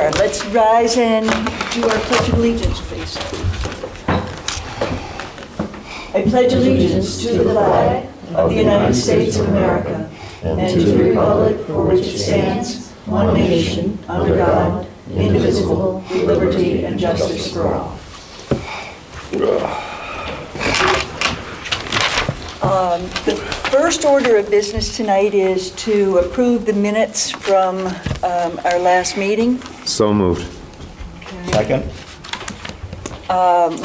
there. Let's rise and do our Pledge of Allegiance, please. I pledge allegiance to the flag of the United States of America and to the republic for which it stands, one nation, under God, indivisible, with liberty and justice for all. The first order of business tonight is to approve the minutes from our last meeting. So moved. Second?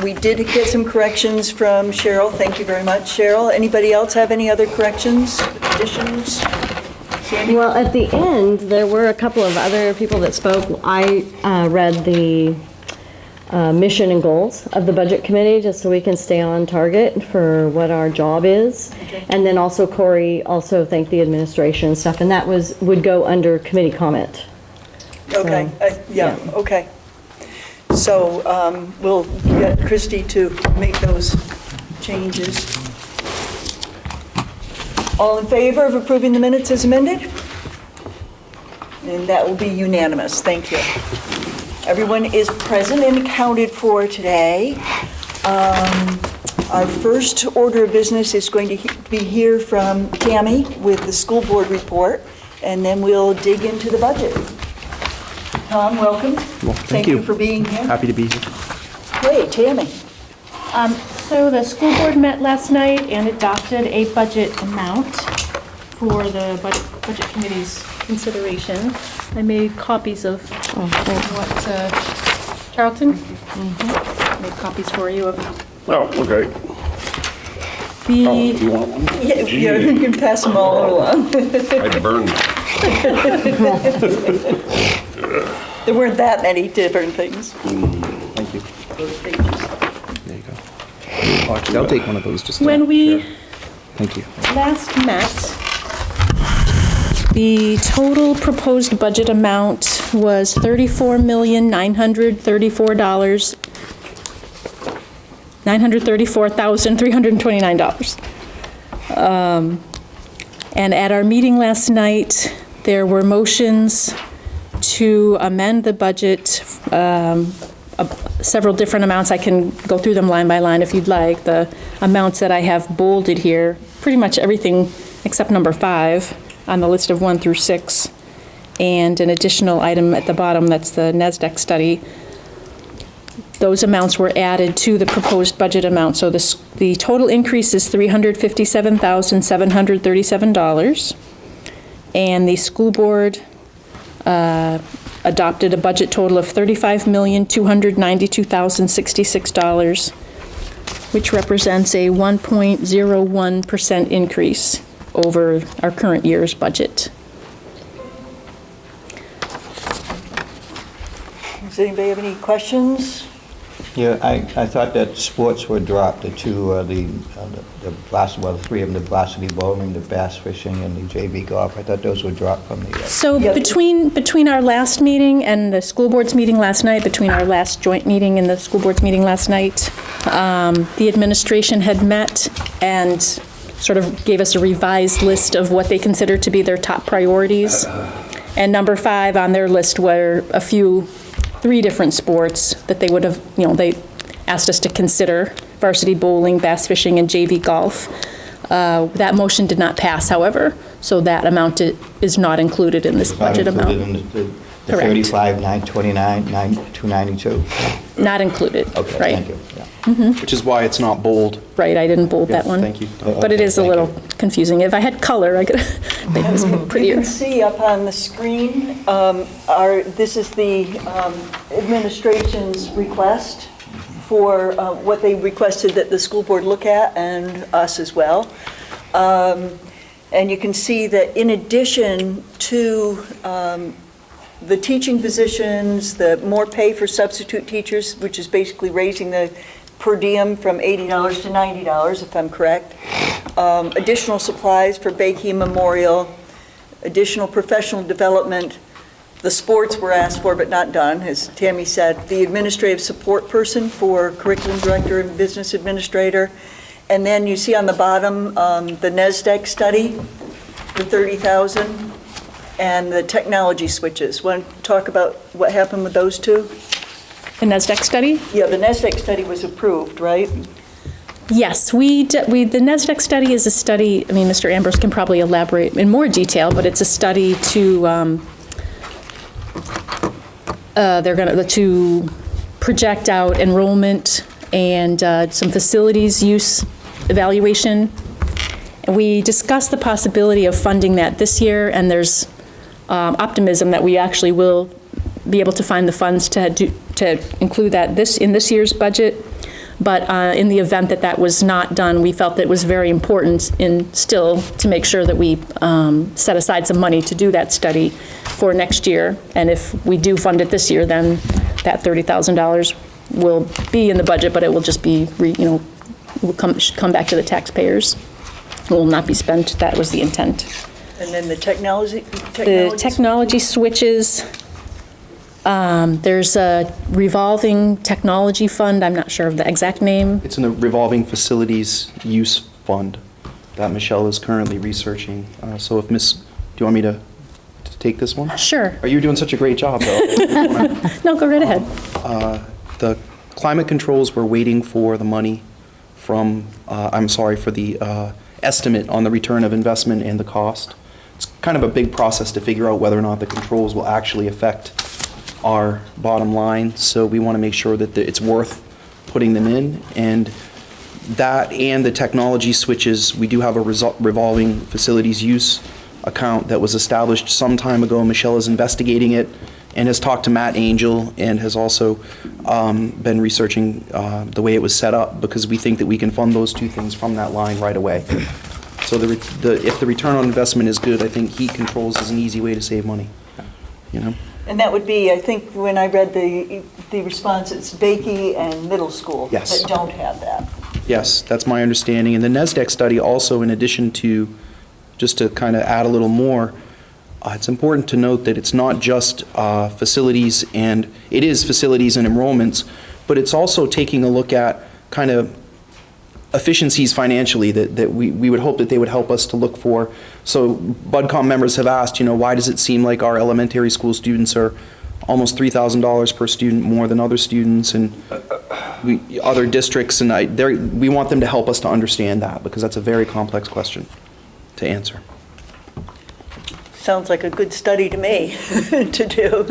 We did get some corrections from Cheryl. Thank you very much, Cheryl. Anybody else have any other corrections, additions? Sandy? Well, at the end, there were a couple of other people that spoke. I read the mission and goals of the budget committee, just so we can stay on target for what our job is. Okay. And then also Corey also thanked the administration and stuff, and that would go under committee comment. Okay, yeah, okay. So we'll get Christie to make those changes. All in favor of approving the minutes as amended? And that will be unanimous. Thank you. Everyone is present and accounted for today. Our first order of business is going to be here from Tammy with the school board report, and then we'll dig into the budget. Tom, welcome. Well, thank you for being here. Happy to be here. Hey, Tammy. So the school board met last night and adopted a budget amount for the budget committee's consideration. I made copies of what, Charlton? Made copies for you of Oh, okay. the, You want one? Yeah, you can pass them all along. I'd burn them. There weren't that many different things. Thank you. Those pages. There you go. Oh, actually, I'll take one of those just to when we share. Thank you. last met, the total proposed budget amount was $34,329. And at our meeting last night, there were motions to amend the budget, several different amounts. I can go through them line by line if you'd like. The amounts that I have bolded here, pretty much everything except number 5 on the list of 1 through 6, and an additional item at the bottom, that's the NASDAQ study. Those amounts were added to the proposed budget amount. So the total increase is $357,737. And the school board adopted a budget total of $35,292,066, which represents a 1.01% increase over our current year's budget. Does anybody have any questions? Yeah, I thought that sports were dropped, the three of them, the varsity bowling, the bass fishing, and the JV golf. I thought those were dropped from the... So Yeah. between our last meeting and the school board's meeting last night, between our last joint meeting and the school board's meeting last night, the administration had met and sort of gave us a revised list of what they consider to be their top priorities. And number 5 on their list were 3 different sports that they would have, they asked us to consider: varsity bowling, bass fishing, and JV golf. That motion did not pass, however, so that amount is not included in this budget amount. Not included in the Correct. 35,929, 292? Not included, Okay, right? thank you. Yeah. Which is why it's not bold. Right, I didn't bold that Yeah, one. thank you. But it is a Thank little confusing. If I had color, I could make this You prettier. can see up on the screen, this is the administration's request for what they requested that the school board look at, and us as well. And you can see that in addition to the teaching positions, the more pay for substitute teachers, which is basically raising the per diem from $80 to $90, if I'm correct. Additional supplies for Bakey Memorial, additional professional development. The sports were asked for but not done, as Tammy said. The administrative support person for curriculum director and business administrator. And then you see on the bottom, the NASDAQ study for $30,000. and the technology switches. Want to talk about what happened with those two? The NASDAQ study? Yeah, the NASDAQ study was approved, right? Yes, the NASDAQ study is a study, I mean, Mr. Ambrose can probably elaborate in more detail, but it's a study to, to project out enrollment and some facilities use evaluation. And we discussed the possibility of funding that this year, and there's optimism that we actually will be able to find the funds to include that in this year's budget. But in the event that that was not done, we felt that it was very important still to make sure that we set aside some money to do that study for next year. And if we do fund it this year, then that $30,000 will be in the budget, but it will just be, will come back to the taxpayers. It will not be spent. That was the intent. And then the technology The technology switches. There's a revolving technology fund. I'm not sure of the exact name. It's in the revolving facilities use fund that Michelle is currently researching. So if do you want me to take this one? Sure. Are you doing such a great job, though? No, go right ahead. The climate controls, we're waiting for the money from, for the estimate on the return of investment and the cost. It's kind of a big process to figure out whether or not the controls will actually affect our bottom line, so we want to make sure that it's worth putting them in. And that and the technology switches, we do have a revolving facilities use account that was established some time ago. Michelle is investigating it and has talked to Matt Angel and has also been researching the way it was set up, because we think that we can fund those two things from that line right away. So if the return on investment is good, I think heat controls is an easy way to save money, you know? And that would be, I think, when I read the response, it's Bakey and middle school Yes. that don't have that. Yes, that's my understanding. And the NASDAQ study also, in addition to, just to kind of add a little more, it's important to note that it's not just facilities, and it is facilities and enrollments, but it's also taking a look at kind of efficiencies financially that we would hope that they would help us to look for. So BudCom members have asked, why does it seem like our elementary school students are almost $3,000 per student more than other students and other districts? And we want them to help us to understand that, because that's a very complex question to answer. Sounds like a good study to me to do.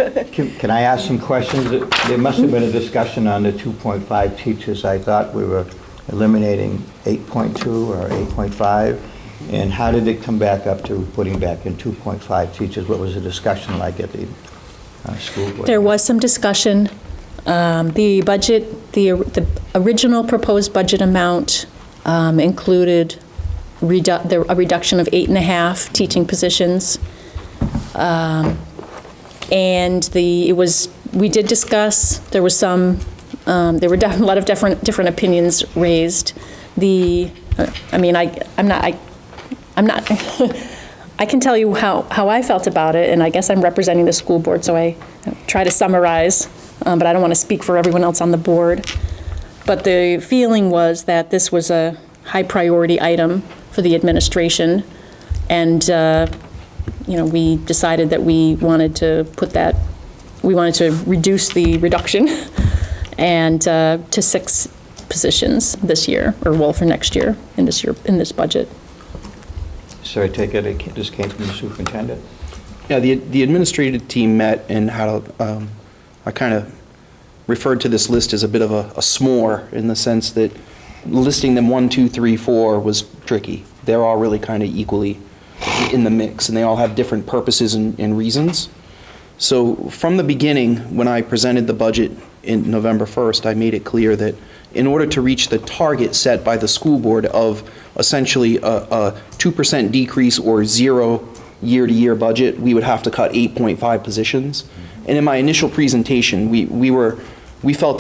Can I ask some questions? There must have been a discussion on the 2.5 teachers. I thought we were eliminating 8.2 or 8.5, and how did it come back up to putting back in 2.5 teachers? What was the discussion like at the school board? There was some discussion. The budget, the original proposed budget amount included a reduction of 8.5 teaching positions. And we did discuss, there was some, there were a lot of different opinions raised. I'm not, I can tell you how I felt about it, and I guess I'm representing the school board, so I try to summarize, but I don't want to speak for everyone else on the board. But the feeling was that this was a high priority item for the administration, and we decided that we wanted to reduce the reduction and to 6 positions this year, or for next year in this budget. So I take it this came from the superintendent? Yeah, the administrative team met and had I kind of referred to this list as a bit of a s'more, in the sense that listing them 1, 2, 3, 4 was tricky. They're all really kind of equally in the mix, and they all have different purposes and reasons. So from the beginning, when I presented the budget in November 1st, I made it clear that in order to reach the target set by the school board of essentially a 2% decrease or 0 year-to-year budget, we would have to cut 8.5 positions. And in my initial presentation, we felt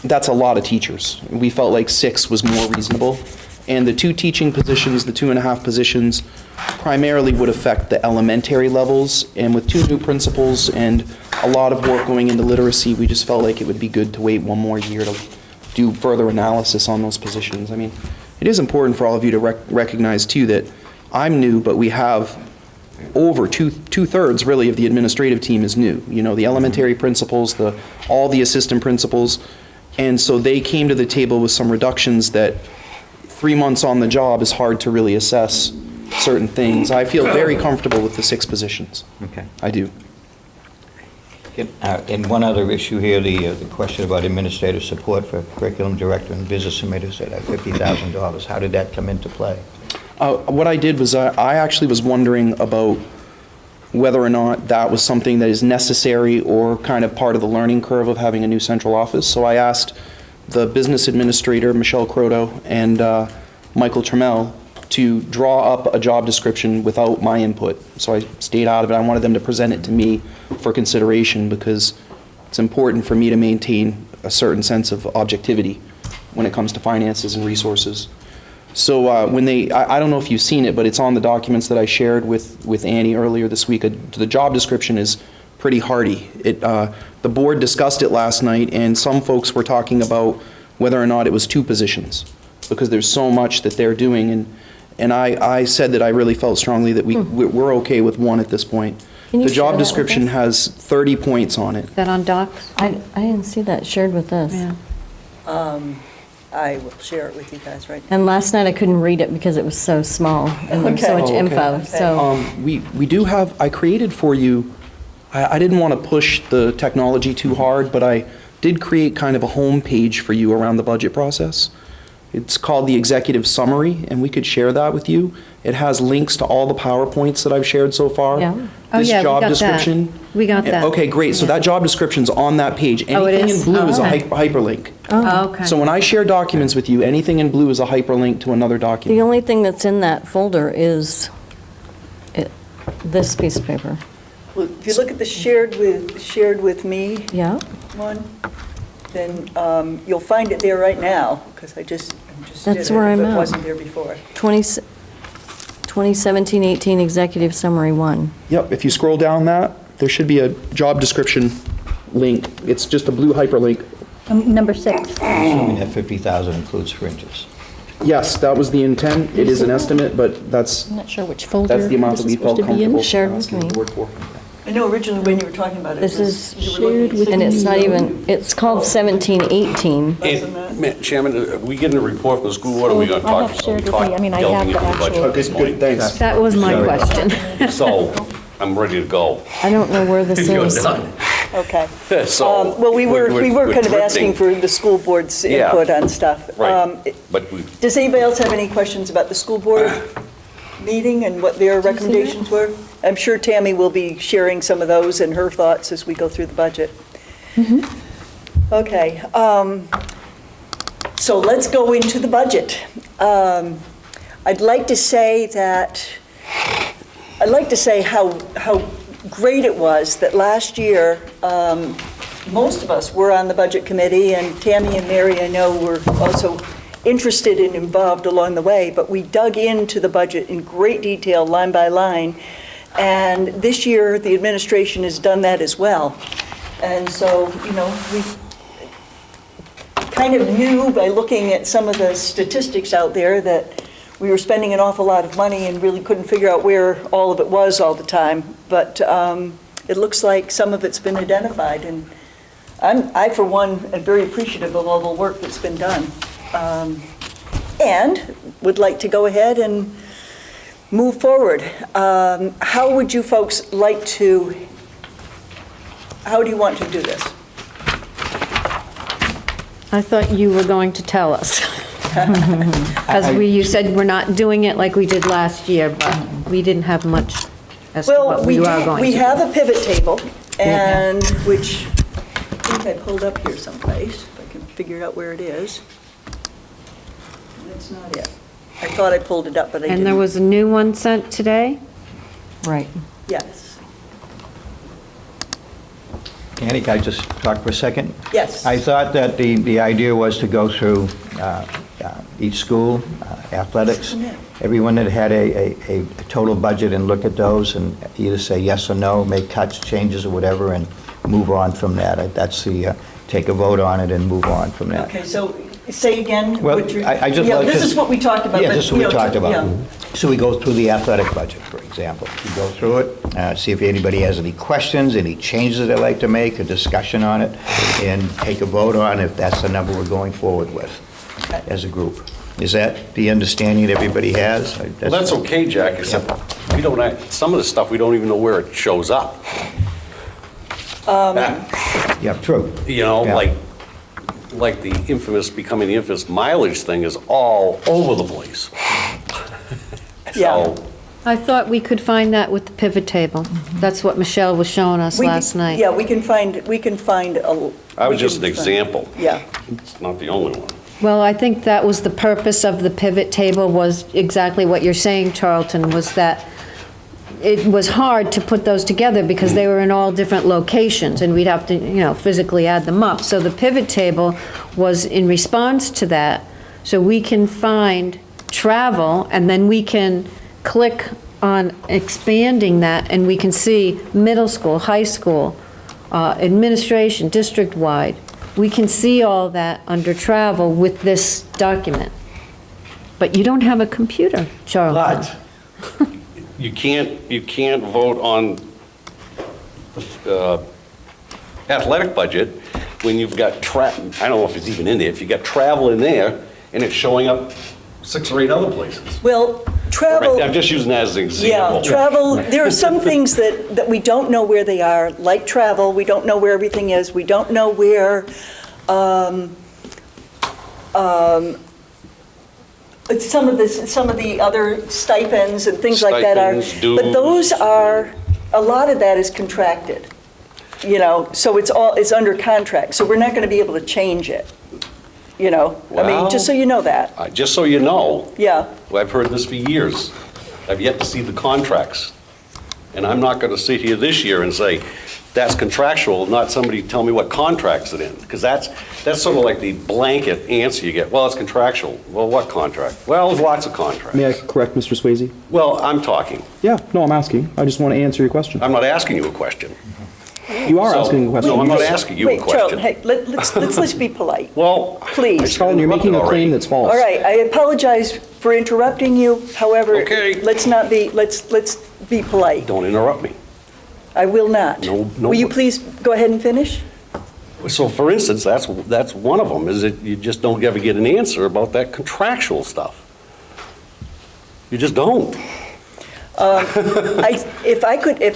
that's a lot of teachers. We felt like 6 was more reasonable. And the 2 teaching positions, the 2.5 positions, primarily would affect the elementary levels. And with 2 new principals and a lot of work going into literacy, we just felt like it would be good to wait 1 more year to do further analysis on those positions. I mean, it is important for all of you to recognize too that I'm new, but we have over two-thirds really of the administrative team is new. You know, the elementary principals, all the assistant principals. And so they came to the table with some reductions that 3 months on the job is hard to really assess certain things. I feel very comfortable with the 6 positions. Okay. I do. And one other issue here, the question about administrative support for curriculum director and business administrators at $50,000. How did that come into play? What I did was I actually was wondering about whether or not that was something that is necessary or kind of part of the learning curve of having a new central office. So I asked the business administrator, Michelle Croto, and Michael Trammell to draw up a job description without my input. So I stayed out of it. I wanted them to present it to me for consideration because it's important for me to maintain a certain sense of objectivity when it comes to finances and resources. So I don't know if you've seen it, but it's on the documents that I shared with Annie earlier this week. The job description is pretty hearty. The board discussed it last night, and some folks were talking about whether or not it was 2 positions because there's so much that they're doing. And I said that I really felt strongly that we're okay with 1 at this point. Can you The share job that with description us? has 30 points on it. Is that on docs? I didn't see that shared with us. Yeah. I will share it with you guys right now. And last night I couldn't read it because it was so small and there was so Okay. much Oh, okay. info, so. We do have, I created for you, I didn't want to push the technology too hard, but I did create kind of a home page for you around the budget process. It's called the Executive Summary, and we could share that with you. It has links to all the PowerPoints that I've shared so far. Yeah. Oh, This yeah, we job got that. description. We got that. Okay, great. So Yeah. that job description's on that page. Oh, it Anything is? in blue is a Oh, okay. hyperlink. Oh, okay. So when I share documents with you, anything in blue is a hyperlink to another The document. only thing that's in that folder is this piece of paper. Well, if you look at the shared with me Yeah? one, then you'll find it there right now, because I just did That's it, where I'm if at. it wasn't there before. 2017-18 Executive Summary 1. Yep, if you scroll down that, there should be a job description link. It's just a blue hyperlink. Number 6. Assuming that 50,000 includes fringes. Yes, that was the intent. It is an estimate, but that's I'm not sure which folder the amount this that is we felt supposed to be in. comfortable. Shared with asking the me. board for. I know originally when you were talking about it. This was- is you were looking at and it's not 60. even, it's called 17-18. Chairman, are we getting a report from the school board, or are we going to I talk? have shared with me. I mean, I have the actual. Okay, good, thanks. That was my Sorry. question. So, I'm ready to go. I don't know where this You're is. done. Okay. So. Well, we were we're kind of asking drifting. for the school board's Yeah. input on stuff. Right, but we, Does anybody else have any questions about the school board meeting and what their recommendations were? I'm sure Tammy will be sharing some of those and her thoughts as we go through the budget. Okay, so let's go into the budget. I'd like to say how great it was that last year, most of us were on the budget committee, and Tammy and Mary, I know, were also interested and involved along the way, but we dug into the budget in great detail, line by line, and this year, the administration has done that as well. And so, we kind of knew by looking at some of the statistics out there that we were spending an awful lot of money and really couldn't figure out where all of it was all the time. But it looks like some of it's been identified, and I, for one, am very appreciative of all the work that's been done. And would like to go ahead and move forward. How would you folks like to, how do you want to do this? I thought you were going to tell us. Because you said we're not doing it like we did last year, but we didn't have much as to Well, what we are going to do. we have a pivot table, and which I think I pulled up here someplace, if I can figure out where it is. That's not it. I thought I pulled it up, but I didn't. And there was a new one sent today? Right. Yes, Annie, can I just talk for a second? yes. I thought that the idea was to go through each school, athletics, everyone that had a total budget, and look at those and either say yes or no, make cuts, changes, or whatever, and move on from that. That's the, take a vote on it and move on from that. Okay, so say again Well, what you're... I just Yeah, like this to- is what we talked about. Yeah, but, this is what we talked yeah. about. So we go through the athletic budget, for example. example. You go through it, see if anybody has any questions, any changes they'd like to make, a discussion on it, and take a vote on if that's the number we're going forward with as a group. Is that the understanding that everybody has? Well, that's okay, Jack, except we don't, some of the stuff, we don't even know where it shows up. Yeah, true. You know, Yeah. like the becoming the infamous mileage thing is all over the place. Yeah. So, I thought we could find that with the pivot table. That's what Michelle was showing us We- last night. Yeah, we can find a. I was we just can an find- example. Yeah. It's not the only one. Well, I think that was the purpose of the pivot table, was exactly what you're saying, Charlton, was that it was hard to put those together because they were in all different locations, and we'd have to, physically add them up. So the pivot table was in response to that, so we can find travel, and then we can click on expanding that, and we can see middle school, high school, administration, district-wide. We can see all that under travel with this document. But you don't have a computer, Charlton. But you can't vote on the athletic budget when you've got I don't know if it's even in there, if you got travel in there and it's showing up 6 or 8 other places. Well, travel. I'm just using that as an Yeah, example. travel, there are some things that we don't know where they are, like travel, we don't know where everything is, we don't know where, some of the other stipends and things like that are. Stipends, But those are, a lot of that is contracted, so it's under contract, so we're not gonna be able to change it, I mean, Well- just so you know that, Just so you know, yeah. I've heard this for years. I've yet to see the contracts. And I'm not going to sit here this year and say, that's contractual, not somebody tell me what contracts it in. Because that's sort of like the blanket answer you get. Well, it's contractual. Well, what contract? Well, there's lots of contracts. May I correct Mr. Swayze? Well, I'm talking. Yeah, no, I'm asking. I just want to answer your question. I'm not asking you a question. You are So- asking a question. No, I'm not You just- asking you a Wait, Charlton, question. hey, let's be polite. Well, Please. Charlton, you're making a claim that's false. All right, I apologize for interrupting you, however, Okay. let's be polite. don't interrupt me. I will not. No. Will you please go ahead and finish? So for instance, that's one of them, is that you just don't ever get an answer about that contractual stuff. You just don't. If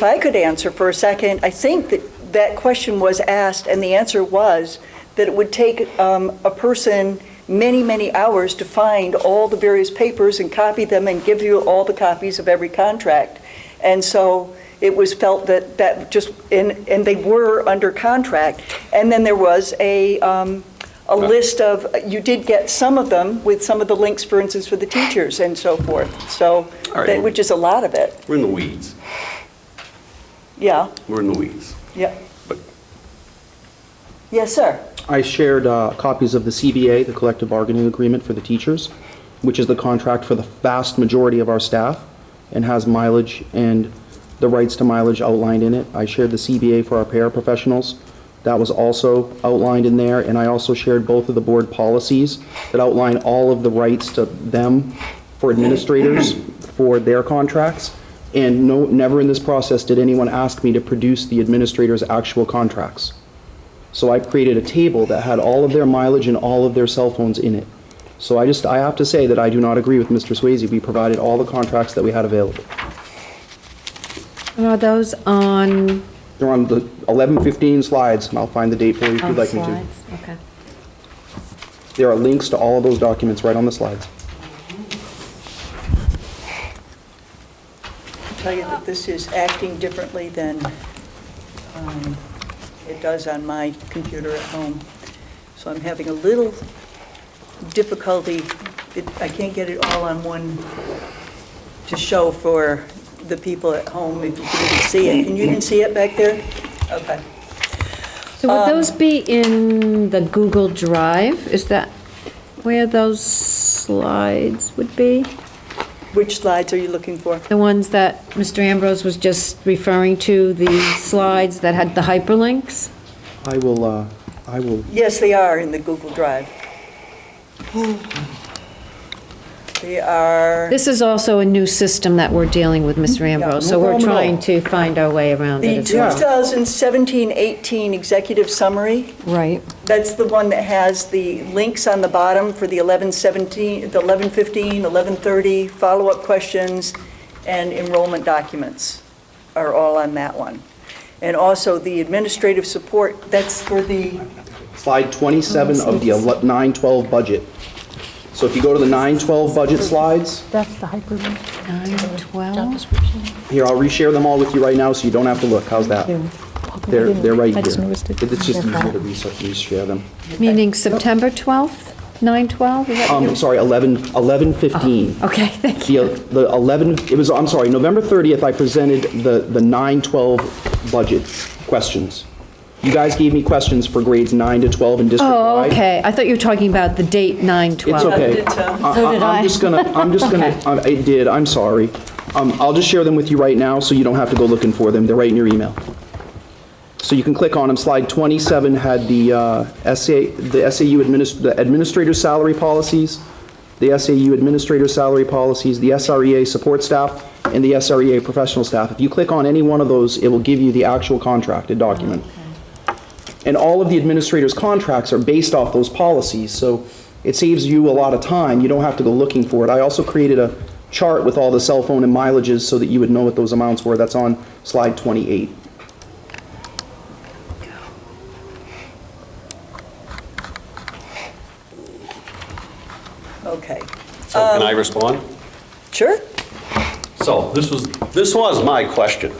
I could answer for a second, I think that question was asked, and the answer was that it would take a person many, many hours to find all the various papers and copy them and give you all the copies of every contract. And so it was felt that just, and they were under contract. And then there was a list of, you did get some of them with some of the links, for instance, for the teachers and so forth. So, All right. which is a lot of it. We're in the weeds. Yeah, We're in the weeds. yeah. But Yes, sir. I shared copies of the CBA, the collective bargaining agreement for the teachers, which is the contract for the vast majority of our staff and has mileage and the rights to mileage outlined in it. I shared the CBA for our paraprofessionals. That was also outlined in there, and I also shared both of the board policies that outline all of the rights to them for administrators for their contracts. And never in this process did anyone ask me to produce the administrators' actual contracts. So I created a table that had all of their mileage and all of their cell phones in it. So I have to say that I do not agree with Mr. Swayze. We provided all the contracts that we had available. And are those on? They're on the 11-15 slides, and I'll find the date for you if you'd like me to. Slides? Okay. There are links to all of those documents right on the slides. I'll tell you that this is acting differently than it does on my computer at home. So I'm having a little difficulty. I can't get it all on one to show for the people at home, if you can even see it. Can you even see it back there? Okay. So would those be in the Google Drive? Is that where those slides would be? Which slides are you looking for? The ones that Mr. Ambrose was just referring to, the slides that had the hyperlinks? I will, Yes, they are in the Google Drive. They are, This is also a new system that we're dealing with, Mr. Ambrose, so we're problem at all. trying to find our way around the it as well. 2017-18 executive summary. Right. That's the one that has the links on the bottom for the 11-17, the 11-15, 11-30, follow-up questions, and enrollment documents are all on that one. And also the administrative support, that's for the, Slide 27 of the 9/12 budget. So if you go to the 9/12 budget slides, That's the hyperlink. 9/12? here, I'll reshare them all with you right now, so you don't have to look. How's that? They're right I just here. noticed it. It's just easier to reshare them. Meaning September 12th, 9/12? Is that what I'm sorry, 11/15. Okay, thank you. The 11, it was, I'm sorry, November 30th, I presented the 9/12 budget questions. You guys gave me questions for grades 9 to 12 in Oh, district-wide. okay, I thought you were talking about the date 9/12. It's okay. did so. So did I. I'm just gonna, it did, I'm sorry. I'll just share them with you right now, so you don't have to go looking for them. They're right in your email. So you can click on them. Slide 27 had the SAU administrator salary policies, the SAU administrator salary policies, the SREA support staff, and the SREA professional staff. If you click on any one of those, it will give you the actual contracted document. And all of the administrators' contracts are based off those policies, so it saves you a lot of time. You don't have to go looking for it. I also created a chart with all the cell phone and mileages so that you would know what those amounts were. That's on slide 28. okay. So can I respond? Sure? So this was my question,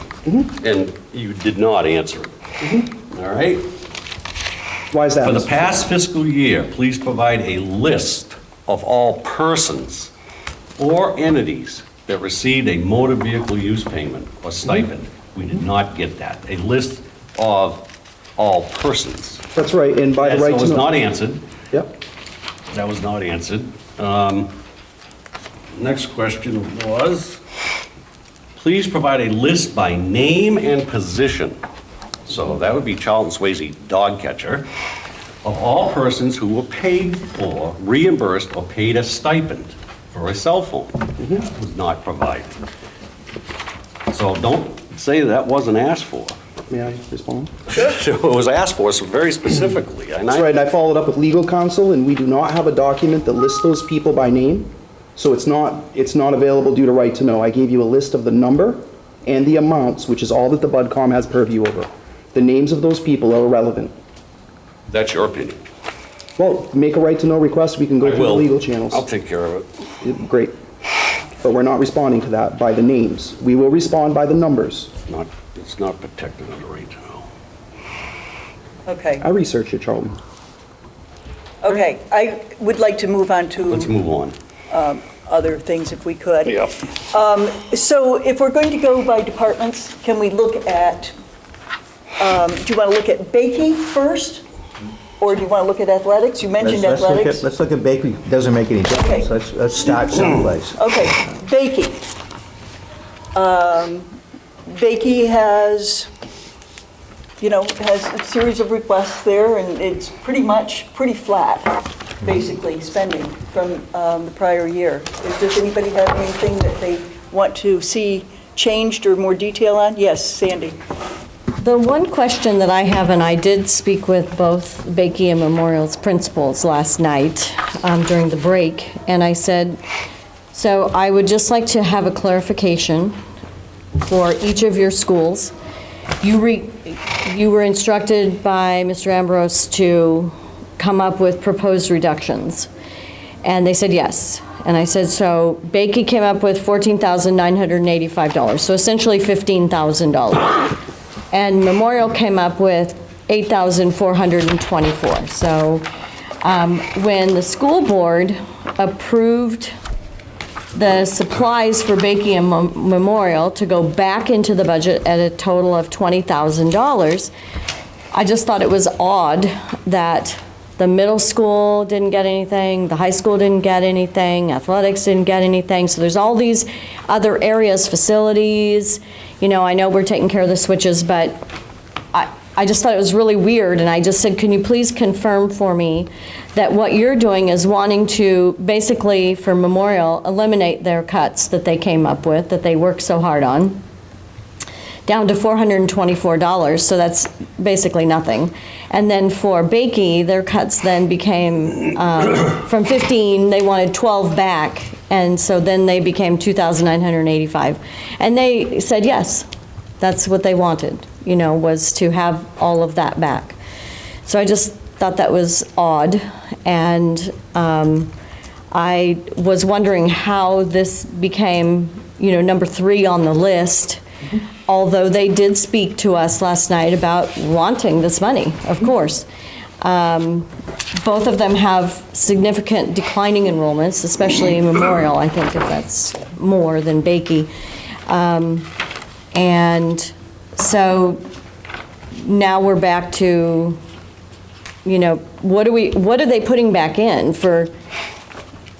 and you did not answer it. All right? Why is that? For the Mr. past fiscal year, please provide a list of all persons or entities that received a motor vehicle use payment or stipend. We did not get that. A list of all persons. That's right, and by the right That to was know. not answered. Yep. That was not answered. Next question was, please provide a list by name and position. So that would be Charlton Swayze dog catcher, of all persons who were paid for, reimbursed, or paid a stipend for a cell phone. That was not provided. So don't say that wasn't asked for. May I respond? It was asked for so very specifically. And That's right, and I followed up with legal counsel, and we do not have a document that lists those people by name, so it's not available due to right to know. I gave you a list of the number and the amounts, which is all that the BudCom has purview over. The names of those people are irrelevant. That's your opinion. Well, make a right to know request, we can go I through the will. legal channels. I'll take care of it. Great. But we're not responding to that by the names. We will respond by the numbers. It's not protected under right to know. Okay, I researched it, Charlton. okay. I would like to move on Let's to move on. other things if we could. Yep. So if we're going to go by departments, can we look at, do you want to look at Bakey first? Or do you want to look at athletics? You mentioned athletics. Let's look at bakery, doesn't make any Okay. difference. Let's start someplace. Okay, Bakey. Bakey has a series of requests there, and it's pretty flat, basically, spending from the prior year. Does anybody have anything that they want to see changed or more detail on? Yes, Sandy. The one question that I have, and I did speak with both Bakey and Memorial's principals last night during the break, and I said, so I would just like to have a clarification for each of your schools. You were instructed by Mr. Ambrose to come up with proposed reductions, and they said yes. And I said, so Bakey came up with $14,985, so essentially $15,000. And Memorial came up with $8,424. So when the school board approved the supplies for Bakey and Memorial to go back into the budget at a total of $20,000, I just thought it was odd that the middle school didn't get anything, the high school didn't get anything, athletics didn't get anything. So there's all these other areas, facilities. I know we're taking care of the switches, but I just thought it was really weird, and I just said, can you please confirm for me that what you're doing is wanting to, basically, for Memorial, eliminate their cuts that they came up with, that they worked so hard on, down to $424, so that's basically nothing. And then for Bakey, their cuts then became, from 15, they wanted 12 back, and so then they became $2,985. And they said yes, that's what they wanted, you know, was to have all of that back. So I just thought that was odd, and I was wondering how this became, you know, number 3 on the list, although they did speak to us last night about wanting this money, of course. Both of them have significant declining enrollments, especially Memorial, I think, if that's more than Bakey. And so now we're back to, you know, what are they putting back in for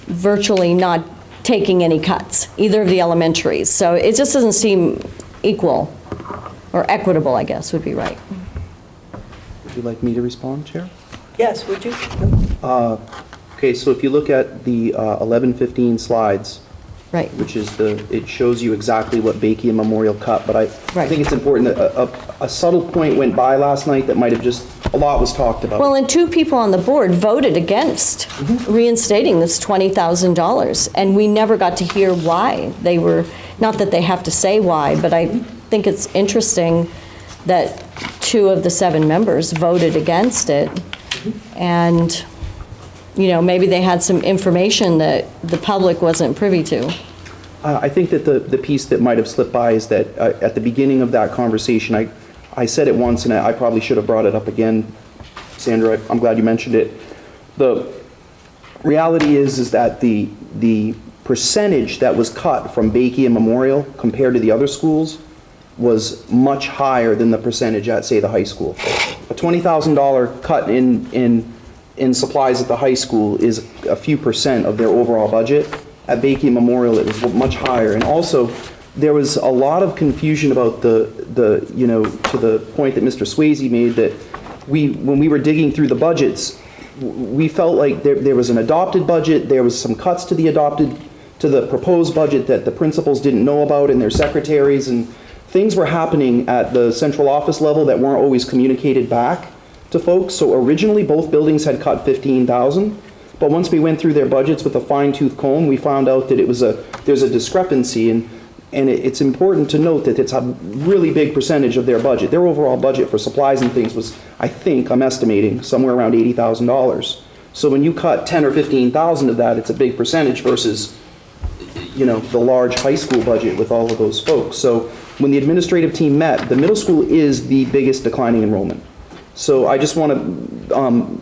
virtually not taking any cuts, either of the elementaries? So it just doesn't seem equal, or equitable, I guess, would be right. Would you like me to respond, Chair? Yes, would you? Okay, so if you look at the 1115 slides, Right. which is it shows you exactly what Bakey and Memorial cut, but I Right. think it's important that a subtle point went by last night that might have just, a lot was talked about. Well, and 2 people on the board voted against reinstating this $20,000, and we never got to hear why they were, not that they have to say why, but I think it's interesting that 2 of the 7 members voted against it, and, you know, maybe they had some information that the public wasn't privy to. I think that the piece that might have slipped by is that at the beginning of that conversation, I said it once, and I probably should have brought it up again. Sandra, I'm glad you mentioned it. The reality is that the percentage that was cut from Bakey and Memorial compared to the other schools was much higher than the percentage at, say, the high school. A $20,000 cut in supplies at the high school is a few percent of their overall budget. At Bakey Memorial, it was much higher. And also, there was a lot of confusion about the you know, to the point that Mr. Swayze made, that when we were digging through the budgets, we felt like there was an adopted budget, there was some cuts to the proposed budget that the principals didn't know about and their secretaries, and things were happening at the central office level that weren't always communicated back to folks. So originally, both buildings had cut 15,000, but once we went through their budgets with a fine-tooth comb, we found out that there's a discrepancy, and it's important to note that it's a really big percentage of their budget. Their overall budget for supplies and things was, I think, I'm estimating, somewhere around $80,000. So when you cut 10 or 15,000 of that, it's a big percentage versus, you know, the large high school budget with all of those folks. So when the administrative team met, the middle school is the biggest declining enrollment. So I just want to,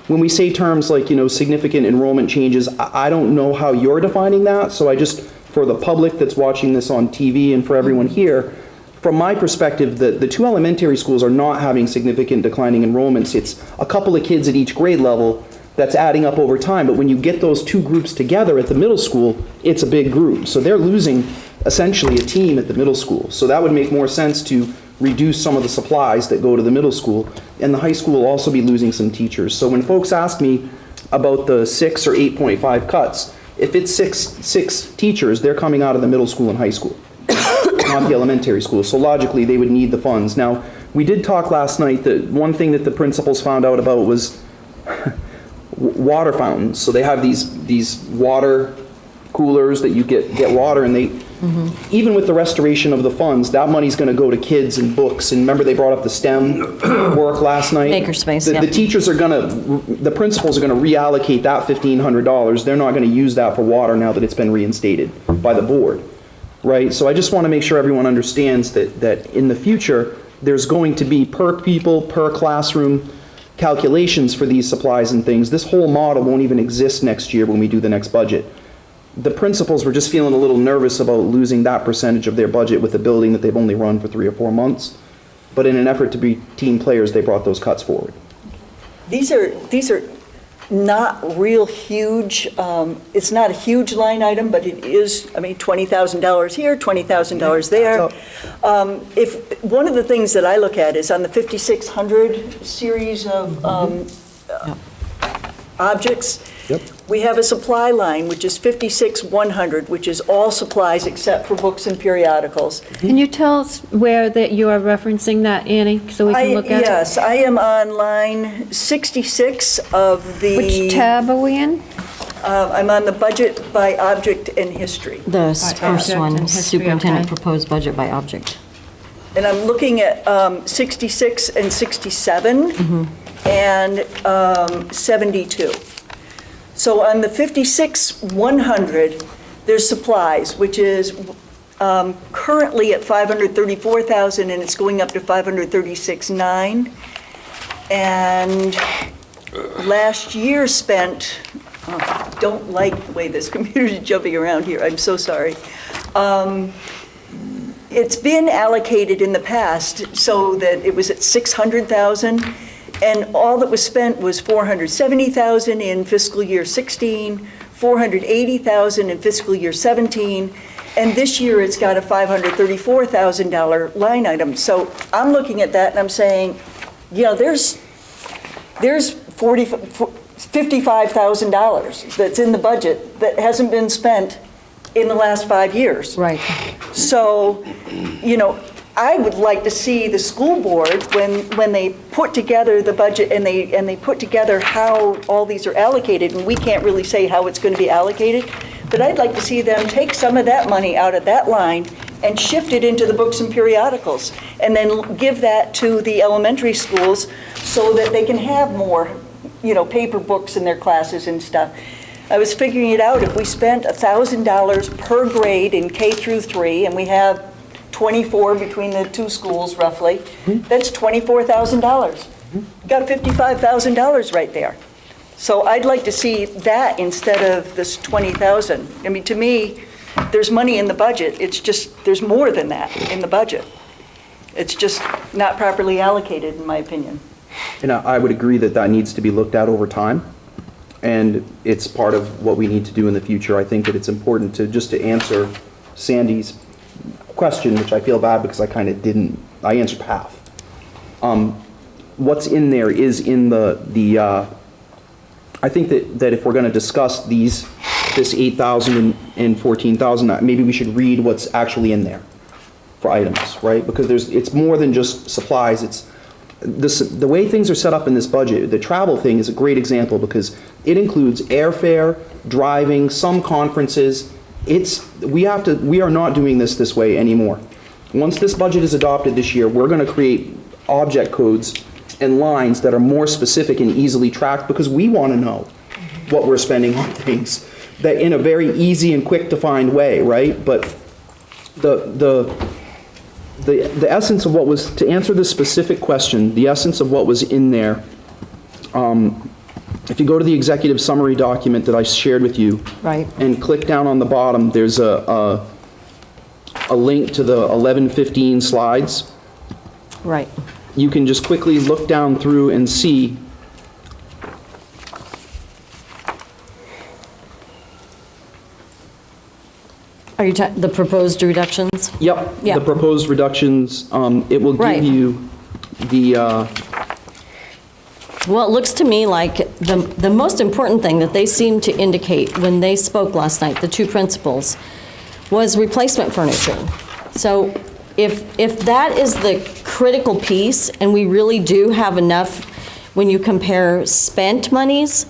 when we say terms like, you know, significant enrollment changes, I don't know how you're defining that. So I just, for the public that's watching this on TV and for everyone here, from my perspective, the 2 elementary schools are not having significant declining enrollments. It's a couple of kids at each grade level that's adding up over time. But when you get those 2 groups together at the middle school, it's a big group. So they're losing essentially a team at the middle school. So that would make more sense to reduce some of the supplies that go to the middle school. And the high school will also be losing some teachers. So when folks ask me about the 6 or 8.5 cuts, if it's six teachers, they're coming out of the middle school and high school, not the elementary school. So logically, they would need the funds. Now, we did talk last night that one thing that the principals found out about was water fountains. So they have these water coolers that you get water, and they, even with the restoration of the funds, that money's going to go to kids and books. And remember, they brought up the STEM work last night. Makerspace, The yeah. teachers are going to, the principals are going to reallocate that $1,500. They're not going to use that for water now that it's been reinstated by the board, right? So I just want to make sure everyone understands that in the future, there's going to be per pupil, per classroom calculations for these supplies and things. This whole model won't even exist next year when we do the next budget. The principals were just feeling a little nervous about losing that percentage of their budget with a building that they've only run for 3 or 4 months. But in an effort to be team players, they brought those cuts forward. These are not real huge, it's not a huge line item, but it is, I mean, $20,000 here, $20,000 there. If, one of the things that I look at is on the 5600 series of objects, we have a supply line, which is 56-100, which is all supplies except for books and periodicals. Can you tell us where that you are referencing that, Annie, so we can look at it? Yes, I am on line 66 of the... Which tab are we in? I'm on the budget by object and history. The Object first and one, history, superintendent okay. proposed budget by object. And I'm looking at 66 and 67 and 72. So on the 56-100, there's supplies, which is currently at $534,000, and it's going up to $536,900. And last year spent, don't like the way this computer's jumping around here, I'm so sorry. It's been allocated in the past so that it was at $600,000, and all that was spent was $470,000 in fiscal year 16, $480,000 in fiscal year 17, and this year it's got a $534,000 line item. So I'm looking at that and I'm saying, you know, there's $55,000 that's in the budget that hasn't been spent in the last 5 years. Right. So, you know, I would like to see the school board, when they put together the budget and they put together how all these are allocated, and we can't really say how it's going to be allocated, but I'd like to see them take some of that money out of that line and shift it into the books and periodicals, and then give that to the elementary schools so that they can have more, you know, paper books in their classes and stuff. I was figuring it out, if we spent $1,000 per grade in K through 3, and we have 24 between the two schools roughly, that's $24,000. Got $55,000 right there. So I'd like to see that instead of this 20,000. I mean, to me, there's money in the budget, it's just, there's more than that in the budget. It's just not properly allocated, in my opinion. And I would agree that that needs to be looked at over time, and it's part of what we need to do in the future. I think that it's important to, just to answer Sandy's question, which I feel bad because I kind of didn't, I answered half. What's in there is in the I think that if we're going to discuss this 8,000 and 14,000, maybe we should read what's actually in there for items, right? Because it's more than just supplies. It's the way things are set up in this budget. The travel thing is a great example because it includes airfare, driving, some conferences. We are not doing this way anymore. Once this budget is adopted this year, we're going to create object codes and lines that are more specific and easily tracked because we want to know what we're spending on things that in a very easy and quick to find way, right? But the essence of what was, to answer this specific question, the essence of what was in there, if you go to the executive summary document that I shared with you, Right. and click down on the bottom, there's a link to the 1115 slides. Right. You can just quickly look down through and see. Are you the proposed reductions? Yep, Yeah. the proposed reductions. It will Right. give you the, Well, it looks to me like the most important thing that they seemed to indicate when they spoke last night, the two principals, was replacement furniture. So if that is the critical piece, and we really do have enough, when you compare spent monies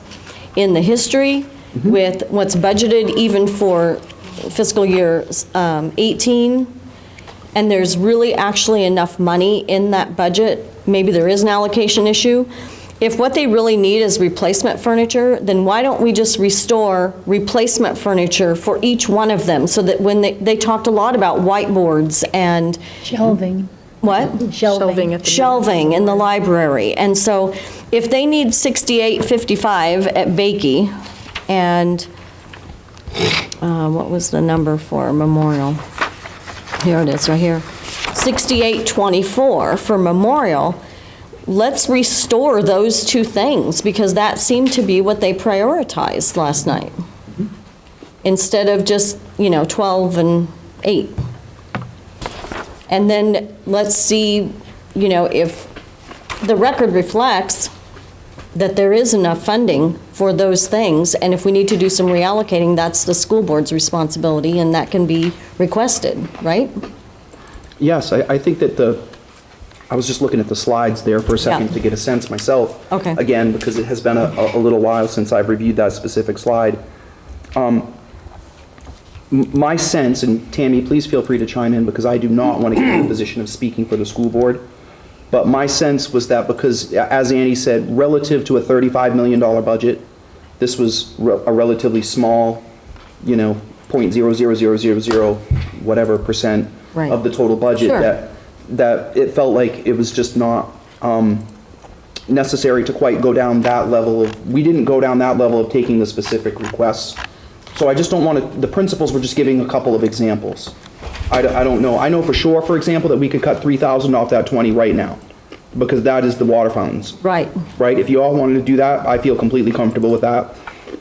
in the history with what's budgeted even for fiscal year 18, and there's really actually enough money in that budget, maybe there is an allocation issue. If what they really need is replacement furniture, then why don't we just restore replacement furniture for each one of them? So that when they talked a lot about whiteboards and. Shelving. What? Shelving at the. Shelving in the library. And so if they need $68.55 at Bakey, and what was the number for Memorial? Here it is, right here. $68.24 for Memorial. let's restore those two things, because that seemed to be what they prioritized last night. Instead of just, 12 and 8. And then let's see, if the record reflects that there is enough funding for those things, and if we need to do some reallocating, that's the school board's responsibility, and that can be requested, right? Yes, I think that I was just looking at the slides there for a second Yeah. to get a sense myself. Okay. Again, because it has been a little while since I've reviewed that specific slide. My sense, and Tammy, please feel free to chime in, because I do not want to get in the position of speaking for the school board, but my sense was that because, as Annie said, relative to a $35 million budget, this was a relatively small, 0.00000 whatever percent Right. of the total budget, Sure. that it felt like it was just not necessary to quite go down that level we didn't go down that level of taking the specific requests. So I just don't want to, the principals were just giving a couple of examples. I don't know. I know for sure, for example, that we could cut 3,000 off that 20 right now, because that is the water fountains. Right. Right? If you all wanted to do that, I feel completely comfortable with that.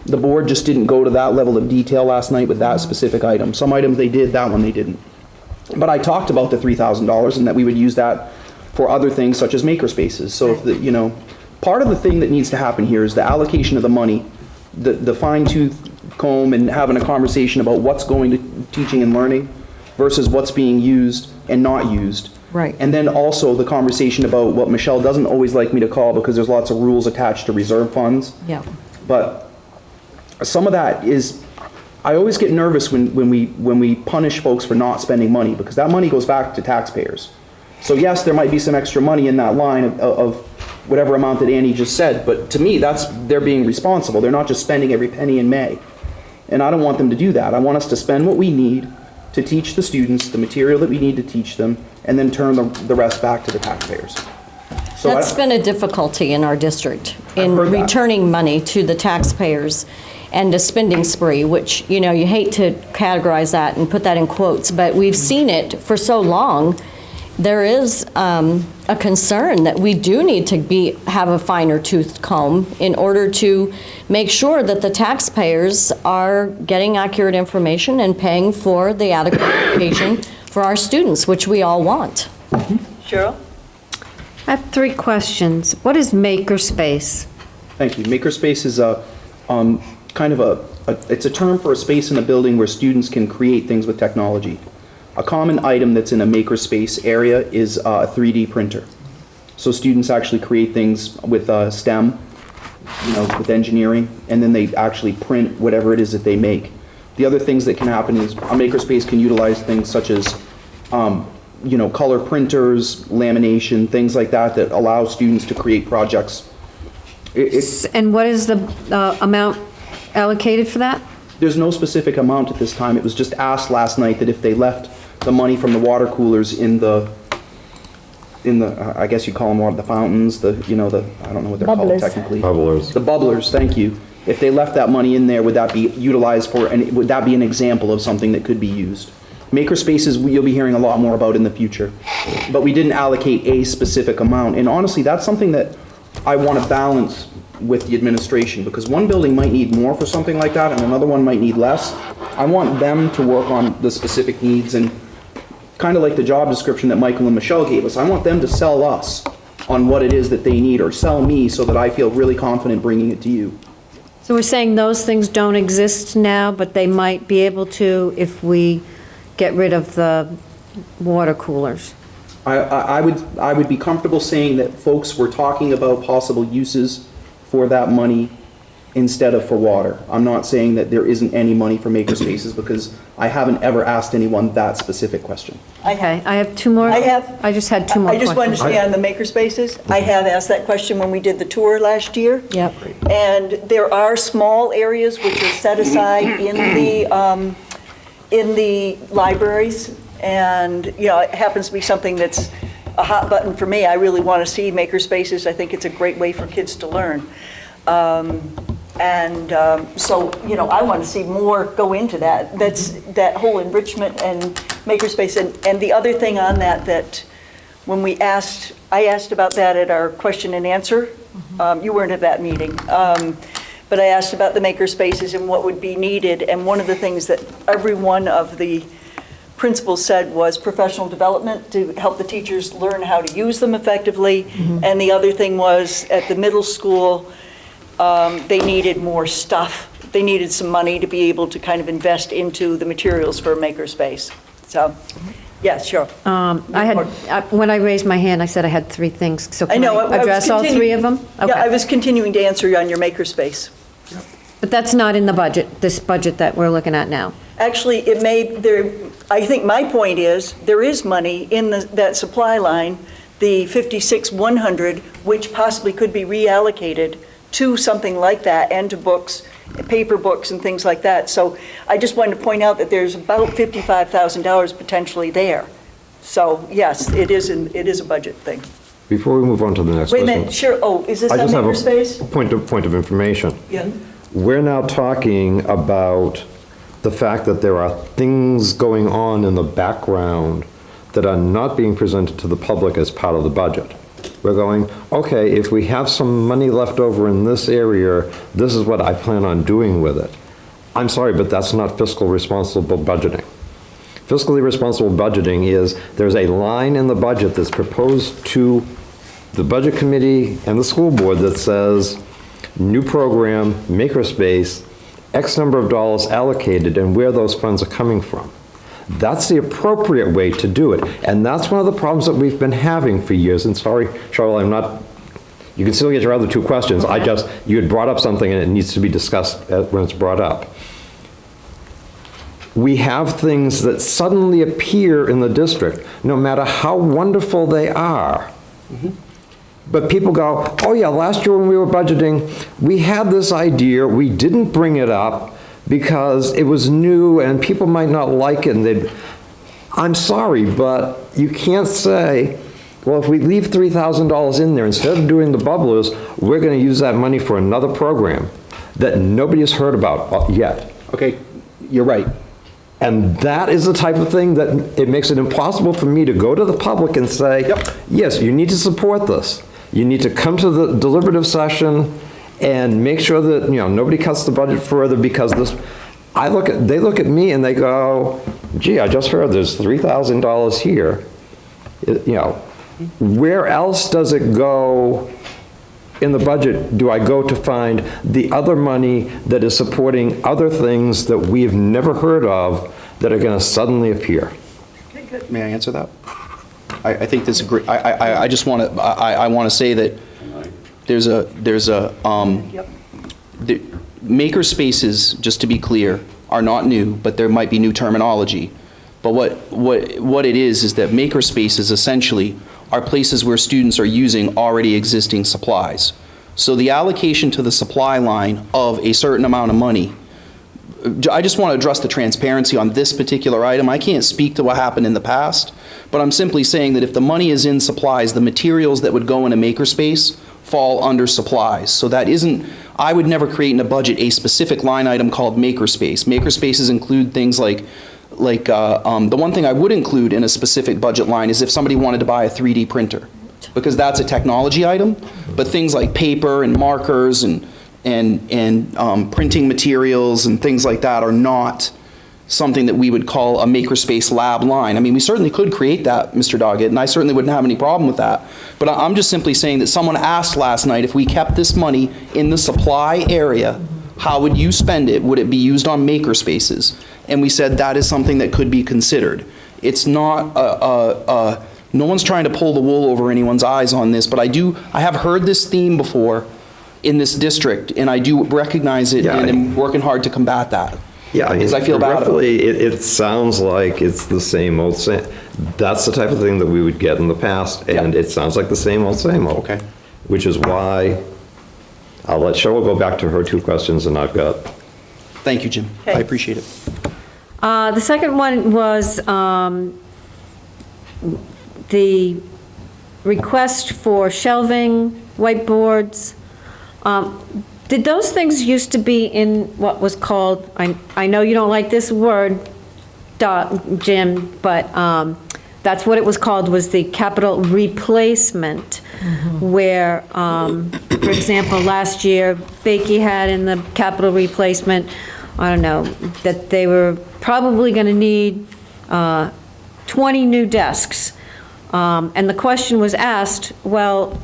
The board just didn't go to that level of detail last night with that specific item. Some items they did, that one they didn't. But I talked about the $3,000 and that we would use that for other things such as maker spaces. So if part of the thing that needs to happen here is the allocation of the money, the fine-tooth comb and having a conversation about what's going to teaching and learning versus what's being used and not used. Right. And then also the conversation about what Michelle doesn't always like me to call, because there's lots of rules attached to reserve funds. Yeah. But some of that is, I always get nervous when we punish folks for not spending money, because that money goes back to taxpayers. So yes, there might be some extra money in that line of whatever amount that Annie just said, but to me, they're being responsible. They're not just spending every penny in May. And I don't want them to do that. I want us to spend what we need to teach the students the material that we need to teach them, and then turn the rest back to the taxpayers. So That's been a difficulty in our district, in heard that. returning money to the taxpayers and a spending spree, which, you hate to categorize that and put that in quotes, but we've seen it for so long. There is a concern that we do need to have a finer tooth comb in order to make sure that the taxpayers are getting accurate information and paying for the adequate education for our students, which we all want. Cheryl? I have 3 questions. What is makerspace? Thank you. Makerspace is it's a term for a space in a building where students can create things with technology. A common item that's in a makerspace area is a 3D printer. So students actually create things with STEM, with engineering, and then they actually print whatever it is that they make. The other things that can happen is a makerspace can utilize things such as color printers, lamination, things like that allow students to create projects. And what is the amount allocated for that? There's no specific amount at this time. It was just asked last night that if they left the money from the water coolers in the I guess you call them the fountains, I don't know what they're called technically. Bubblers. The bubblers, thank you. If they left that money in there, would that be utilized for, and would that be an example of something that could be used? Makerspaces, you'll be hearing a lot more about in the future. But we didn't allocate a specific amount. And honestly, that's something that I want to balance with the administration, because one building might need more for something like that and another one might need less. I want them to work on the specific needs, and kind of like the job description that Michael and Michelle gave us, I want them to sell us on what it is that they need, or sell me so that I feel really confident bringing it to you. So we're saying those things don't exist now, but they might be able to if we get rid of the water coolers. I would be comfortable saying that folks were talking about possible uses for that money instead of for water. I'm not saying that there isn't any money for makerspaces, because I haven't ever asked anyone that specific question. Okay, I have 2 more. I have. I just had 2 more I just wanted to questions. say on the makerspaces, I have asked that question when we did the tour last year. Yep. And there are small areas which are set aside in the libraries, and it happens to be something that's a hot button for me. I really want to see makerspaces. I think it's a great way for kids to learn. So I want to see more go into that. That's that whole enrichment and makerspace. And the other thing on that when we asked I asked about that at our question and answer. You weren't at that meeting. But I asked about the maker spaces and what would be needed. And one of the things that every one of the principals said was professional development to help the teachers learn how to use them effectively. And the other thing was at the middle school, they needed more stuff. They needed some money to be able to kind of invest into the materials for a makerspace. So, yeah, sure. When I raised my hand, I said I had 3 things, so I can know. I address all 3 of them? Yeah, I was continuing to answer you on your makerspace. But that's not in the budget, this budget that we're looking at now. Actually, I think my point is, there is money in that supply line, the 56,100, which possibly could be reallocated to something like that, and to books, paper books and things like that. So I just wanted to point out that there's about $55,000 potentially there. So yes, it is a budget thing. Before we move on to the next Wait a question. minute, sure, oh, is this I on just have makerspace? a point of information. Yeah. We're now talking about the fact that there are things going on in the background that are not being presented to the public as part of the budget. We're going, okay, if we have some money left over in this area, this is what I plan on doing with it. I'm sorry, but that's not fiscal responsible budgeting. Fiscally responsible budgeting is, there's a line in the budget that's proposed to the budget committee and the school board that says, new program, makerspace, X number of dollars allocated, and where those funds are coming from. That's the appropriate way to do it. And that's one of the problems that we've been having for years. And sorry, Charlotte, you can still get your other 2 questions. You had brought up something and it needs to be discussed when it's brought up. We have things that suddenly appear in the district, no matter how wonderful they are. But people go, oh yeah, last year when we were budgeting, we had this idea, we didn't bring it up because it was new and people might not like it, and I'm sorry, but you can't say, well, if we leave $3,000 in there, instead of doing the bubblers, we're gonna use that money for another program that nobody has heard about yet. Okay, you're right. And that is the type of thing that it makes it impossible for me to go to the public and say, yes, you need to support this. You need to come to the deliberative session and make sure that, nobody cuts the budget further, because they look at me and they go, gee, I just heard there's $3,000 here. Where else does it go in the budget? Do I go to find the other money that is supporting other things that we've never heard of that are going to suddenly appear? May I answer that? I think this is great. I just want to, I want to say that maker spaces, just to be clear, are not new, but there might be new terminology. But what it is that maker spaces essentially are places where students are using already existing supplies. So the allocation to the supply line of a certain amount of money, I just want to address the transparency on this particular item. I can't speak to what happened in the past, but I'm simply saying that if the money is in supplies, the materials that would go in a makerspace fall under supplies. So that isn't, I would never create in a budget a specific line item called makerspace. Makerspaces include things like the one thing I would include in a specific budget line is if somebody wanted to buy a 3D printer, because that's a technology item, but things like paper and markers and printing materials and things like that are not something that we would call a makerspace lab line. I mean, we certainly could create that, Mr. Doggett, and I certainly wouldn't have any problem with that. But I'm just simply saying that someone asked last night, if we kept this money in the supply area, how would you spend it? Would it be used on makerspaces? And we said that is something that could be considered. It's not no one's trying to pull the wool over anyone's eyes on this, but I have heard this theme before in this district, and I do recognize it, and I'm working hard to combat that. Yeah, I mean, because I feel bad about it. It sounds like it's the same old same. That's the type of thing that we would get in the past, and it sounds like the same old same old. Okay. Which is why I'll let Cheryl go back to her 2 questions, and I've got. Thank you, Jim. I appreciate it. The second one was the request for shelving, whiteboards. Did those things used to be in what was called, I know you don't like this word, Jim, but that's what it was called, was the capital replacement, where, for example, last year, Bakey had in the capital replacement, I don't know, that they were probably going to need 20 new desks. And the question was asked, well,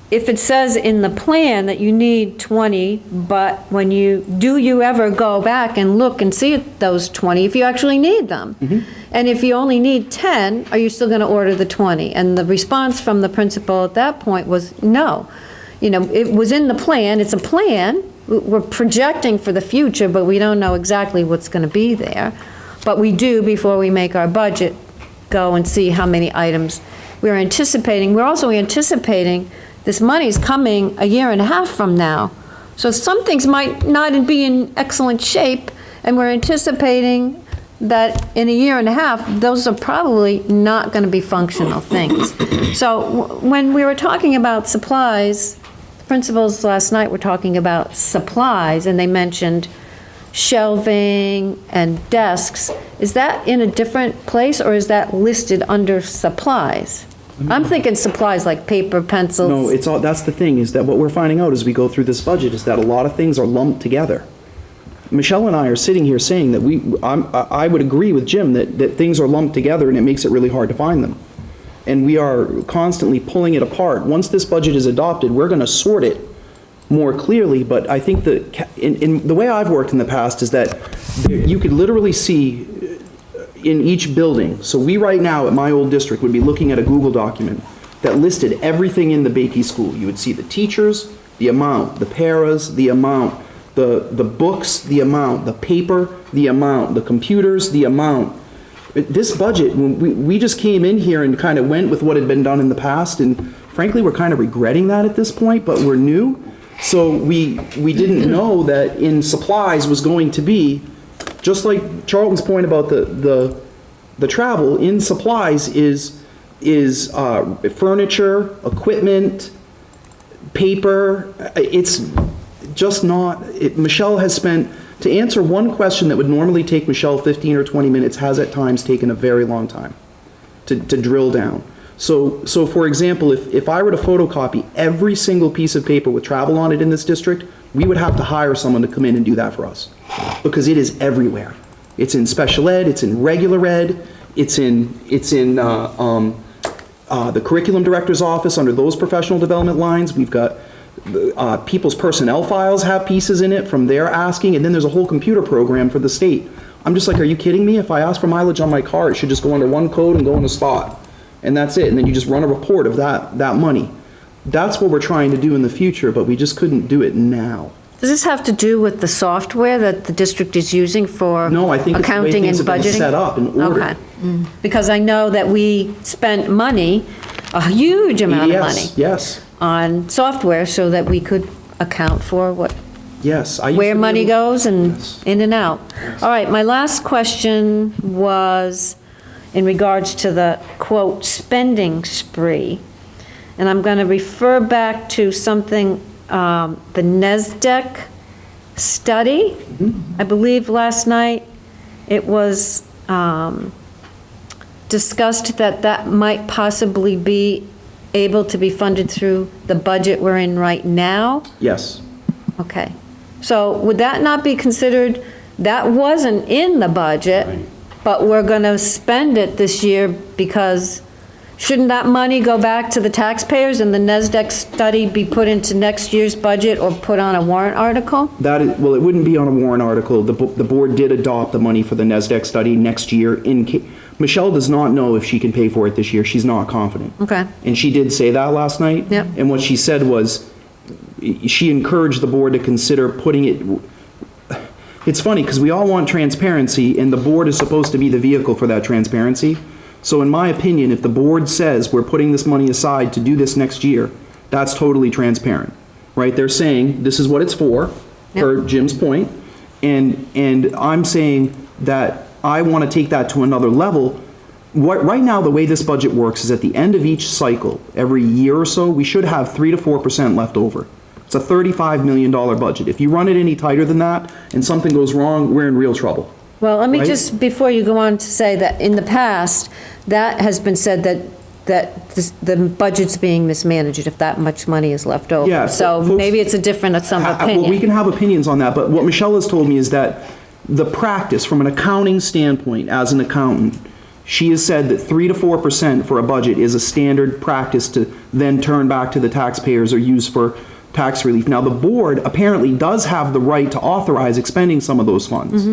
if it says in the plan that you need 20, but when do you ever go back and look and see those 20 if you actually need them? And if you only need 10, are you still going to order the 20? And the response from the principal at that point was no. You know, it was in the plan, it's a plan, we're projecting for the future, but we don't know exactly what's going to be there. But we do, before we make our budget, go and see how many items we're anticipating. We're also anticipating this money's coming a year and a half from now. So some things might not be in excellent shape, and we're anticipating that in a year and a half, those are probably not going to be functional things. So when we were talking about supplies, principals last night were talking about supplies, and they mentioned shelving and desks. Is that in a different place, or is that listed under supplies? I'm thinking supplies like paper, pencils. No, it's all, that's the thing, is that what we're finding out as we go through this budget is that a lot of things are lumped together. Michelle and I are sitting here saying that I would agree with Jim that things are lumped together and it makes it really hard to find them. And we are constantly pulling it apart. Once this budget is adopted, we're going to sort it more clearly, but I think that in the way I've worked in the past is that you could literally see in each building. So we right now at my old district would be looking at a Google document that listed everything in the Bakey school. You would see the teachers, the amount, the paras, the amount, the books, the amount, the paper, the amount, the computers, the amount. This budget, we just came in here and kind of went with what had been done in the past, and frankly, we're kind of regretting that at this point, but we're new. So we didn't know that in supplies was going to be, just like Charlton's point about the travel, in supplies is furniture, equipment, paper. It's just not, Michelle has spent, to answer one question that would normally take Michelle 15 or 20 minutes, has at times taken a very long time to drill down. So for example, if I were to photocopy every single piece of paper with travel on it in this district, we would have to hire someone to come in and do that for us, because it is everywhere. It's in special ed, it's in regular ed, it's in the curriculum director's office under those professional development lines. We've got people's personnel files have pieces in it from their asking, and then there's a whole computer program for the state. I'm just like, are you kidding me? If I ask for mileage on my car, it should just go under one code and go in a spot. And that's it. And then you just run a report of that money. That's what we're trying to do in the future, but we just couldn't do it now. Does this have to do with the software that the district is using for No, I think it's the way accounting and things have been budgeting? set up and ordered. Okay. Because I know that we spent money, a huge amount of money, Yes, on software so that we could account for yes. where money goes and Yes. in and out. All right, my last question was in regards to the, quote, spending spree. And I'm going to refer back to something, the NESDEC study. I believe last night it was discussed that that might possibly be able to be funded through the budget we're in right now. Yes. Okay. So would that not be considered, that wasn't in the budget, but we're going to spend it this year because shouldn't that money go back to the taxpayers and the NESDEC study be put into next year's budget or put on a warrant article? That is, well, it wouldn't be on a warrant article. The board did adopt the money for the NESDEC study next year. Michelle does not know if she can pay for it this year. She's not confident. Okay. And she did say that last night. Yep. And what she said was, she encouraged the board to consider putting it, it's funny, because we all want transparency, and the board is supposed to be the vehicle for that transparency. So in my opinion, if the board says we're putting this money aside to do this next year, that's totally transparent, right? They're saying this is what it's for, per Jim's point, and I'm saying that I want to take that to another level. Right now, the way this budget works is at the end of each cycle, every year or so, we should have 3 to 4% left over. It's a $35 million budget. If you run it any tighter than that and something goes wrong, we're in real trouble. Well, let me Right? just, before you go on, to say that in the past, that has been said that the budget's being mismanaged if that much money is left over. Yeah, So folks- maybe it's a different, some Well, we opinion. can have opinions on that, but what Michelle has told me is that the practice, from an accounting standpoint, as an accountant, she has said that 3 to 4% for a budget is a standard practice to then turn back to the taxpayers or use for tax relief. Now, the board apparently does have the right to authorize expending some of those funds.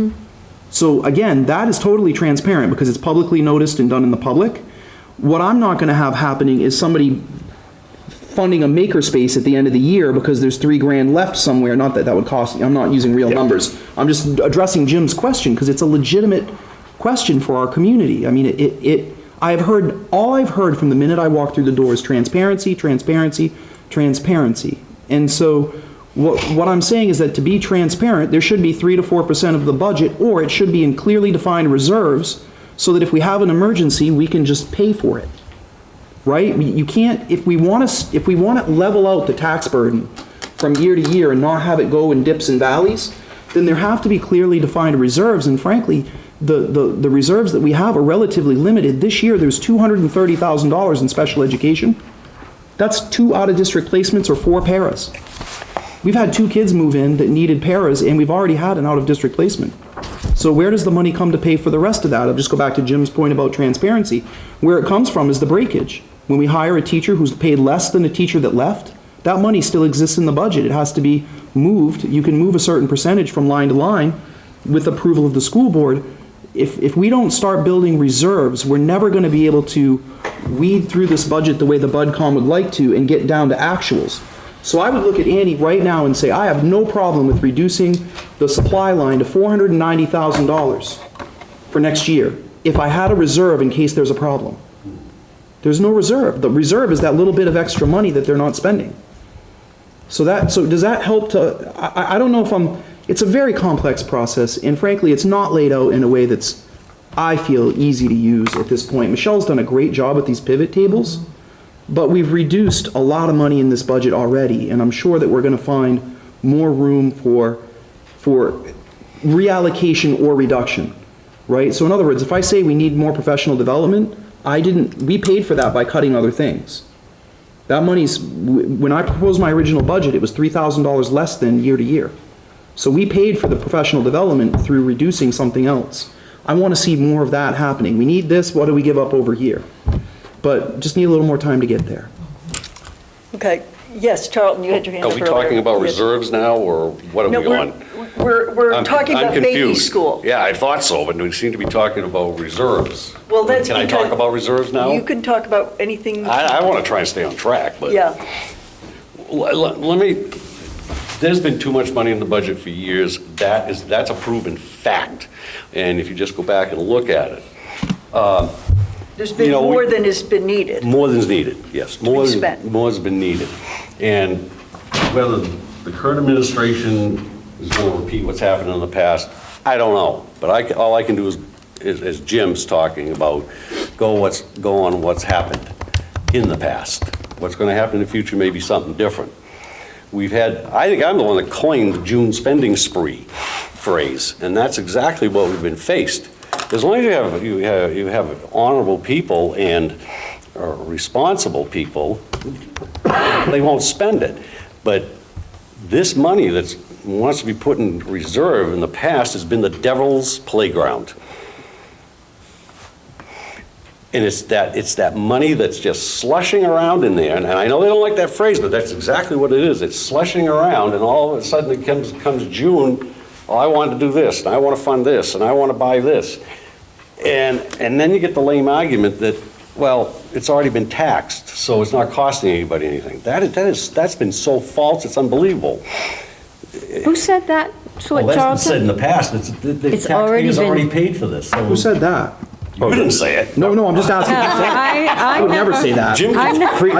So again, that is totally transparent because it's publicly noticed and done in the public. What I'm not gonna have happening is somebody funding a makerspace at the end of the year because there's $3,000 left somewhere, not that that would cost, I'm not using real numbers. I'm just addressing Jim's question because it's a legitimate question for our community. I mean, all I've heard from the minute I walked through the door is transparency, transparency, transparency. And so what I'm saying is that to be transparent, there should be 3 to 4% of the budget, or it should be in clearly defined reserves so that if we have an emergency, we can just pay for it. Right? You can't, if we want to level out the tax burden from year to year and not have it go in dips and valleys, then there have to be clearly defined reserves. And frankly, the reserves that we have are relatively limited. This year, there's $230,000 in special education. That's 2 out-of-district placements or 4 paras. We've had 2 kids move in that needed paras, and we've already had an out-of-district placement. So where does the money come to pay for the rest of that? I'll just go back to Jim's point about transparency. Where it comes from is the breakage. When we hire a teacher who's paid less than a teacher that left, that money still exists in the budget. It has to be moved. You can move a certain percentage from line to line with approval of the school board. If we don't start building reserves, we're never going to be able to weed through this budget the way the BudCom would like to and get down to actuals. So I would look at Andy right now and say, I have no problem with reducing the supply line to $490,000 for next year if I had a reserve in case there's a problem. There's no reserve. The reserve is that little bit of extra money that they're not spending. So does that help to, I don't know if it's a very complex process, and frankly, it's not laid out in a way that's, I feel, easy to use at this point. Michelle's done a great job with these pivot tables, but we've reduced a lot of money in this budget already, and I'm sure that we're going to find more room for reallocation or reduction, right? So in other words, if I say we need more professional development, we paid for that by cutting other things. That money's, when I proposed my original budget, it was $3,000 less than year to year. So we paid for the professional development through reducing something else. I want to see more of that happening. We need this, what do we give up over here? But just need a little more time to get there. Okay, yes, Charlton, you had your hand Are up we earlier. talking about Yes. reserves now, or what are No, we on? we're I'm- talking I'm about baby confused. school. Yeah, I thought so, but we seem to be talking about reserves. Well, that's Can I because- talk about reserves now? You can talk about anything. I want to try and stay on track, but. Yeah, Let me, there's been too much money in the budget for years. That's a proven fact. And if you just go back and look at it, there's been You know, more than has been needed. more than's needed, yes. be spent. More has been needed. And whether the current administration is going to repeat what's happened in the past, I don't know. But all I can do is, as Jim's talking about, go on what's happened in the past. What's going to happen in the future may be something different. I think I'm the one that coined the June spending spree phrase, and that's exactly what we've been faced. As long as you have honorable people and responsible people, they won't spend it. But this money that wants to be put in reserve in the past has been the devil's playground. And it's that money that's just slushing around in there, and I know they don't like that phrase, but that's exactly what it is. It's slushing around, and all of a sudden it comes June, oh, I want to do this, and I want to fund this, and I want to buy this. And then you get the lame argument that, well, it's already been taxed, so it's not costing anybody anything. That's been so false, it's unbelievable. Who said that? Well, that's been said in the past. The It's already taxpayers been- already paid for this. Who said that? You didn't say it. No, I'm just asking. I would never say that. Jim,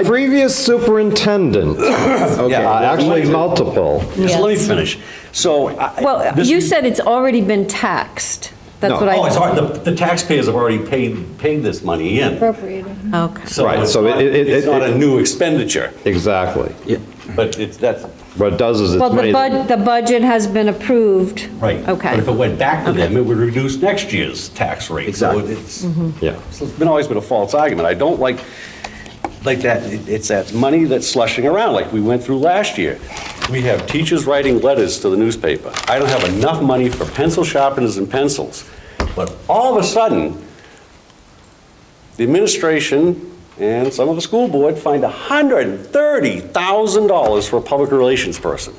Previous superintendent, actually multiple. just let me finish. So. Well, this- you said it's already been taxed. That's No. what I. Oh, it's already, the taxpayers have already paid this money in. Okay. So Right, it's so not- it- it's not a new expenditure, Exactly. but that's, What it does is it's Well, money. the budget has been approved. Right. Okay. But if it went back to them, it would reduce next year's tax rate. So Exactly. it's, Yeah. so it's always been a false argument. I don't like that, it's that money that's slushing around like we went through last year. We have teachers writing letters to the newspaper. I don't have enough money for pencil sharpeners and pencils. But all of a sudden, the administration and some of the school board find $130,000 for a public relations person.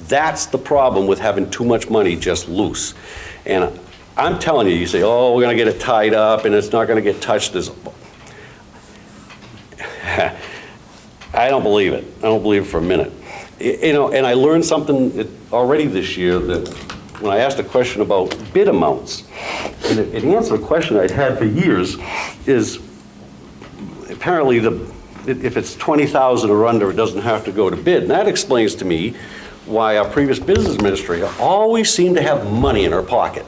That's the problem with having too much money just loose. And I'm telling you, you say, oh, we're gonna get it tied up and it's not gonna get touched. I don't believe it. I don't believe it for a minute. You know, and I learned something already this year that when I asked a question about bid amounts, and it answered a question I'd had for years, is apparently if it's 20,000 or under, it doesn't have to go to bid. And that explains to me why our previous business administrator always seemed to have money in her pocket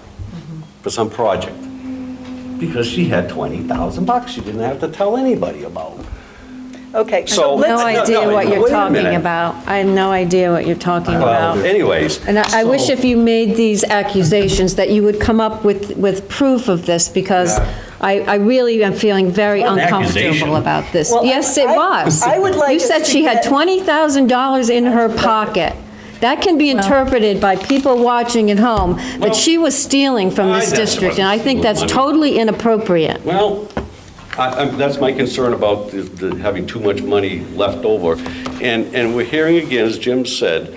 for some project. Because she had 20,000 bucks she didn't have to tell anybody about. Okay, So- so let's, No idea what wait you're a talking minute. about. I have no idea what you're talking Well, about. anyways. And I wish so- if you made these accusations that you would come up with proof of this, because Yeah. I really am feeling very It's not an uncomfortable accusation. about this. Well, Yes, it I- was. I would like You us said to she had get- $20,000 in her pocket. That can be interpreted by people watching at home Well, that she was stealing from I this know she district, and I wasn't think that's stealing money. totally inappropriate. Well, that's my concern about having too much money left over. And we're hearing again, as Jim said,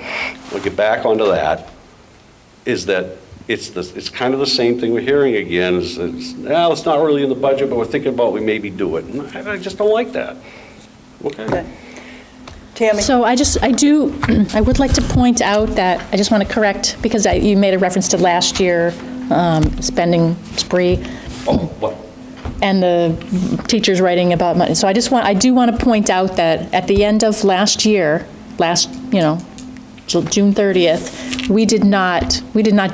we'll get back onto that, is that it's kind of the same thing we're hearing again, is it's not really in the budget, but we're thinking about we maybe do it. And I just don't like that. Okay. Tammy. So I would like to point out that, I just want to correct, because you made a reference to last year spending spree Oh, what? and the teachers writing about money. So I do want to point out that at the end of last year, June 30th, we did not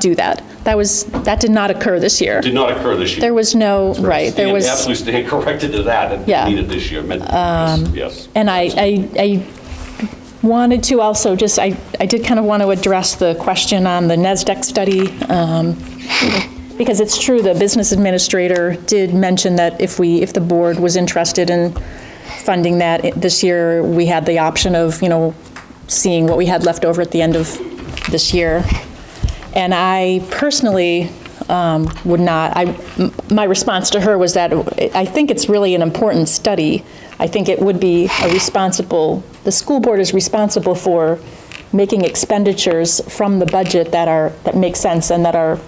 do that. That did not occur this year. Did not occur this year. There was no, right, there was. Absolutely stand corrected to that, and Yeah. needed this year, yes. And I wanted to also just, I did kind of want to address the question on the NASDAQ study, because it's true, the business administrator did mention that if the board was interested in funding that this year, we had the option of, seeing what we had left over at the end of this year. And I personally would not, my response to her was that I think it's really an important study. I think it would be the school board is responsible for making expenditures from the budget that make sense and that are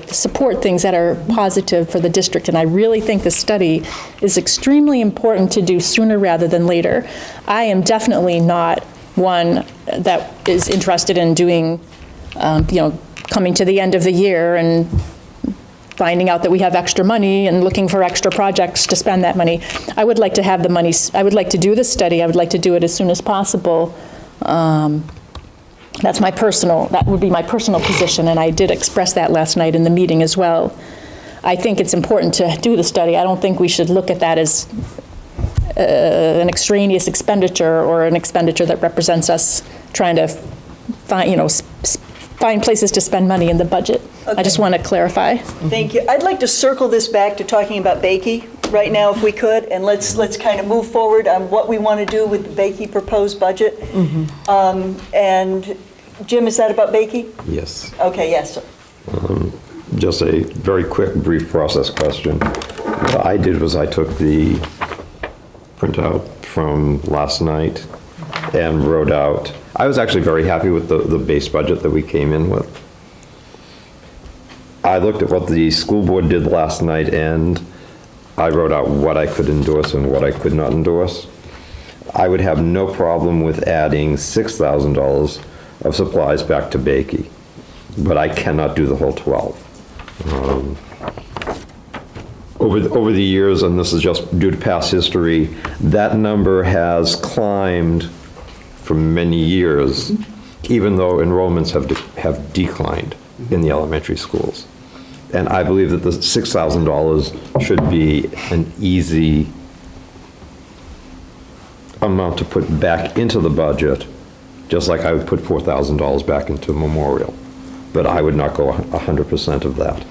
support things that are positive for the district. And I really think the study is extremely important to do sooner rather than later. I am definitely not one that is interested in doing, coming to the end of the year and finding out that we have extra money and looking for extra projects to spend that money. I would like to have the money, I would like to do this study, I would like to do it as soon as possible. That would be my personal position, and I did express that last night in the meeting as well. I think it's important to do the study. I don't think we should look at that as an extraneous expenditure or an expenditure that represents us trying to find places to spend money in the budget. I just want to clarify. Thank you. I'd like to circle this back to talking about Bakey right now, if we could, and let's kind of move forward on what we want to do with the Bakey proposed budget. And Jim, is that about Bakey? Yes. Okay, yes. Just a very quick, brief process question. What I did was I took the printout from last night and wrote out, I was actually very happy with the base budget that we came in with. I looked at what the school board did last night and I wrote out what I could endorse and what I could not endorse. I would have no problem with adding $6,000 of supplies back to Bakey, but I cannot do the whole 12. Over the years, and this is just due to past history, that number has climbed for many years, even though enrollments have declined in the elementary schools. And I believe that the $6,000 should be an easy amount to put back into the budget just like I would put $4,000 back into memorial. But I would not go 100% of that.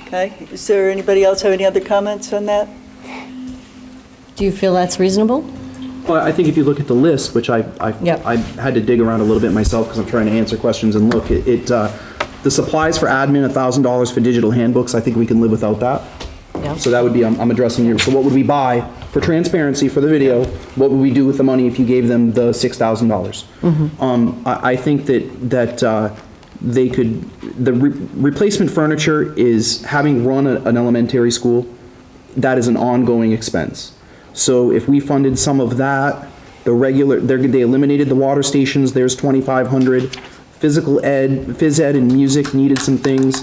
Okay, is there anybody else have any other comments on that? Do you feel that's reasonable? Well, I think if you look at the list, which I Yep. had to dig around a little bit myself because I'm trying to answer questions and look, the supplies for admin, $1,000 for digital handbooks, I think we can live without that. Yeah. So that would be, I'm addressing you, so what would we buy, for transparency, for the video, what would we do with the money if you gave them the $6,000? I think that they could, the replacement furniture is, having run an elementary school, that is an ongoing expense. So if we funded some of that, they eliminated the water stations, there's 2,500. Physical ed, phys ed and music needed some things.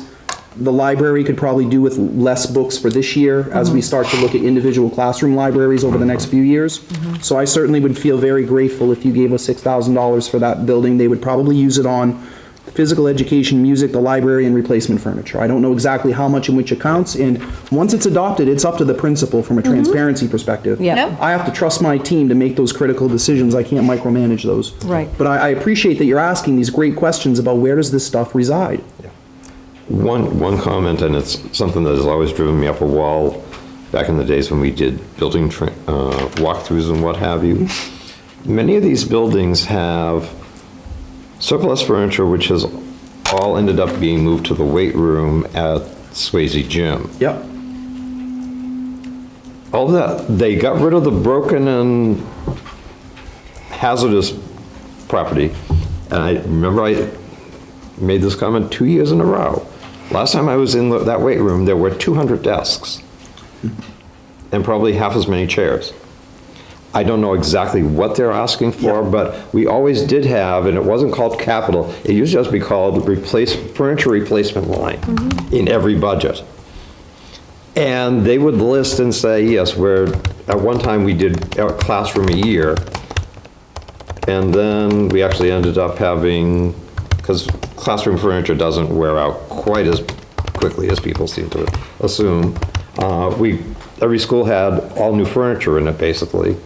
The library could probably do with less books for this year as we start to look at individual classroom libraries over the next few years. So I certainly would feel very grateful if you gave us $6,000 for that building. They would probably use it on physical education, music, the library, and replacement furniture. I don't know exactly how much in which accounts, and once it's adopted, it's up to the principal from a transparency perspective. Yeah. Yep. I have to trust my team to make those critical decisions. I can't micromanage those. Right. But I appreciate that you're asking these great questions about where does this stuff reside? One comment, and it's something that has always driven me up a wall back in the days when we did building walkthroughs and what have you. Many of these buildings have surplus furniture, which has all ended up being moved to the weight room at Swayze Gym. Yep. All that, they got rid of the broken and hazardous property. And I remember I made this comment 2 years in a row. Last time I was in that weight room, there were 200 desks and probably half as many chairs. I don't know exactly what they're asking for, but we always did have, and it wasn't called capital, it used to just be called furniture replacement line in every budget. And they would list and say, yes, at one time we did a classroom a year, and then we actually ended up having, because classroom furniture doesn't wear out quite as quickly as people seem to assume, every school had all new furniture in it, basically.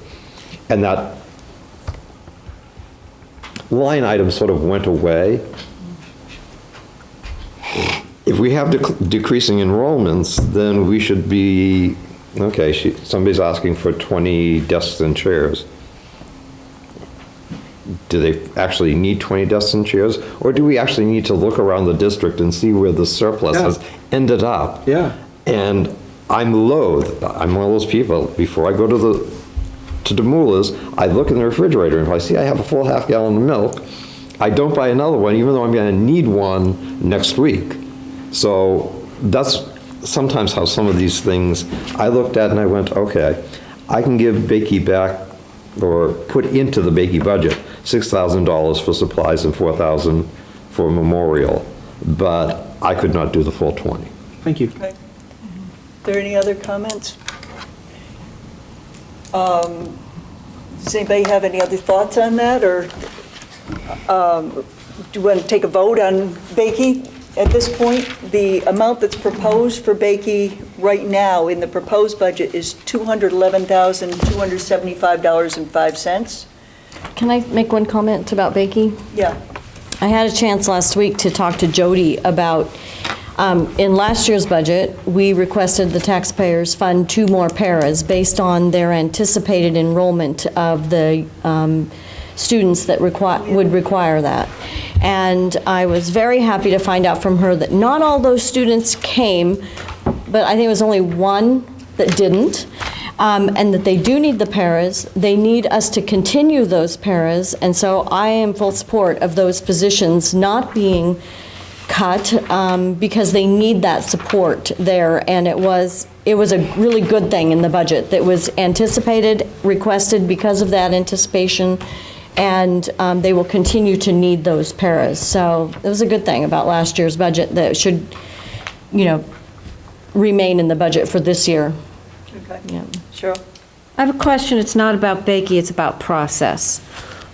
And that line item sort of went away. If we have decreasing enrollments, then we should be, okay, somebody's asking for 20 desks and chairs. Do they actually need 20 desks and chairs? Or do we actually need to look around the district and see where the surplus has ended up? Yeah. And I'm loath, I'm one of those people, before I go to Demoulas, I look in the refrigerator, and if I see I have a full half gallon of milk, I don't buy another one, even though I'm gonna need one next week. So that's sometimes how some of these things, I looked at and I went, okay, I can give Bakey back, or put into the Bakey budget, $6,000 for supplies and $4,000 for memorial, but I could not do the full 20. Thank you. Okay. Are there any other comments? Does anybody have any other thoughts on that, or do you want to take a vote on Bakey at this point? The amount that's proposed for Bakey right now in the proposed budget is $211,275.05. Can I make one comment about Bakey? Yeah. I had a chance last week to talk to Jody about, in last year's budget, we requested the taxpayers fund 2 more paras based on their anticipated enrollment of the students that would require that. And I was very happy to find out from her that not all those students came, but I think it was only 1 that didn't. And that they do need the paras. They need us to continue those paras, and so I am full support of those positions not being cut because they need that support there, and it was a really good thing in the budget that was anticipated, requested because of that anticipation, and they will continue to need those paras. So it was a good thing about last year's budget that should, remain in the budget for this year. Okay. Yeah. Cheryl? I have a question. It's not about Bakey, it's about process.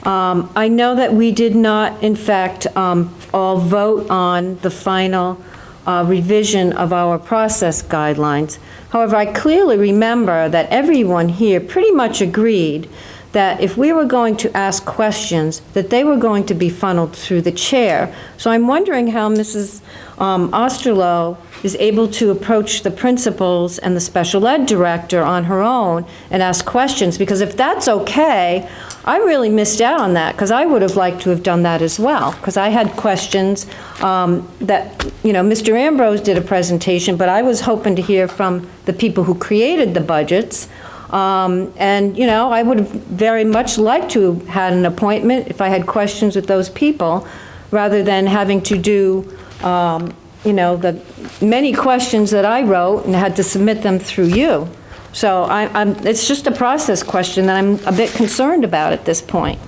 I know that we did not, in fact, all vote on the final revision of our process guidelines. However, I clearly remember that everyone here pretty much agreed that if we were going to ask questions, that they were going to be funneled through the chair. So I'm wondering how Mrs. Osterloh is able to approach the principals and the special ed director on her own and ask questions, because if that's okay, I really missed out on that, because I would have liked to have done that as well, because I had questions that, you know, Mr. Ambrose did a presentation, but I was hoping to hear from the people who created the budgets. And, you know, I would have very much liked to have had an appointment if I had questions with those people, rather than having to do, you know, the many questions that I wrote and had to submit them through you. So it's just a process question that I'm a bit concerned about at this point.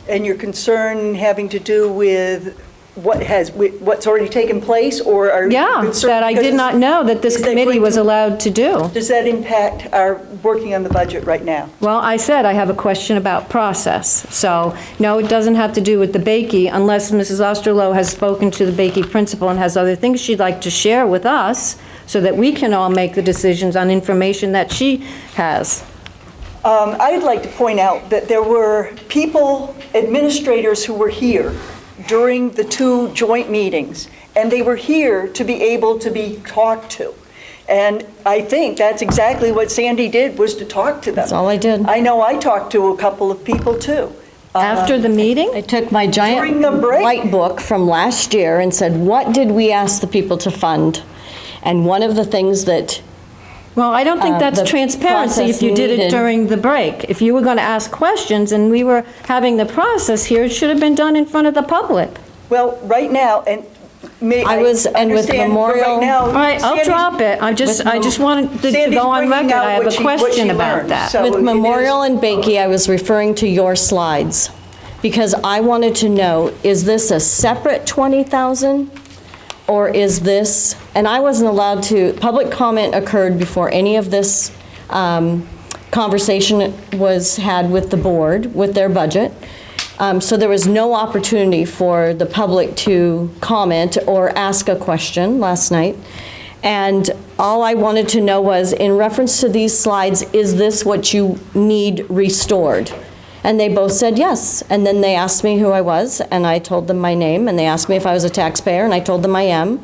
And your concern having to do with what's already taken place, or are you Yeah, concerned that I because did not know that this is that committee going was to- allowed to do. Does that impact our working on the budget right now? Well, I said I have a question about process. So, no, it doesn't have to do with the Bakey, unless Mrs. Osterloh has spoken to the Bakey principal and has other things she'd like to share with us, so that we can all make the decisions on information that she has. I'd like to point out that there were people, administrators who were here during the two joint meetings, and they were here to be able to be talked to. And I think that's exactly what Sandy did, was to talk to them. That's all I did. I know I talked to a couple of people too. After the meeting? I took my During giant the break. white book from last year and said, what did we ask the people to fund? And one of the things that, Well, I don't think that's the transparency if process you did it needed- during the break. If you were going to ask questions and we were having the process here, it should have been done in front of the public. Well, right now, and may I was- and with understand, but Memorial- right now, All right, I'll Sandy's- drop it. I just wanted to Sandy's go on bringing record. out I have what a she- what question she about learned. that. So with it is- Memorial and Bakey, I was referring to your slides, because I wanted to know, is this a separate 20,000? Or is this, and I wasn't allowed to, public comment occurred before any of this conversation was had with the board, with their budget. So there was no opportunity for the public to comment or ask a question last night. And all I wanted to know was, in reference to these slides, is this what you need restored? And they both said yes. And then they asked me who I was, and I told them my name, and they asked me if I was a taxpayer, and I told them I am.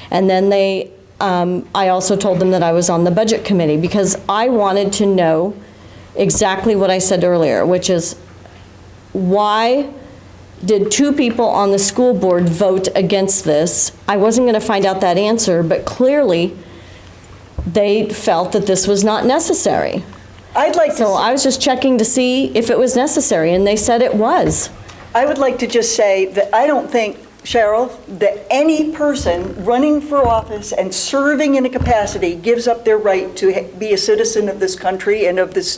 And then I also told them that I was on the budget committee, because I wanted to know exactly what I said earlier, which is, why did two people on the school board vote against this? I wasn't going to find out that answer, but clearly they felt that this was not necessary. I'd like to, So I was just checking to see if it was necessary, and they said it was. I would like to just say that I don't think, Cheryl, that any person running for office and serving in a capacity gives up their right to be a citizen of this country and of this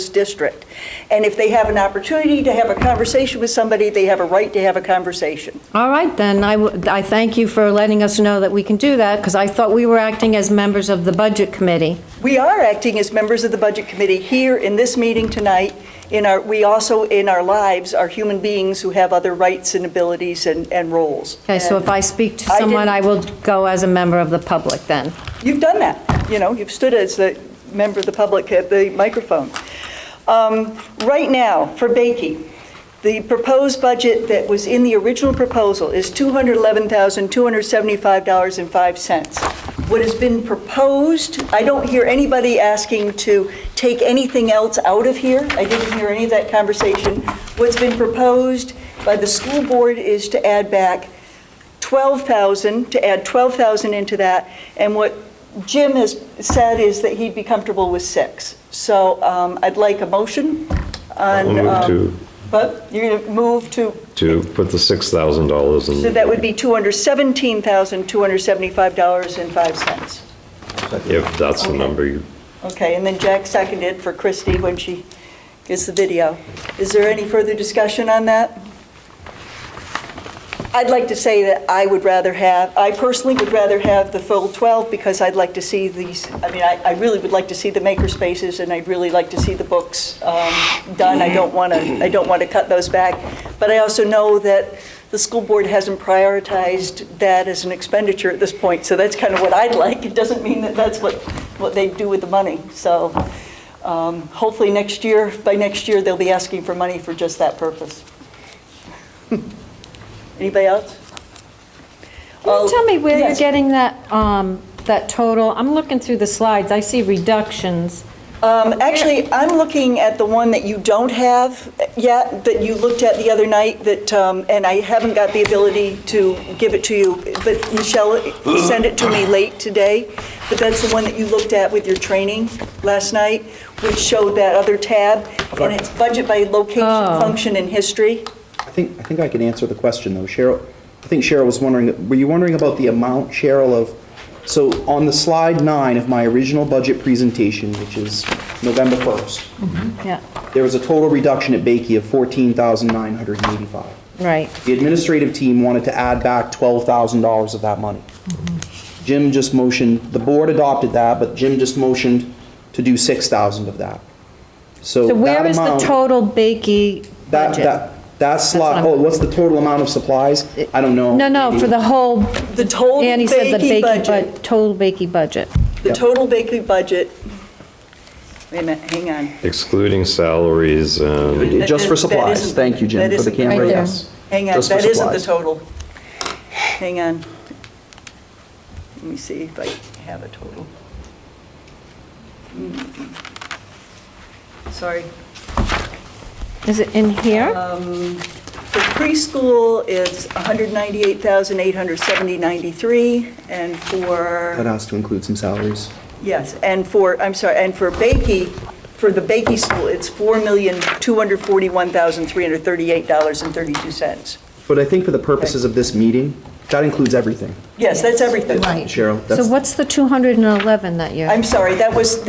district. And if they have an opportunity to have a conversation with somebody, they have a right to have a conversation. All right, then, I thank you for letting us know that we can do that, because I thought we were acting as members of the Budget Committee. We are acting as members of the Budget Committee here in this meeting tonight. We also, in our lives, are human beings who have other rights and abilities and roles. Okay, so if I speak to I someone, didn't- I will go as a member of the public then. You've done that, you've stood as the member of the public at the microphone. Right now, for Bakey, the proposed budget that was in the original proposal is $211,275.05. What has been proposed, I don't hear anybody asking to take anything else out of here. I didn't hear any of that conversation. What's been proposed by the school board is to add back 12,000, to add 12,000 into that, and what Jim has said is that he'd be comfortable with 6. So I'd like a motion on... I'll move But you're going to move to, to put the $6,000 in. so that would be $217,275.05. If that's the number you, Okay, and then Jack seconded for Christie when she gets the video. Is there any further discussion on that? I'd like to say that I personally would rather have the full 12, because I'd like to see these, I really would like to see the maker spaces, and I'd really like to see the books done. I don't want to cut those back. But I also know that the school board hasn't prioritized that as an expenditure at this point, so that's kind of what I'd like. It doesn't mean that that's what they do with the money. So Hopefully by next year, they'll be asking for money for just that purpose. Anybody else? Can you tell me where you're Yes. getting that, that total? I'm looking through the slides, I see reductions. Actually, I'm looking at the one that you don't have yet, that you looked at the other night, that, and I haven't got the ability to give it to you, but Michelle sent it to me late today, but that's the one that you looked at with your training last night, which showed that other tab, and it's budget by location, function, and history. I think I can answer the question, though. Cheryl, I think Cheryl was wondering, were you wondering about the amount, Cheryl, of, so on the slide 9 of my original budget presentation, which is November 1st, Yeah, there was a total reduction at Bakey of $14,985. right. The administrative team wanted to add back $12,000 of that money. Jim just motioned, the board adopted that, but Jim just motioned to do 6,000 of that. So that where is the amount- total Bakey budget? That slide, what I'm- what's the total amount of supplies? I don't know. No, for the whole, The total Annie said the Bakey Bakey, budget, total Bakey budget. the total Bakey budget, wait a minute, hang on. Excluding salaries and, Just for That supplies. isn't- Thank you, Jim, that for the isn't- camera, Right there. yes. Hang on, Just for that isn't the supplies. total. Hang on. Let me see if I have a total. Sorry. Is it in here? For preschool, it's 198,870.93, and That for, has to include some salaries. yes, and for, I'm sorry, and for Bakey, for the Bakey school, it's $4,241,338.32. But I think for the purposes of this meeting, that includes everything, Yes, that's everything. Cheryl. So That's- what's the 211 that you're? I'm sorry, I was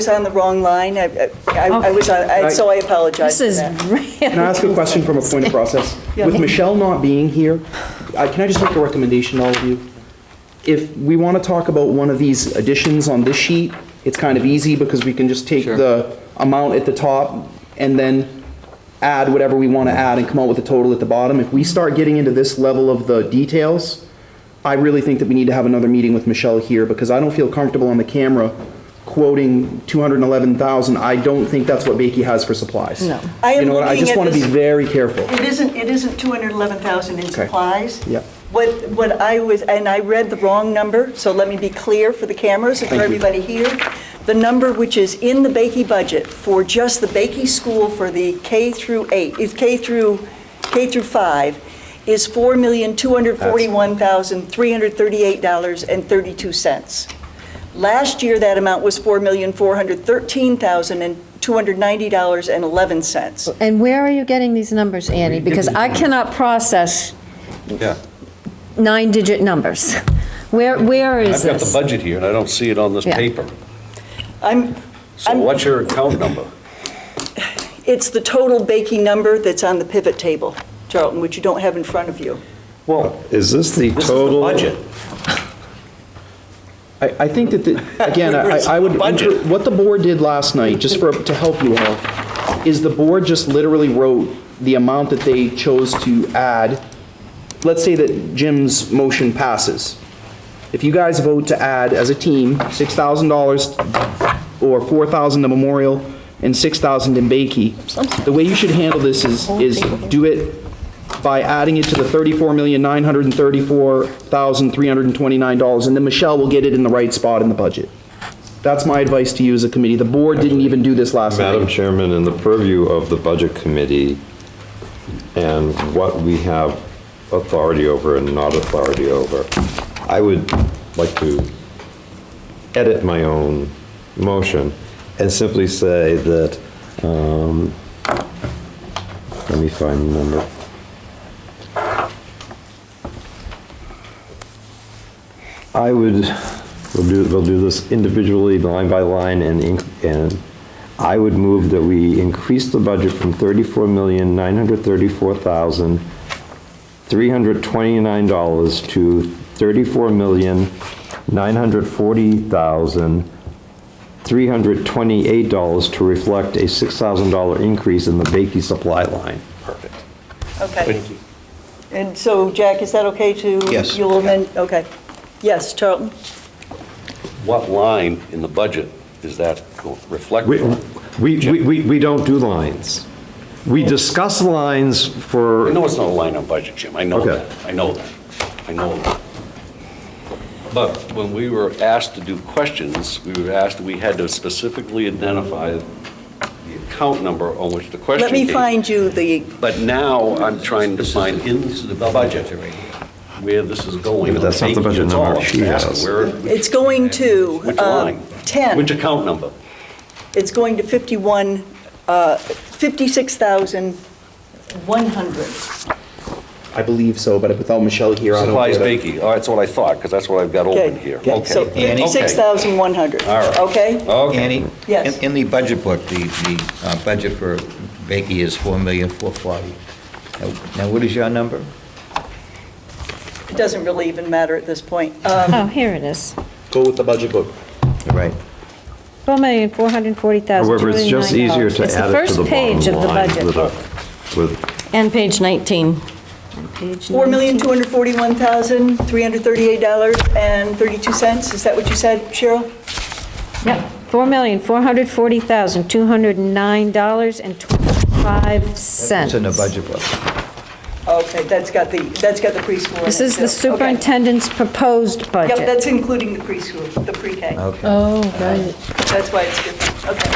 on the wrong line. I was on, so I apologize This for is that. really. Can I ask a question from a point of process? Yeah. With Michelle not being here, can I just make a recommendation to all of you? If we want to talk about one of these additions on this sheet, it's kind of easy because we can just take the amount at the top and then add whatever we want to add and come out with a total at the bottom. If we start getting into this level of the details, I really think that we need to have another meeting with Michelle here because I don't feel comfortable on the camera quoting 211,000. I don't think that's what Bakey has for supplies. No. I am You know what, I looking just at want to be this- very careful. It isn't 211,000 in supplies. Yep. What I was, and I read the wrong number, so let me be clear for the cameras and for Thank you. everybody here. The number which is in the Bakey budget for just the Bakey school for the K through 8, is K through 5, is $4,241,338.32. Last year, that amount was $4,413,290.11. And where are you getting these numbers, Annie? Because I cannot process Yeah. 9-digit numbers. Where is I've got the this? budget here, and I don't see it on this Yeah. paper. I'm, So what's your account number? It's the total Bakey number that's on the pivot table, Charlton, which you don't have in front of you. Well, is this the this is the total? budget. I think that, again, I would, Budget. what the board did last night, just to help you all, is the board just literally wrote the amount that they chose to add. Let's say that Jim's motion passes. If you guys vote to add, as a team, $6,000 or $4,000 to Memorial and $6,000 in Bakey, the way you should handle this is do it by adding it to the $34,934,329, and then Michelle will get it in the right spot in the budget. That's my advice to you as a committee. The board didn't even do this last Madam night. Chairman, in the purview of the Budget Committee and what we have authority over and not authority over, I would like to edit my own motion and simply say that, let me find the number. We'll do this individually, line by line, and I would move that we increase the budget from $34,934,329 to $34,940,328 to reflect a $6,000 increase in the Bakey supply line. Perfect. Okay. And so, Jack, is that okay to? Yes. You'll amend, okay. Yes, Charlton? What line in the budget Is that reflected? We don't do lines. We discuss lines I for, know it's not a line on budget, Jim, I know Okay. that, I know that, I know that. But when we were asked to do questions, we had to specifically identify the account number on which the question Let me came. find you the, But now I'm trying to find in the budget where this is going. Yeah, but that's not the budget That's all number I'm she asking. has. Where- it's going to Which line? 10. Which account number? It's going to 56,100. I believe so, but without Michelle here, I don't. Supplies get it. baking, oh, that's what I thought, because that's what I've got open Okay. here. So Okay. 56,100. All right. Okay? Okay. Annie? Yes. In the budget book, the budget for Bakey is $4,440,000. Now, what is your number? It doesn't really even matter at this point. Oh, here it is. Go with the budget book. Right. $4,440,000. however, it's just easier to It's the add it to first the page bottom of the line budget. with And page 19. Page 19. $4,241,338.32. Is that what you said, Cheryl? Yep, $4,440,209.25. It's in the budget book. Okay, that's got the preschool in it. This is too. the Okay. superintendent's proposed Yep, budget. that's including the preschool, the pre-K. Okay. Oh, right. That's why it's different. Okay.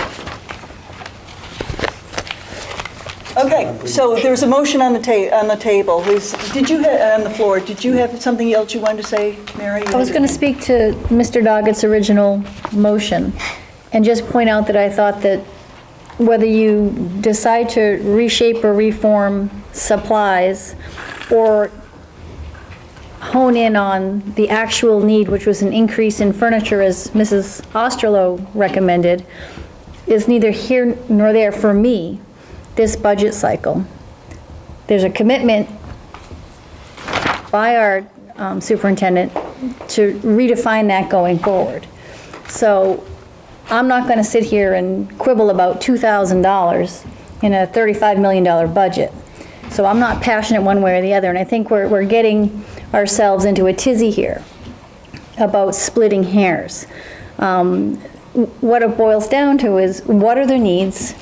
Okay, so there's a motion on the table. Did you, on the floor, did you have something else you wanted to say, Mary? I was going to speak to Mr. Doggett's original motion and just point out that I thought that whether you decide to reshape or reform supplies or hone in on the actual need, which was an increase in furniture, as Mrs. Osterloh recommended, is neither here nor there for me this budget cycle. There's a commitment by our superintendent to redefine that going forward. So I'm not going to sit here and quibble about $2,000 in a $35 million budget. So I'm not passionate one way or the other, and I think we're getting ourselves into a tizzy here about splitting hairs. What it boils down to is, what are their needs?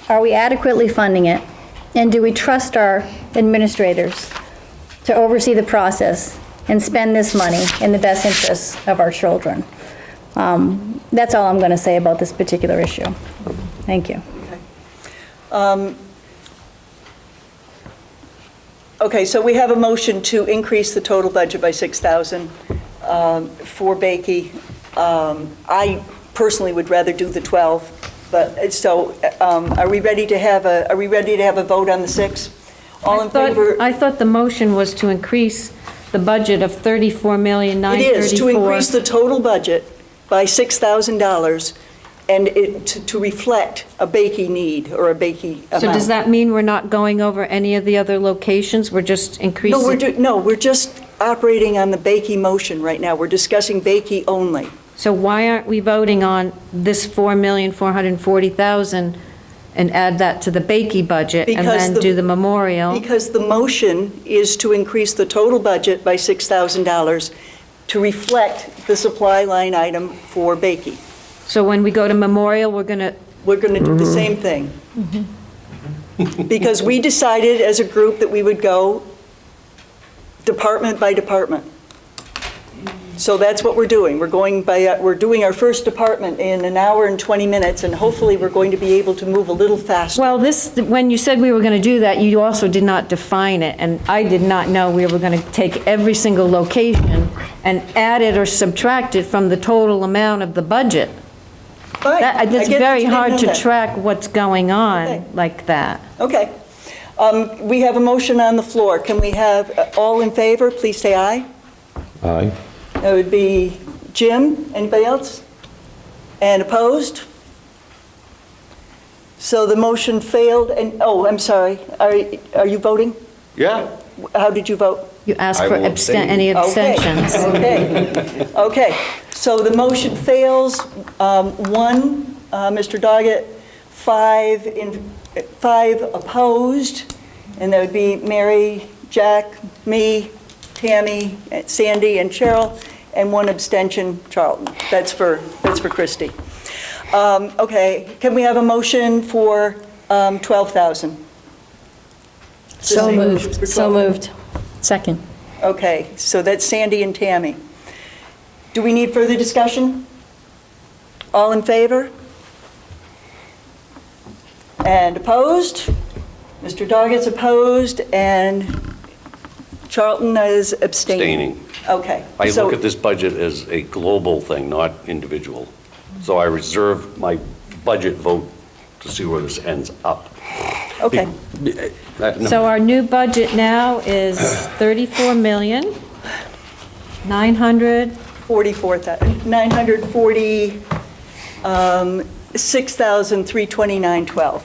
Are we adequately funding it? And do we trust our administrators to oversee the process and spend this money in the best interests of our children? That's all I'm going to say about this particular issue. Thank you. Okay, so we have a motion to increase the total budget by 6,000 for Bakey. I personally would rather do the 12, but, so, are we ready to have a vote on the 6? All in favor? I thought the motion was to increase the budget of $34,934,000. It is, to increase the total budget by $6,000 and to reflect a Bakey need or a Bakey amount. So does that mean we're not going over any of the other locations? We're just increasing? No, we're just operating on the Bakey motion right now. We're discussing Bakey only. So why aren't we voting on this $4,440,000 and add that to the Bakey budget and Because then the- do the memorial? Because the motion is to increase the total budget by $6,000 to reflect the supply line item for Bakey. So when we go to memorial, we're going to, We're going to do the same thing. Because we decided as a group that we would go department by department. So that's what we're doing. We're doing our first department in an hour and 20 minutes, and hopefully we're going to be able to move a little faster. well, when you said we were going to do that, you also did not define it, and I did not know we were going to take every single location and add it or subtract it from the total amount of the budget. Fine. I It's get that very you didn't hard know to that. track what's going Okay. on like that. Okay. We have a motion on the floor. Can we have, all in favor, please say aye. aye. That would be Jim, anybody else? And opposed? So the motion failed, and, oh, I'm sorry, are you voting? Yeah, How did you vote? You asked I for will abstain. any Okay. abstentions. Okay, okay. So the motion fails, 1, Mr. Doggett, 5 opposed, and that would be Mary, Jack, me, Tammy, Sandy, and Cheryl, and 1 abstention, Charlton. That's for Christie. Okay, can we have a motion for 12,000? So moved. So moved. Second. Okay, so that's Sandy and Tammy. Do we need further discussion? All in favor? And opposed? Mr. Doggett's opposed, and Charlton is abstaining. Okay. I so- look at this budget as a global thing, not individual. So I reserve my budget vote to see where this ends up. Okay, So our new budget now is 6,329.12.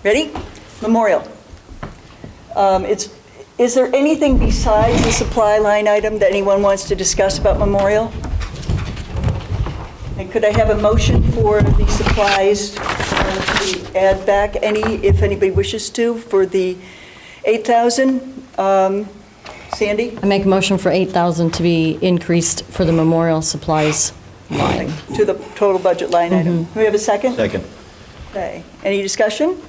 Ready? Memorial. Is there anything besides the supply line item that anyone wants to discuss about Memorial? And could I have a motion for the supplies to add back any, if anybody wishes to, for the 8,000? Sandy? I make a motion for 8,000 to be increased for the memorial supplies line. To the total budget line item. Do we have a second? Second. Okay. Any discussion?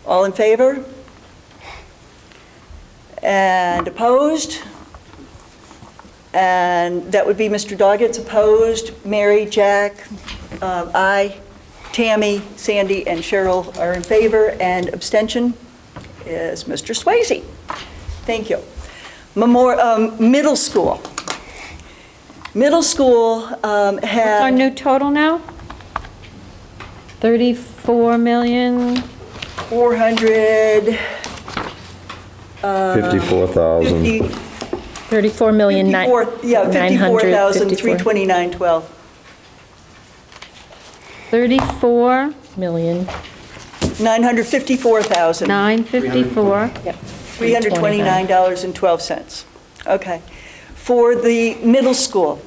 All in favor? And opposed? And that would be Mr. Doggett's opposed, Mary, Jack, I, Tammy, Sandy, and Cheryl are in favor, and abstention is Mr. Swayze. Thank you. Middle school. Middle school What's our had, new total now? 34 million? 400, 54,000. 54,329.12. 34, Million. 954,000. 954. Yep. $329.12. Okay. For the middle school,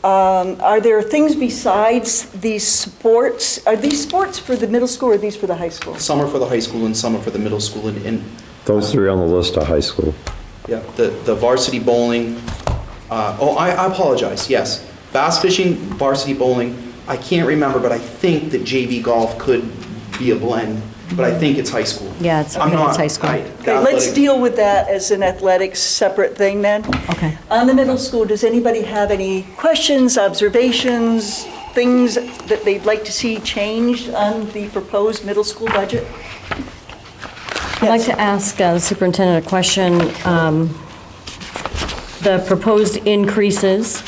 are there things besides these sports? Are these sports for the middle school or are these for the high school? Some are for the high school and some are for the middle school. And Those 3 on the list are high school. yeah, the varsity bowling, I apologize, yes. Bass fishing, varsity bowling, I can't remember, but I think that JV golf could be a blend, but I think it's high school. Yeah, it's I'm okay, not- it's high school. Okay, let's deal with that as an athletics separate thing then. Okay. On the middle school, does anybody have any questions, observations, things that they'd like to see changed on the proposed middle school budget? I'd like Yes. to ask the superintendent a question. The proposed increases,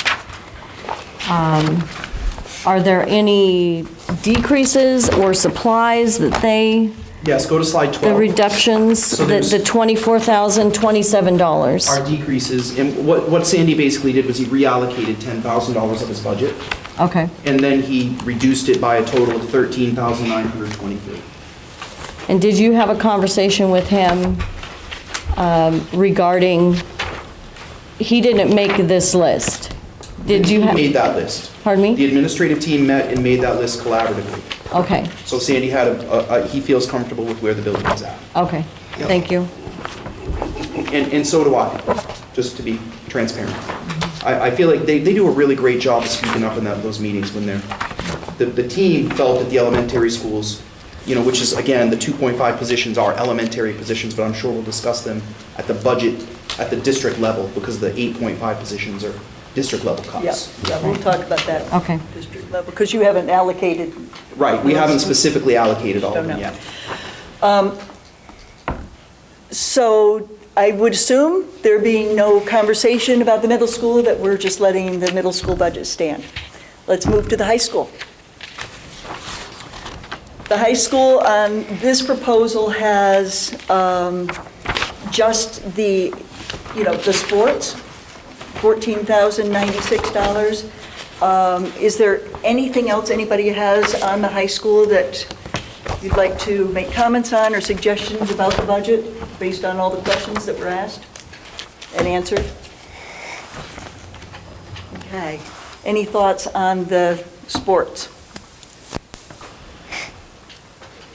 are there any decreases or supplies that they, Yes, go to slide the 12. reductions, So the there's- $24,027? Our decreases, and what Sandy basically did was he reallocated $10,000 of his budget, Okay. and then he reduced it by a total of $13,923. And did you have a conversation with him regarding, he didn't make this list? Did you He have? made that list. Pardon me? The administrative team met and made that list collaboratively. Okay, So Sandy had he feels comfortable with where the building is at. okay, thank you. And so do I, just to be transparent. I feel like they do a really great job of speaking up in those meetings when the team felt that the elementary schools, which is, again, the 2.5 positions are elementary positions, but I'm sure we'll discuss them at the budget, at the district level, because the 8.5 positions are district level Yeah, cuts. yeah, we'll talk about that. Okay. District level, because you haven't allocated. Right, we haven't specifically allocated all of them Don't yet. So I would assume, there being no conversation about the middle school, that we're just letting the middle school budget stand. Let's move to the high school. The high school, this proposal has just the sports, $14,096. Is there anything else anybody has on the high school that you'd like to make comments on or suggestions about the budget based on all the questions that were asked and answered? Okay. Any thoughts on the sports?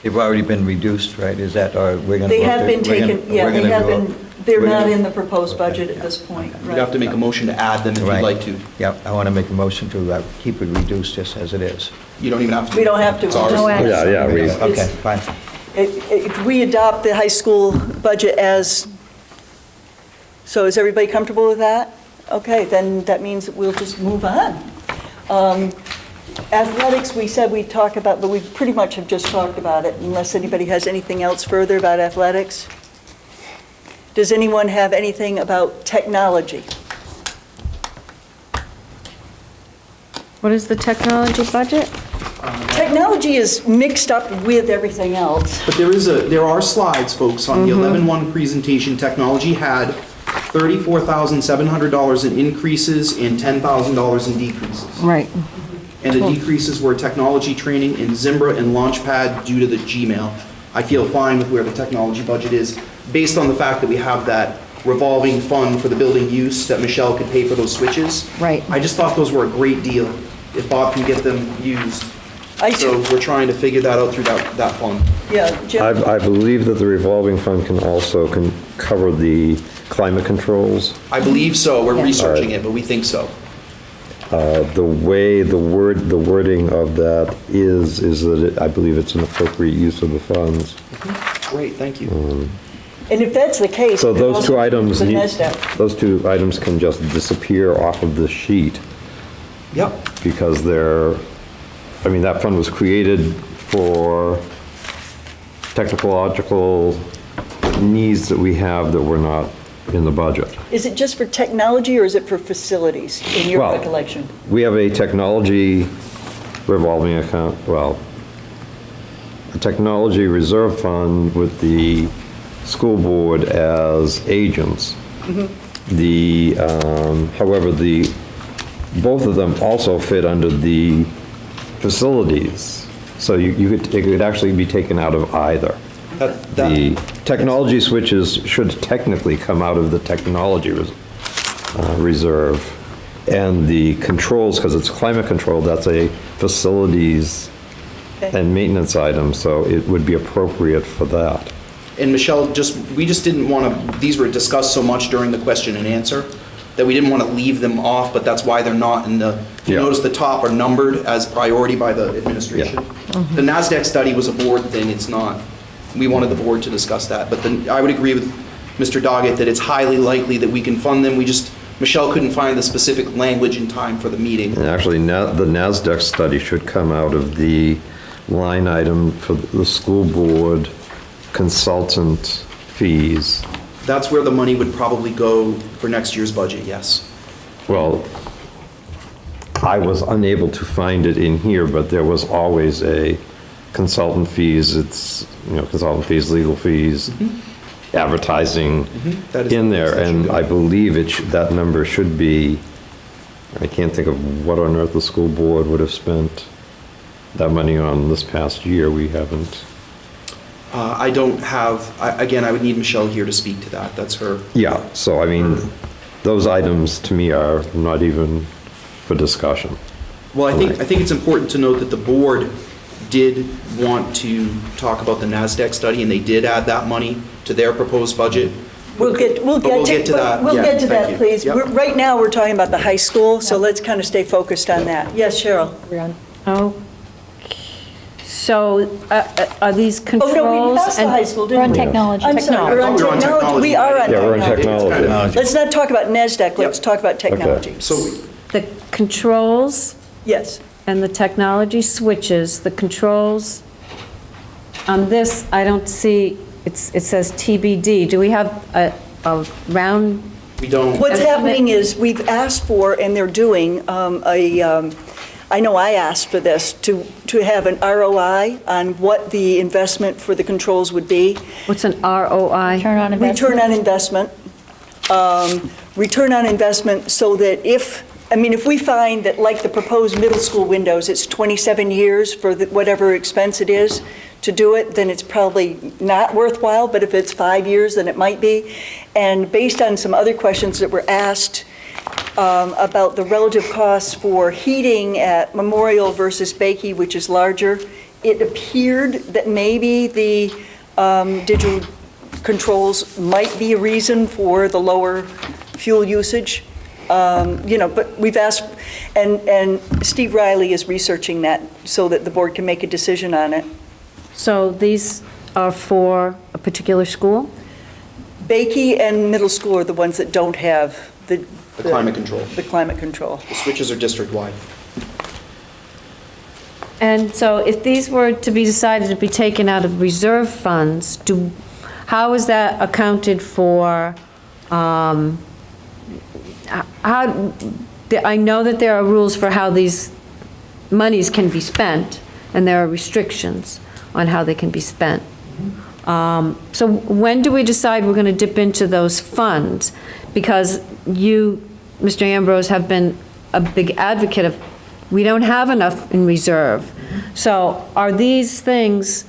They've already been reduced, right? Is that, or we're going to? They have been taken, yeah, they have been They're not in the proposed budget at this point, You'd have to make a motion to add them if you'd Right. like to. Yep, I want to make a motion to keep it reduced just as it is. You don't even have to. We don't have to. It's ours. No action. Yeah, we, Okay, fine. If we adopt the high school budget as, so is everybody comfortable with that? Okay, then that means that we'll just move on. Athletics, we said we'd talk about, but we pretty much have just talked about it, unless anybody has anything else further about athletics. Does anyone have anything about technology? What is the technology budget? Technology is mixed up with everything else. But there are slides, folks, on the 11-1 presentation. Technology had $34,700 in increases and $10,000 in decreases. Right. And the decreases were technology training in Zimbra and Launchpad due to the Gmail. I feel fine with where the technology budget is, based on the fact that we have that revolving fund for the building use that Michelle could pay for those switches. Right. I just thought those were a great deal, if Bob can get them used. I- So we're trying to figure that out through that fund. Yeah, Jim? I believe that the revolving fund can also cover the climate controls. I believe so, we're researching it, but we think so. The way the wording of that is that I believe it's an appropriate use of the funds. Great, thank you. And if that's the case. So then those also two items, the NASDAQ. those two items can just disappear off of the sheet Yep, because that fund was created for technological needs that we have that were not in the budget. Is it just for technology or is it for facilities, in your Well, recollection? We have a technology revolving account, a technology reserve fund with the school board as agents. However, both of them also fit under the facilities. So it could actually be taken out of either. The technology switches should technically come out of the technology reserve. And the controls, because it's climate control, that's a facilities Okay. and maintenance item, so it would be appropriate for that. and Michelle, we just didn't want to, these were discussed so much during the question and answer, that we didn't want to leave them off, but that's why they're not in the, you Yeah. notice the top are numbered as priority by the administration. The NASDAQ study was a board thing, it's not. We wanted the board to discuss that, but then I would agree with Mr. Doggett that it's highly likely that we can fund them. Michelle couldn't find the specific language in time for the meeting. And actually, the NASDAQ study should come out of the line item for the school board consultant fees. That's where the money would probably go for next year's budget, yes. Well, I was unable to find it in here, but there was always a consultant fees, consultant fees, legal fees, advertising That is- in there, and I believe that number should be, I can't think of what on earth the school board would have spent that money on this past year. We haven't. I don't have, again, I would need Michelle here to speak to that, that's her. Yeah, so those items to me are not even for discussion. Well, I think it's important to note that the board did want to talk about the NASDAQ study, and they did add that money to their proposed budget. We'll get to that. We'll Yeah, get to thank that, you. please. Yep. Right now, we're talking about the high school, so let's kind of stay focused on that. Yes, Cheryl? Oh, so are these Oh, controls? no, we passed the high school, We're on didn't we? technology. I'm sorry, we're on I thought we were on technology. We are on Yeah, we're on technology. technology. Let's not talk about NASDAQ, let's talk about technology. So, The controls Yes. and the technology switches, the controls, on this, I don't see, it says TBD. Do we have a round? we don't, What's Estimate. happening is, we've asked for, and they're doing, I know I asked for this, to have an ROI on what the investment for the controls would be. What's an ROI? Return on investment. Return on investment. Return on investment, so that if we find that, like the proposed middle school windows, it's 27 years for whatever expense it is to do it, then it's probably not worthwhile, but if it's 5 years, then it might be. And based on some other questions that were asked about the relative costs for heating at Memorial versus Bakey, which is larger, it appeared that maybe the digital controls might be a reason for the lower fuel usage. But we've asked, and Steve Riley is researching that so that the board can make a decision on it. So these are for a particular school? Bakey and middle school are the ones that don't have The climate control. the climate control. The switches are district-wide. And so if these were to be decided to be taken out of reserve funds, how is that accounted for? I know that there are rules for how these monies can be spent, and there are restrictions on how they can be spent. So when do we decide we're going to dip into those funds? Because you, Mr. Ambrose, have been a big advocate of, we don't have enough in reserve. So are these things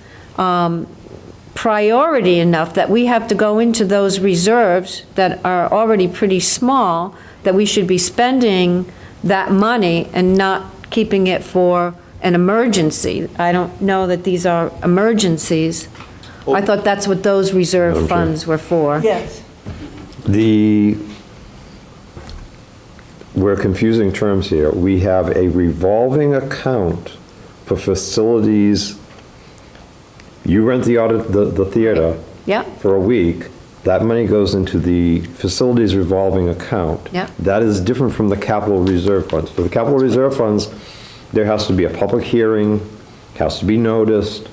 priority enough that we have to go into those reserves that are already pretty small, that we should be spending that money and not keeping it for an emergency? I don't know that these are emergencies. I thought that's what those reserve Madam Chair. funds were for. Yes. We're confusing terms here. We have a revolving account for facilities. You rent the theater Yeah, for a week, that money goes into the facilities revolving account. Yeah. That is different from the capital reserve funds. For the capital reserve funds, there has to be a public hearing, has to be noticed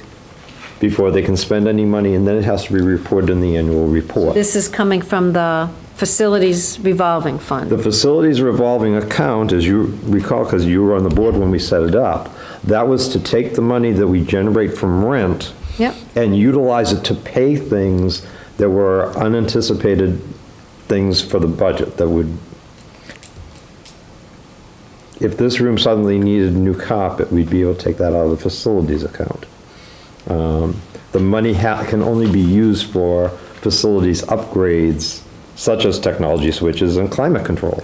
before they can spend any money, and then it has to be reported in the annual report. this is coming from the facilities revolving The fund. facilities revolving account, as you recall, because you were on the board when we set it up, that was to take the money that we generate from rent Yep. and utilize it to pay things that were unanticipated things for the budget that would, if this room suddenly needed a new carpet, we'd be able to take that out of the facilities account. The money can only be used for facilities upgrades, such as technology switches and climate control.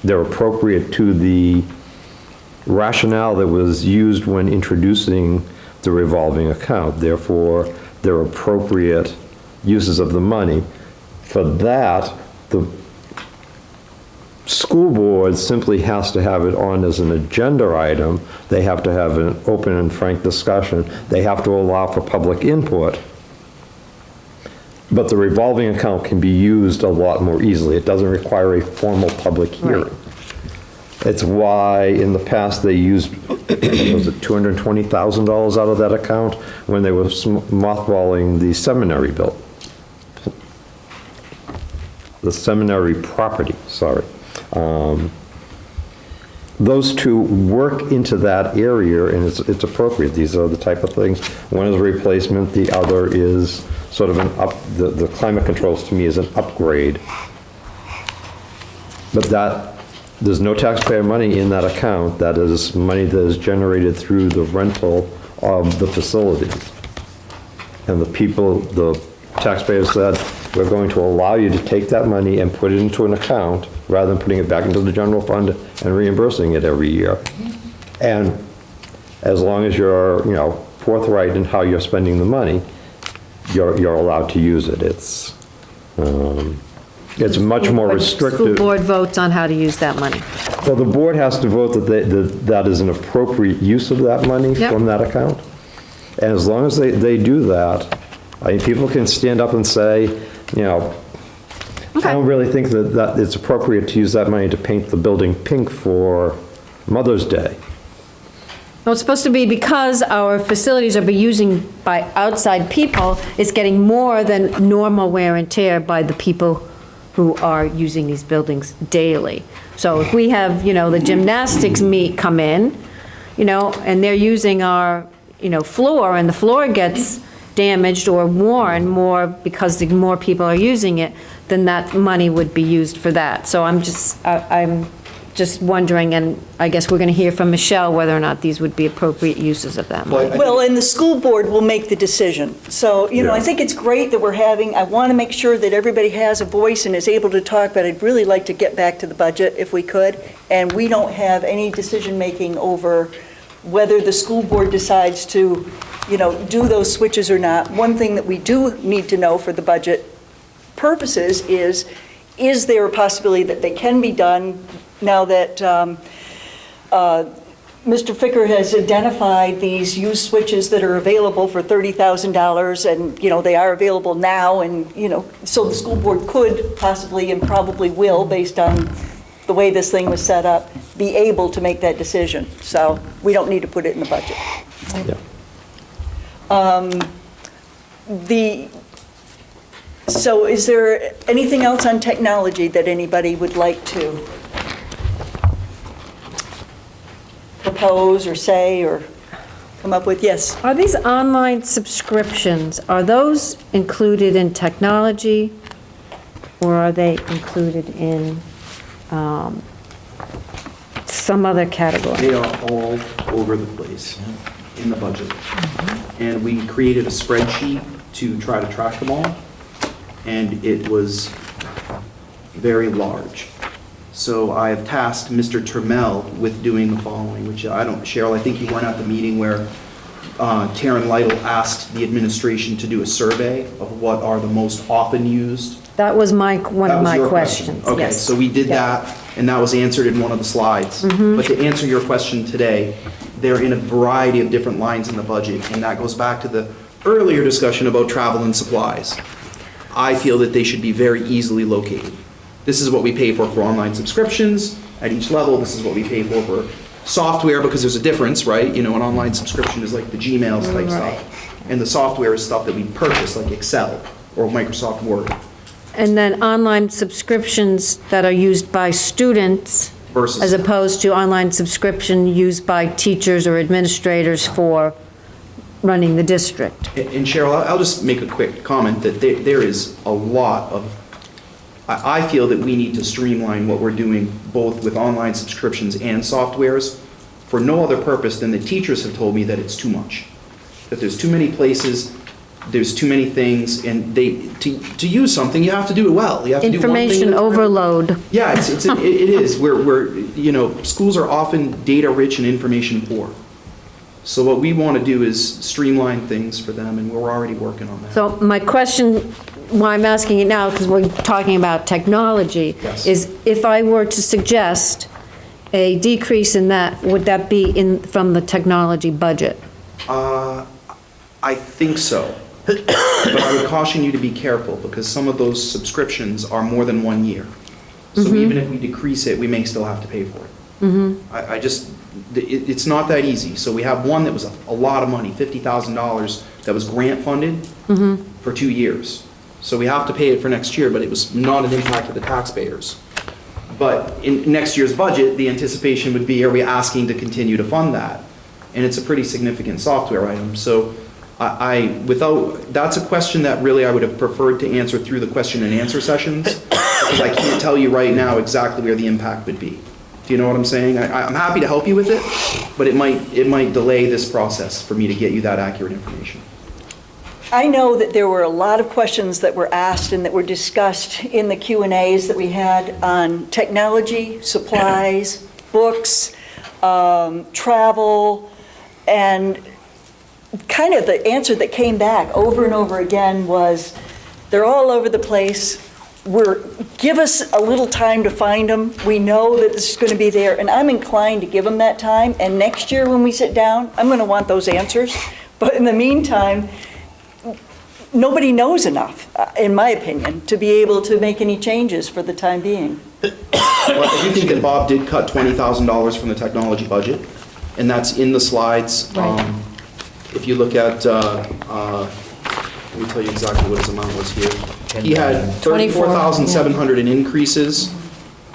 They're appropriate to the rationale that was used when introducing the revolving account. Therefore, they're appropriate uses of the money. For that, the school board simply has to have it on as an agenda item. They have to have an open and frank discussion. They have to allow for public input. But the revolving account can be used a lot more easily. It doesn't require a formal public hearing. It's why in the past they used, was it $220,000 out of that account when they were mothballing the seminary the seminary property, sorry. Those two work into that area, and it's appropriate. These are the type of things. One is a replacement, the other is sort of the climate controls to me is an upgrade. But there's no taxpayer money in that account. That is money that is generated through the rental of the facilities. And the taxpayers said, we're going to allow you to take that money and put it into an account rather than putting it back into the general fund and reimbursing it every year. And as long as you're, forthright in how you're spending the money, you're allowed to use it. It's much more School restrictive. board votes on how to use that money. Well, the board has to vote that is an appropriate use of that money Yep. from that account. And as long as they do that, people can stand up and say, I don't really think that it's appropriate to use that money to paint the building pink for Mother's Day. Well, it's supposed to be because our facilities are being used by outside people, it's getting more than normal wear and tear by the people who are using these buildings daily. So if we have, the gymnastics meet come in, and they're using our, floor, and the floor gets damaged or worn more because the more people are using it, then that money would be used for that. So I'm just wondering, and I guess we're going to hear from Michelle whether or not these would be appropriate uses of that money. Well, and the school board will make the decision. So, I think it's great that I want to make sure that everybody has a voice and is able to talk, but I'd really like to get back to the budget if we could. And we don't have any decision-making over whether the school board decides to, do those switches or not. One thing that we do need to know for the budget purposes is there a possibility that they can be done now that Mr. Ficker has identified these used switches that are available for $30,000, and, they are available now, and, so the school board could possibly and probably will, based on the way this thing was set up, be able to make that decision. So we don't need to put it in the budget. So is there anything else on technology that anybody would like to propose or say or come up with? Yes. Are these online subscriptions, are those included in technology, or are they included in some other category? They are all over the place in the budget. And we created a spreadsheet to try to track them all, and it was very large. So I have tasked Mr. Turmel with doing the following, which Cheryl, I think you weren't at the meeting where Taryn Lytle asked the administration to do a survey of what are the most often used. That was one of That was my your questions, question. Okay, yes. so we did Yeah. that, and that was answered in one of the slides. Mm-hmm. But to answer your question today, they're in a variety of different lines in the budget, and that goes back to the earlier discussion about travel and supplies. I feel that they should be very easily located. This is what we pay for online subscriptions at each level. This is what we pay for software, because there's a difference, right? An online subscription is like the Gmails type stuff. And the software is stuff that we purchase, like Excel or Microsoft Word. And then online subscriptions that are used by students Versus- as opposed to online subscription used by teachers or administrators for running the district. And Cheryl, I'll just make a quick comment that there is a lot of, I feel that we need to streamline what we're doing both with online subscriptions and softwares for no other purpose than the teachers have told me that it's too much. That there's too many places, there's too many things, and to use something, you have to do it well. You have to do one thing Information that's- overload. Yeah, it is. Schools are often data rich and information poor. So what we want to do is streamline things for them, and we're already working on that. So my question, why I'm asking it now, because we're talking about technology, Yes. is if I were to suggest a decrease in that, would that be from the technology budget? I think so. But I would caution you to be careful, because some of those subscriptions are more than 1 year. So even if we decrease it, we may still have to pay for it. It's not that easy. So we have one that was a lot of money, $50,000, that was grant funded for 2 years. So we have to pay it for next year, but it was not an impact to the taxpayers. But in next year's budget, the anticipation would be, are we asking to continue to fund that? And it's a pretty significant software item. So that's a question that really I would have preferred to answer through the question and answer sessions, because I can't tell you right now exactly where the impact would be. Do you know what I'm saying? I'm happy to help you with it, but it might delay this process for me to get you that accurate information. I know that there were a lot of questions that were asked and that were discussed in the Q&As that we had on technology, supplies, books, travel, and kind of the answer that came back over and over again was, they're all over the place. Give us a little time to find them. We know that this is going to be there, and I'm inclined to give them that time. And next year when we sit down, I'm going to want those answers. But in the meantime, nobody knows enough, in my opinion, to be able to make any changes for the time being. Well, I do think that Bob did cut $20,000 from the technology budget, and that's in the slides. If you look at, let me tell you exactly what his amount was here. He had $34,700 in increases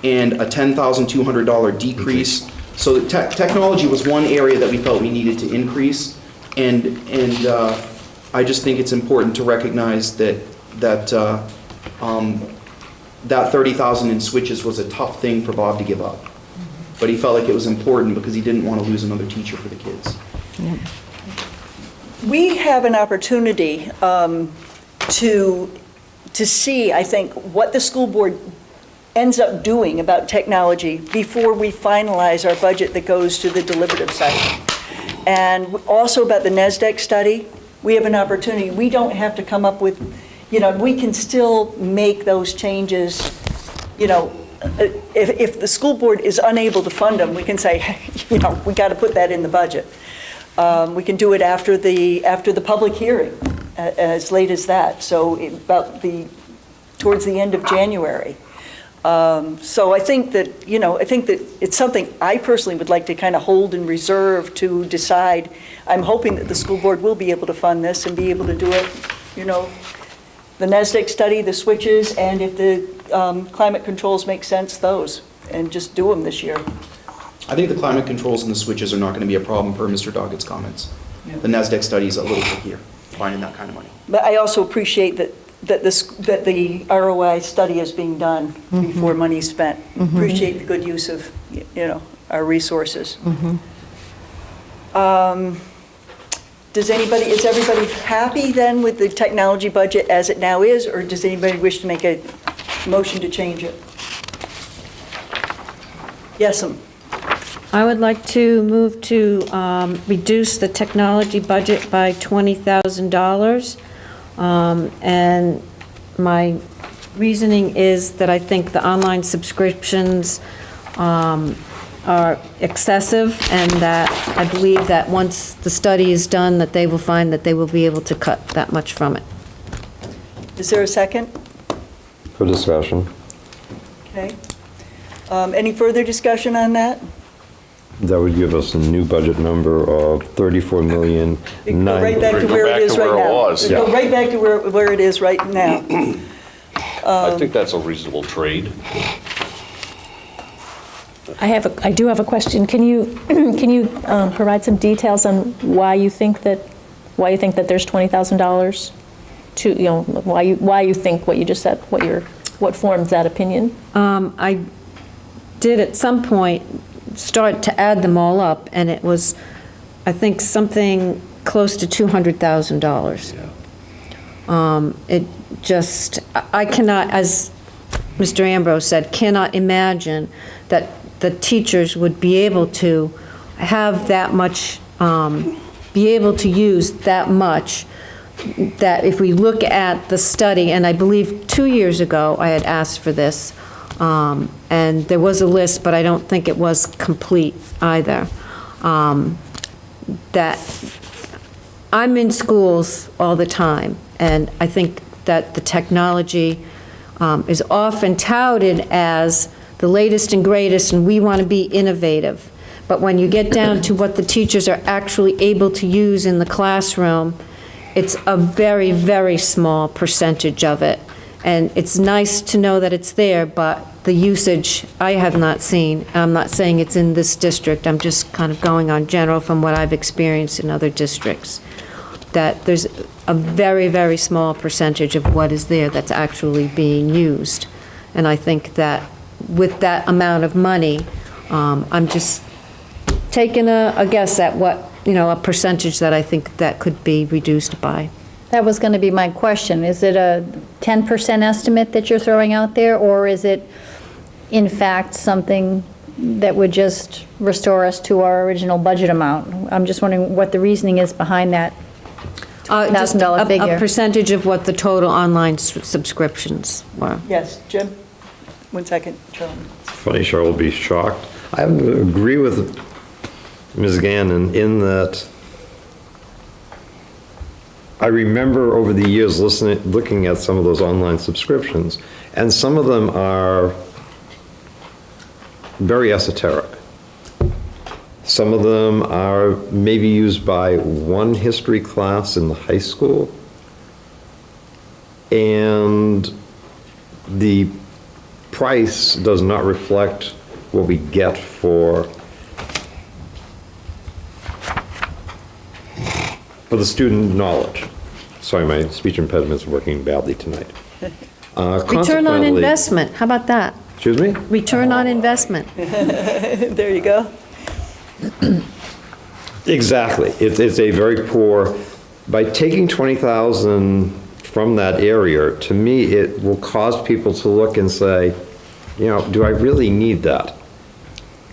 and a $10,200 decrease. So the technology was one area that we felt we needed to increase, and I just think it's important to recognize that 30,000 in switches was a tough thing for Bob to give up. But he felt like it was important because he didn't want to lose another teacher for the kids. We have an opportunity to see, I think, what the school board ends up doing about technology before we finalize our budget that goes to the deliberative site. And also about the NASDAQ study, we have an opportunity. We don't have to come up with, we can still make those changes, if the school board is unable to fund them, we can say, we got to put that in the budget. We can do it after the public hearing, as late as that, so towards the end of January. So I think that it's something I personally would like to kind of hold in reserve to decide. I'm hoping that the school board will be able to fund this and be able to do it, the NASDAQ study, the switches, and if the climate controls make sense, those, and just do them this year. I think the climate controls and the switches are not going to be a problem per Mr. Doggett's comments. The NASDAQ study is a little trickier, finding that kind of money. But I also appreciate that the ROI study is being done before money's spent. Appreciate the good use of, our resources. Is everybody happy then with the technology budget as it now is, or does anybody wish to make a motion to change it? Yes, I would like to move to reduce the technology budget by $20,000. And my reasoning is that I think the online subscriptions are excessive, and that I believe that once the study is done, that they will find that they will be able to cut that much from it. Is there a second? For discussion. Okay. Any further discussion on that? That would give us a new budget number of 34 million. Go right back to where it is right now. Go right back to where it is right now. I think that's a reasonable trade. I do have a question. Can you provide some details on why you think that there's $20,000 to, why you think what you just said, what forms that opinion? I did at some point start to add them all up, and it was, I think, something close to $200,000. It just, I cannot, as Mr. Ambrose said, cannot imagine that the teachers would be able to have that much, be able to use that much, that if we look at the study, and I believe 2 years ago I had asked for this, and there was a list, but I don't think it was complete either, that I'm in schools all the time, and I think that the technology is often touted as the latest and greatest, and we want to be innovative. But when you get down to what the teachers are actually able to use in the classroom, it's a very, very small percentage of it. And it's nice to know that it's there, but the usage I have not seen. I'm not saying it's in this district, I'm just kind of going on general from what I've experienced in other districts, that there's a very, very small percentage of what is there that's actually being used. And I think that with that amount of money, I'm just taking a guess at what, a percentage that I think that could be reduced by. That was going to be my question. Is it a 10% estimate that you're throwing out there, or is it, in fact, something that would just restore us to our original budget amount? I'm just wondering what the reasoning is behind that Just $1,000 figure. a percentage of what the total online subscriptions were. Yes, Jim? 1 second, Charlie. Funny, Cheryl will be shocked. I agree with Ms. Gannon in that I remember over the years looking at some of those online subscriptions, and some of them are very esoteric. Some of them are maybe used by one history class in the high school, and the price does not reflect what we get for the student knowledge. Sorry, my speech impediment's working badly tonight. Return on Consequently- investment, how about that? Excuse me? Return on investment. There you go. Exactly. It's a very poor, by taking 20,000 from that area, to me, it will cause people to look and say, do I really need that?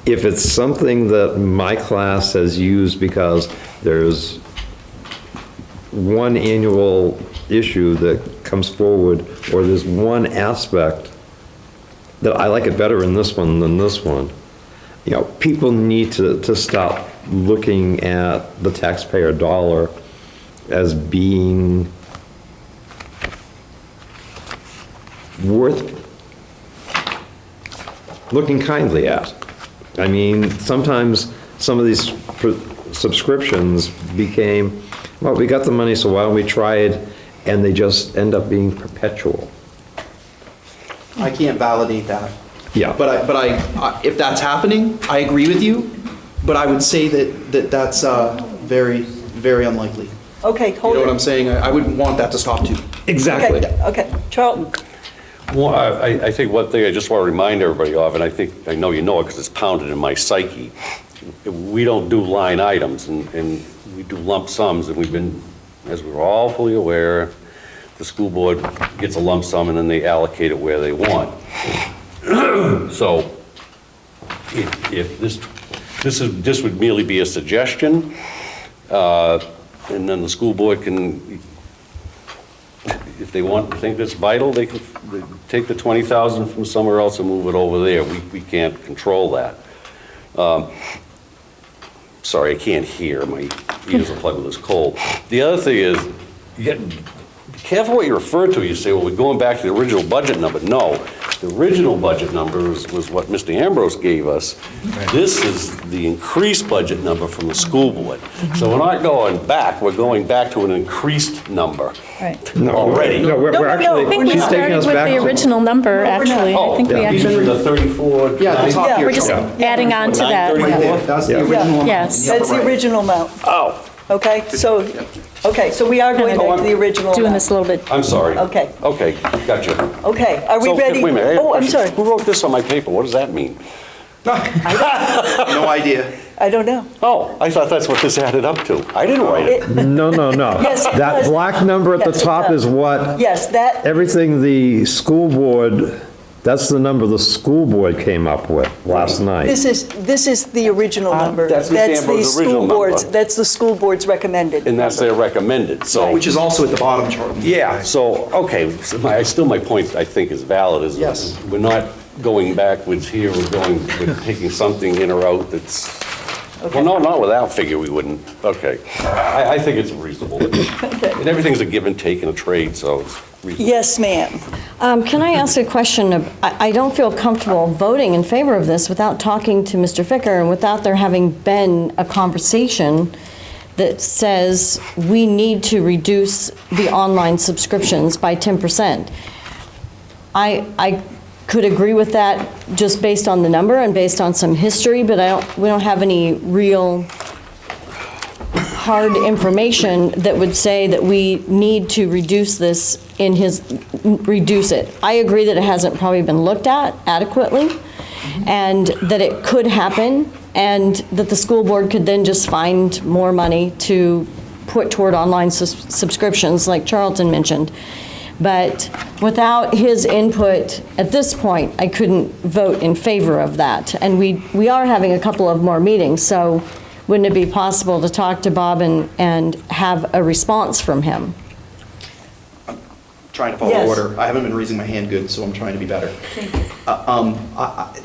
if it's something that my class has used because there's one annual issue that comes forward, or there's one aspect that I like it better in this one than this one, you know, people need to stop looking at the taxpayer dollar as being worth looking kindly at. I mean, sometimes some of these subscriptions became, well, we got the money, so why don't we try it? And they just end up being perpetual. I can't validate that. Yeah. But I, if that's happening, I agree with you, but I would say that's very, very unlikely. Okay, You hold know it. what I'm saying? I would want that to stop too. Exactly. Okay, Charlton? Well, I think one thing I just want to remind everybody of, and I know you know it because it's pounded in my psyche, we don't do line items, and we do lump sums, and we've been, as we're all fully aware, the school board gets a lump sum and then they allocate it where they want. So if this would merely be a suggestion, and then the school board can, if they think that's vital, they can take the 20,000 from somewhere else and move it over there. We can't control that. Sorry, I can't hear. My ears are plugged with this cold. The other thing is, you be careful what you refer to. You say, well, we're going back to the original budget number. No, the original budget number was what Mr. Ambrose gave us. This is the increased budget number from the school board. So we're not going back, we're going back to an increased number Right. No, already. No, we're no, actually, I think we she's taking started us with back the to. original number, actually. I think we You actually, mean the 34? Yeah, the top Yeah, here. we're just adding on to that. 934? That's the Yeah. original one. Yes. That's the original amount, Oh, okay? So we are going back to the original Doing amount. this a little bit. I'm sorry. Okay. Okay, gotcha. Okay, are we So, ready? wait a minute, I have a Oh, I'm question. sorry, Who wrote this on my paper? What does that mean? No idea. I don't know. Oh, I thought that's what this added up to. I didn't write it. No. Yes, it That does. black number at the Yes, it top does. is what, Yes, that, everything the school board, that's the number the school board came up with last night. this is the original number. That's Mr. the Ambrose's school original board's. number. That's the school board's recommended. And that's their recommended, so. Which is also at the bottom chart. Yeah, so, okay, so my point, I think, is valid, is Yes. we're not going backwards here, we're taking something in or out that's, well, no, not with that figure, we wouldn't, okay. I think it's reasonable. And everything's a give and take in a trade, so it's reasonable. Yes, ma'am. Can I ask a question? I don't feel comfortable voting in favor of this without talking to Mr. Ficker and without there having been a conversation that says we need to reduce the online subscriptions by 10%. I could agree with that just based on the number and based on some history, but we don't have any real hard information that would say that we need to reduce this reduce it. I agree that it hasn't probably been looked at adequately, and that it could happen, and that the school board could then just find more money to put toward online subscriptions, like Charlton mentioned. But without his input at this point, I couldn't vote in favor of that. And we are having a couple of more meetings, so wouldn't it be possible to talk to Bob and have a response from him? Trying to follow Yes. order. I haven't been raising my hand good, so I'm trying to be better.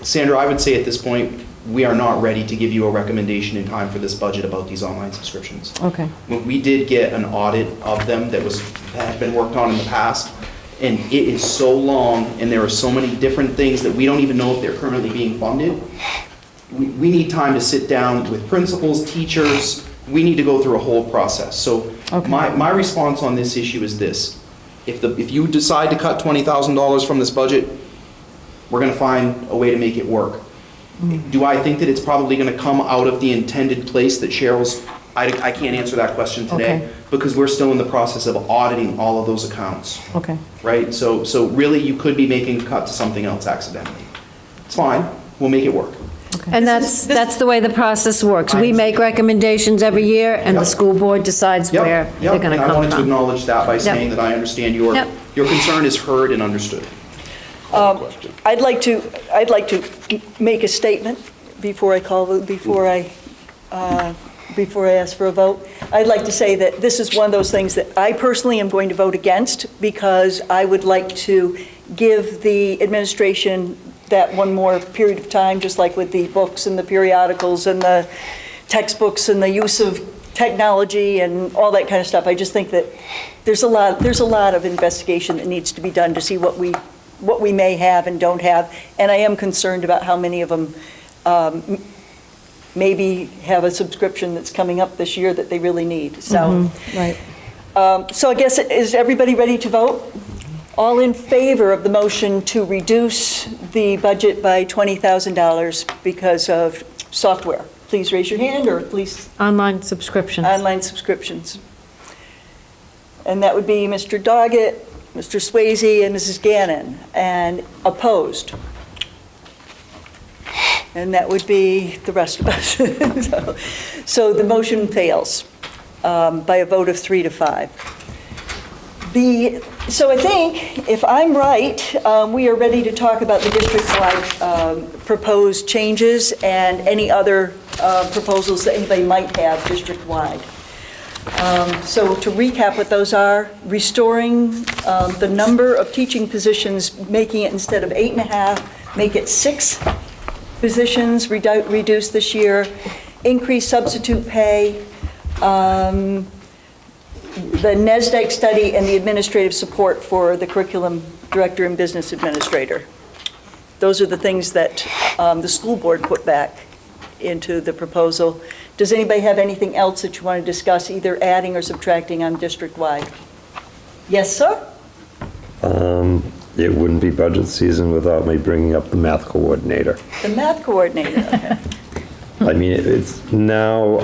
Sandra, I would say at this point, we are not ready to give you a recommendation in time for this budget about these online subscriptions. Okay. We did get an audit of them that had been worked on in the past, and it is so long, and there are so many different things that we don't even know if they're currently being funded. We need time to sit down with principals, teachers, we need to go through a whole process. So Okay. my response on this issue is this: if you decide to cut $20,000 from this budget, we're gonna find a way to make it work. Do I think that it's probably gonna come out of the intended place that Cheryl's, I can't answer that question today, Okay. because we're still in the process of auditing all of those accounts, Okay. right? So really, you could be making a cut to something else accidentally. It's fine, we'll make it work. And that's the way the process works. We make recommendations every year, and the Yep. school board decides Yep, where yep, they're gonna and I come wanted to from. acknowledge that by saying that I understand your Yep. concern is heard and understood. I'd like to make a statement before I ask for a vote, I'd like to say that this is one of those things that I personally am going to vote against because I would like to give the administration that one more period of time, just like with the books and the periodicals and the textbooks and the use of technology and all that kind of stuff. I just think that there's a lot of investigation that needs to be done to see what we may have and don't have. And I am concerned about how many of them maybe have a subscription that's coming up this year that they really need. So, Right. so I guess, is everybody ready to vote? All in favor of the motion to reduce the budget by $20,000 because of software? Please raise your hand, or please, Online subscriptions. online subscriptions. And that would be Mr. Doggett, Mr. Swayze, and Mrs. Gannon. And opposed? And that would be the rest of us. So the motion fails by a vote of 3 to 5. So I think, if I'm right, we are ready to talk about the district-wide proposed changes and any other proposals that anybody might have district-wide. So to recap what those are, restoring the number of teaching positions, making it instead of 8.5, make it 6 positions reduced this year, increase substitute pay, the NESDEC study, and the administrative support for the curriculum director and business administrator. Those are the things that the school board put back into the proposal. Does anybody have anything else that you want to discuss, either adding or subtracting on district-wide? Yes, sir? It wouldn't be budget season without me bringing up the math coordinator. The math coordinator, okay. I mean, it's now,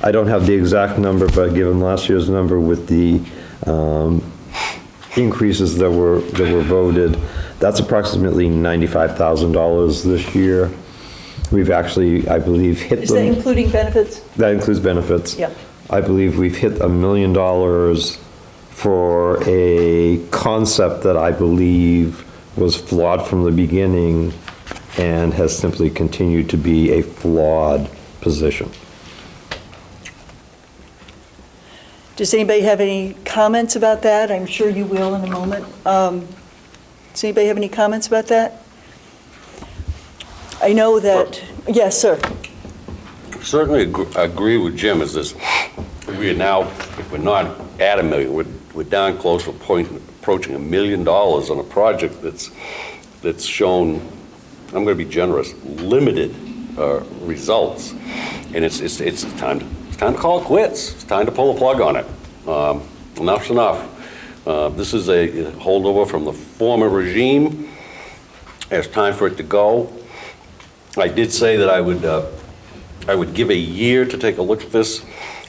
I don't have the exact number, but given last year's number with the increases that were voted, that's approximately $95,000 this year. We've actually, I believe, hit Is that including benefits? That includes benefits. Yeah. I believe we've hit $1 million for a concept that I believe was flawed from the beginning and has simply continued to be a flawed position. Does anybody have any comments about that? I'm sure you will in a moment. Does anybody have any comments about that? I know that, yes, sir. Certainly agree with Jim, is this, we are now, if we're not at $1 million, we're down close to approaching $1 million on a project that's shown, I'm going to be generous, limited results. And it's time to call it quits. It's time to pull the plug on it. Enough's enough. This is a holdover from the former regime. It's time for it to go. I did say that I would give a year to take a look at this,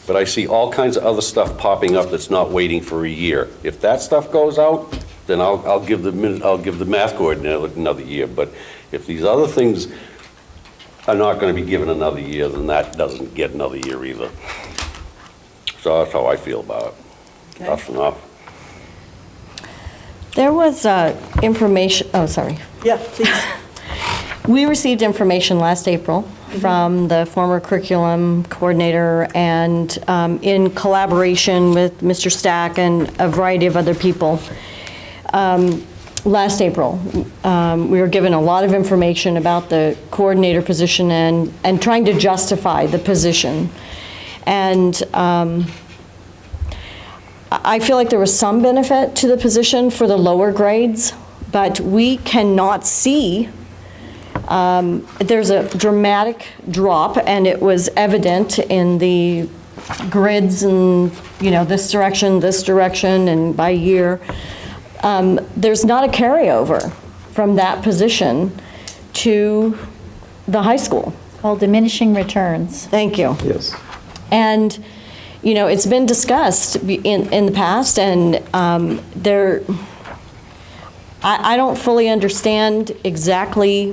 but I see all kinds of other stuff popping up that's not waiting for a year. If that stuff goes out, then I'll give the math coordinator another year. But if these other things are not going to be given another year, then that doesn't get another year either. So that's how I feel about it. Okay. Enough's enough. There was information, oh, sorry. Yeah, please. We received information last April from the former curriculum coordinator, and in collaboration with Mr. Stack and a variety of other people. Last April, we were given a lot of information about the coordinator position and trying to justify the position. And I feel like there was some benefit to the position for the lower grades, but we cannot see. There's a dramatic drop, and it was evident in the grids and, this direction, and by year. There's not a carryover from that position to the high school. Called diminishing returns. Thank you. Yes. And, it's been discussed in the past, and I don't fully understand exactly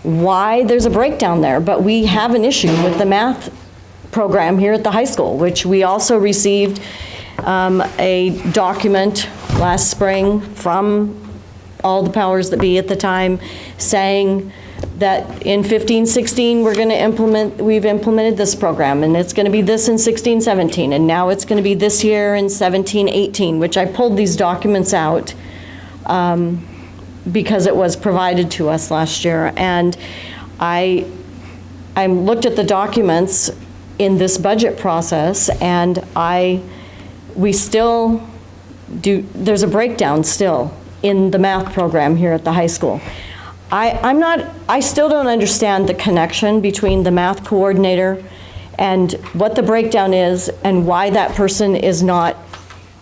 why there's a breakdown there, but we have an issue with the math program here at the high school, which we also received a document last spring from all the powers that be at the time saying that in 15, 16, we've implemented this program, and it's going to be this in 16, 17, and now it's going to be this year in 17, 18, which I pulled these documents out because it was provided to us last year. And I looked at the documents in this budget process, and we still do, there's a breakdown still in the math program here at the high school. I still don't understand the connection between the math coordinator and what the breakdown is and why that person is not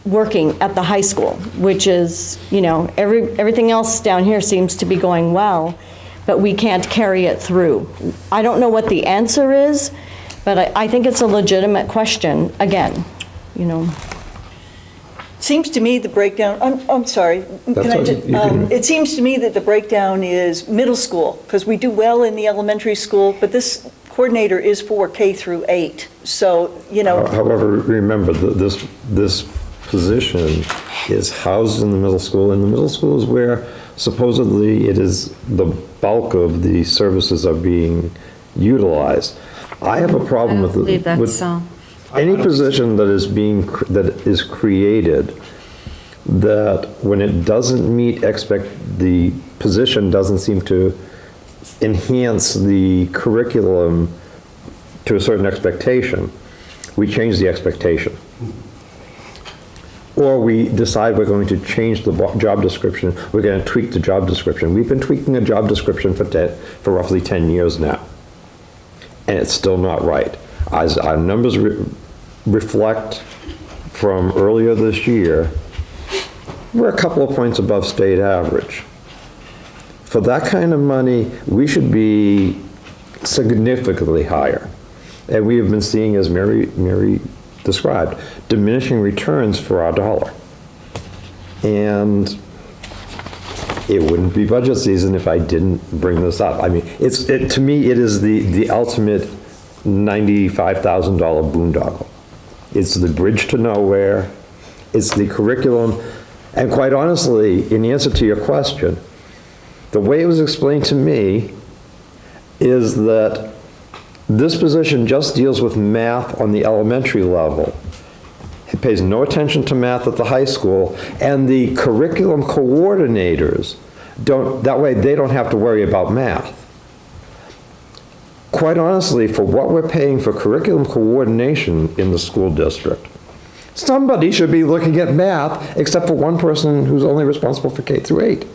working at the high school, which is, everything else down here seems to be going well, but we can't carry it through. I don't know what the answer is, but I think it's a legitimate question, again. Seems to me the breakdown, I'm sorry, it seems to me that the breakdown is middle school, because we do well in the elementary school, but this coordinator is for K through 8, so, However, remember, this position is housed in the middle school, and the middle school is where supposedly it is the bulk of the services are being utilized. I have a problem with believe that's so. any position that is created, that when it doesn't meet the position doesn't seem to enhance the curriculum to a certain expectation, we change the expectation. Or we decide we're going to change the job description, we're going to tweak the job description. We've been tweaking a job description for roughly 10 years now, and it's still not right. As our numbers reflect from earlier this year, we're a couple of points above state average. For that kind of money, we should be significantly higher. And we have been seeing, as Mary described, diminishing returns for our dollar. And it wouldn't be budget season if I didn't bring this up. I mean, to me, it is the ultimate $95,000 boondoggle. It's the bridge to nowhere. It's the curriculum. And quite honestly, in answer to your question, the way it was explained to me is that this position just deals with math on the elementary level. It pays no attention to math at the high school, and the curriculum coordinators that way they don't have to worry about math. Quite honestly, for what we're paying for curriculum coordination in the school district, somebody should be looking at math, except for one person who's only responsible for K through 8.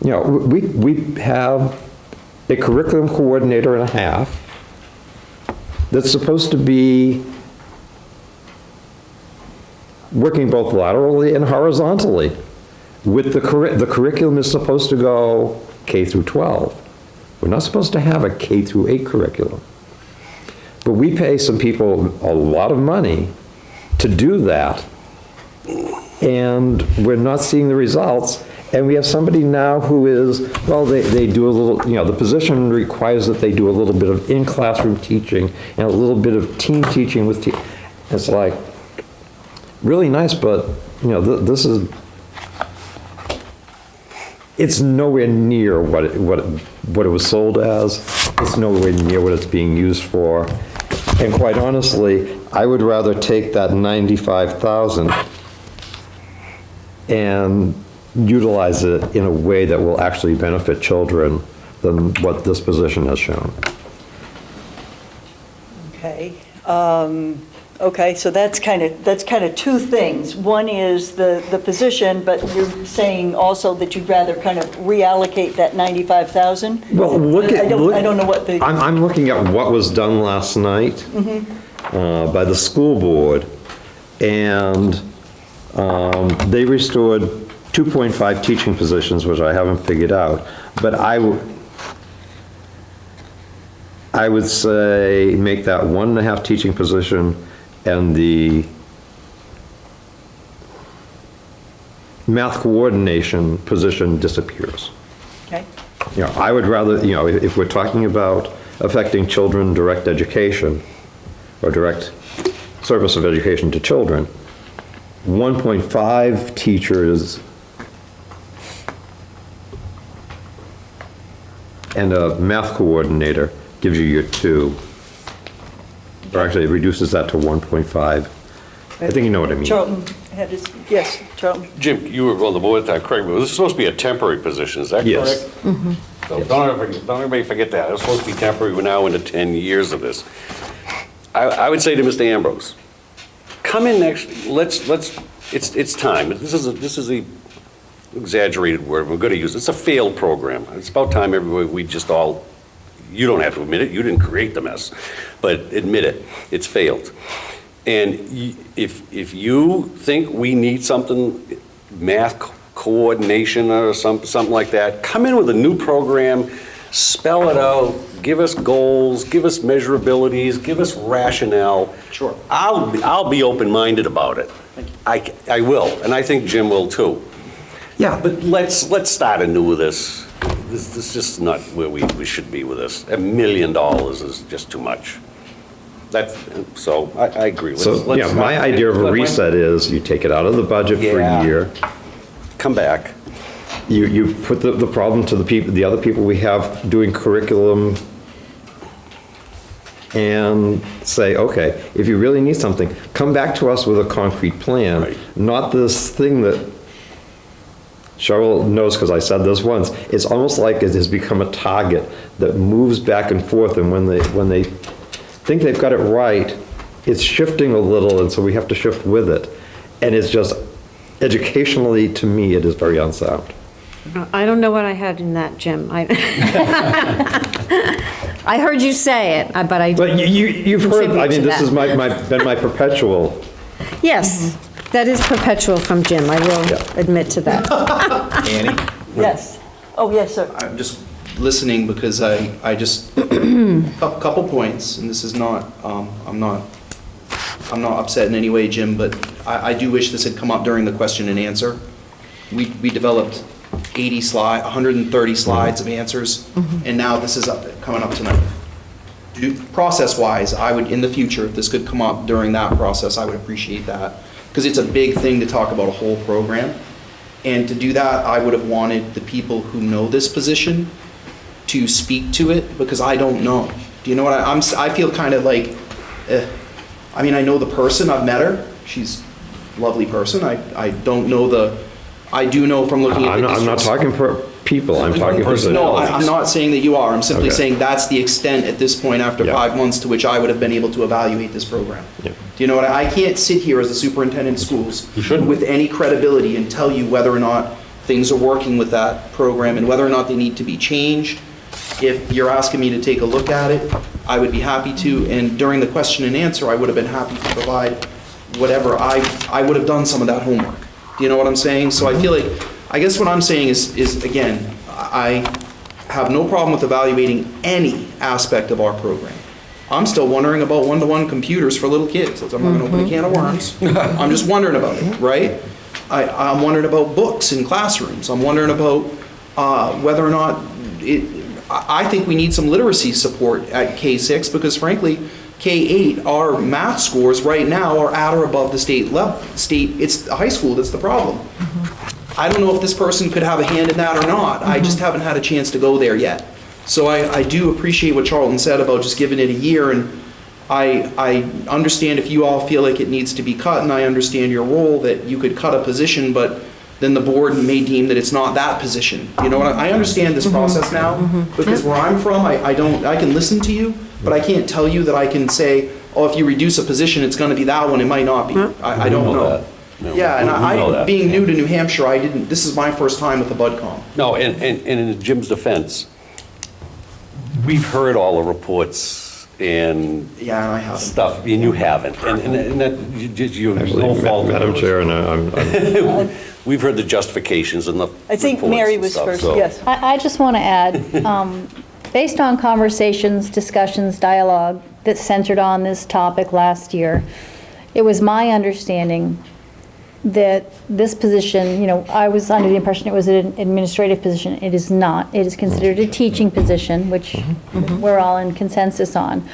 We have a curriculum coordinator and a half that's supposed to be working both laterally and horizontally. With the curriculum is supposed to go K through 12. We're not supposed to have a K through 8 curriculum. But we pay some people a lot of money to do that, and we're not seeing the results. And we have somebody now who is, well, they do a little, the position requires that they do a little bit of in-classroom teaching and a little bit of team teaching with It's like, really nice, but, this is, it's nowhere near what it was sold as. It's nowhere near what it's being used for. And quite honestly, I would rather take that 95,000 and utilize it in a way that will actually benefit children than what this position has shown. Okay. Okay, so that's kind of two things. One is the position, but you're saying also that you'd rather kind of reallocate that 95,000? Well, I don't know what the... I'm looking at what was done last night by the school board, and they restored 2.5 teaching positions, which I haven't figured out, but I would say make that 1.5 teaching position, and the math coordination position disappears. Okay. I would rather, if we're talking about affecting children, direct education, or direct service of education to children, 1.5 teachers and a math coordinator gives you your 2. Or actually, it reduces that to 1.5. I think you know what I mean. Charlton had his, yes, Charlton. Jim, you were on the board at that, correct me, this is supposed to be a temporary position, is that correct? Yes. So don't everybody forget that, it's supposed to be temporary, we're now into 10 years of this. I would say to Mr. Ambrose, come in next, it's time, this is a exaggerated word, we're gonna use it, it's a failed program. It's about time everybody, we just all, you don't have to admit it, you didn't create the mess, but admit it, it's failed. And if you think we need something, math coordination or something like that, come in with a new program, spell it out, give us goals, give us measurabilities, give us rationale. Sure. I'll be open-minded about it. Thank you. I will, and I think Jim will too. Yeah. But let's start anew with this. This is just not where we should be with this. $1 million is just too much. So I agree. So, yeah, my idea of a reset is you take it out of the budget for Yeah. a year. Come back. You put the problem to the other people we have doing curriculum and say, okay, if you really need something, come back to us with a concrete plan, Right. not this thing that Cheryl knows because I said this once. It's almost like it has become a target that moves back and forth, and when they think they've got it right, it's shifting a little, and so we have to shift with it. And it's just, educationally, to me, it is very unsound. I don't know what I had in that, Jim. I heard you say it, but I. But you've heard, I contribute mean, to this that. is been my perpetual. Yes, that is perpetual from Jim, I will Yeah. admit to that. Annie? Yes. Oh, yes, sir. I'm just listening because I just, couple points, and this is not, I'm not upset in any way, Jim, but I do wish this had come up during the question and answer. We developed 130 slides of answers, and now this is coming up tonight. Process-wise, I would, in the future, if this could come up during that process, I would appreciate that, because it's a big thing to talk about a whole program. And to do that, I would have wanted the people who know this position to speak to it, because I don't know. Do you know what I feel kind of like, I mean, I know the person, I've met her, she's a lovely person, I don't know I do know from looking at the I'm not district's- talking for people, I'm talking for. No, I'm not saying that you are, I'm simply Okay. saying that's the extent at this point after Yeah. 5 months to which I would have been able to evaluate this program. Yeah. Do you know what, I can't sit here as the superintendent of schools You shouldn't. with any credibility and tell you whether or not things are working with that program and whether or not they need to be changed. If you're asking me to take a look at it, I would be happy to, and during the question and answer, I would have been happy to provide whatever, I would have done some of that homework. Do you know what I'm saying? So I feel like, I guess what I'm saying is again, I have no problem with evaluating any aspect of our program. I'm still wondering about one-to-one computers for little kids. I'm not gonna open a can of worms. I'm just wondering about it, right? I'm wondering about books in classrooms. I'm wondering about whether or not I think we need some literacy support at K-6 because frankly, K-8, our math scores right now are at or above the state level. It's the high school that's the problem. I don't know if this person could have a hand in that or not. I just haven't had a chance to go there yet. So I do appreciate what Charlton said about just giving it a year, and I understand if you all feel like it needs to be cut, and I understand your role that you could cut a position, but then the board may deem that it's not that position. You know what, I understand this process now, because where I'm from, I can listen to you, but I can't tell you that I can say, oh, if you reduce a position, it's gonna be that one, it might not be. I don't know. Yeah, and I, being new to New Hampshire, this is my first time with the BudCom. No, and in Jim's defense, we've heard all the reports and Yeah, and I haven't. stuff, and you haven't. And that, you Actually, no fault. Madam Chair, and I'm We've heard the justifications and the I think reports Mary and was stuff, first, so- yes. I just want to add, based on conversations, discussions, dialogue that centered on this topic last year, it was my understanding that this position, you know, I was under the impression it was an administrative position. It is not. It is considered a teaching position, which we're all in consensus on,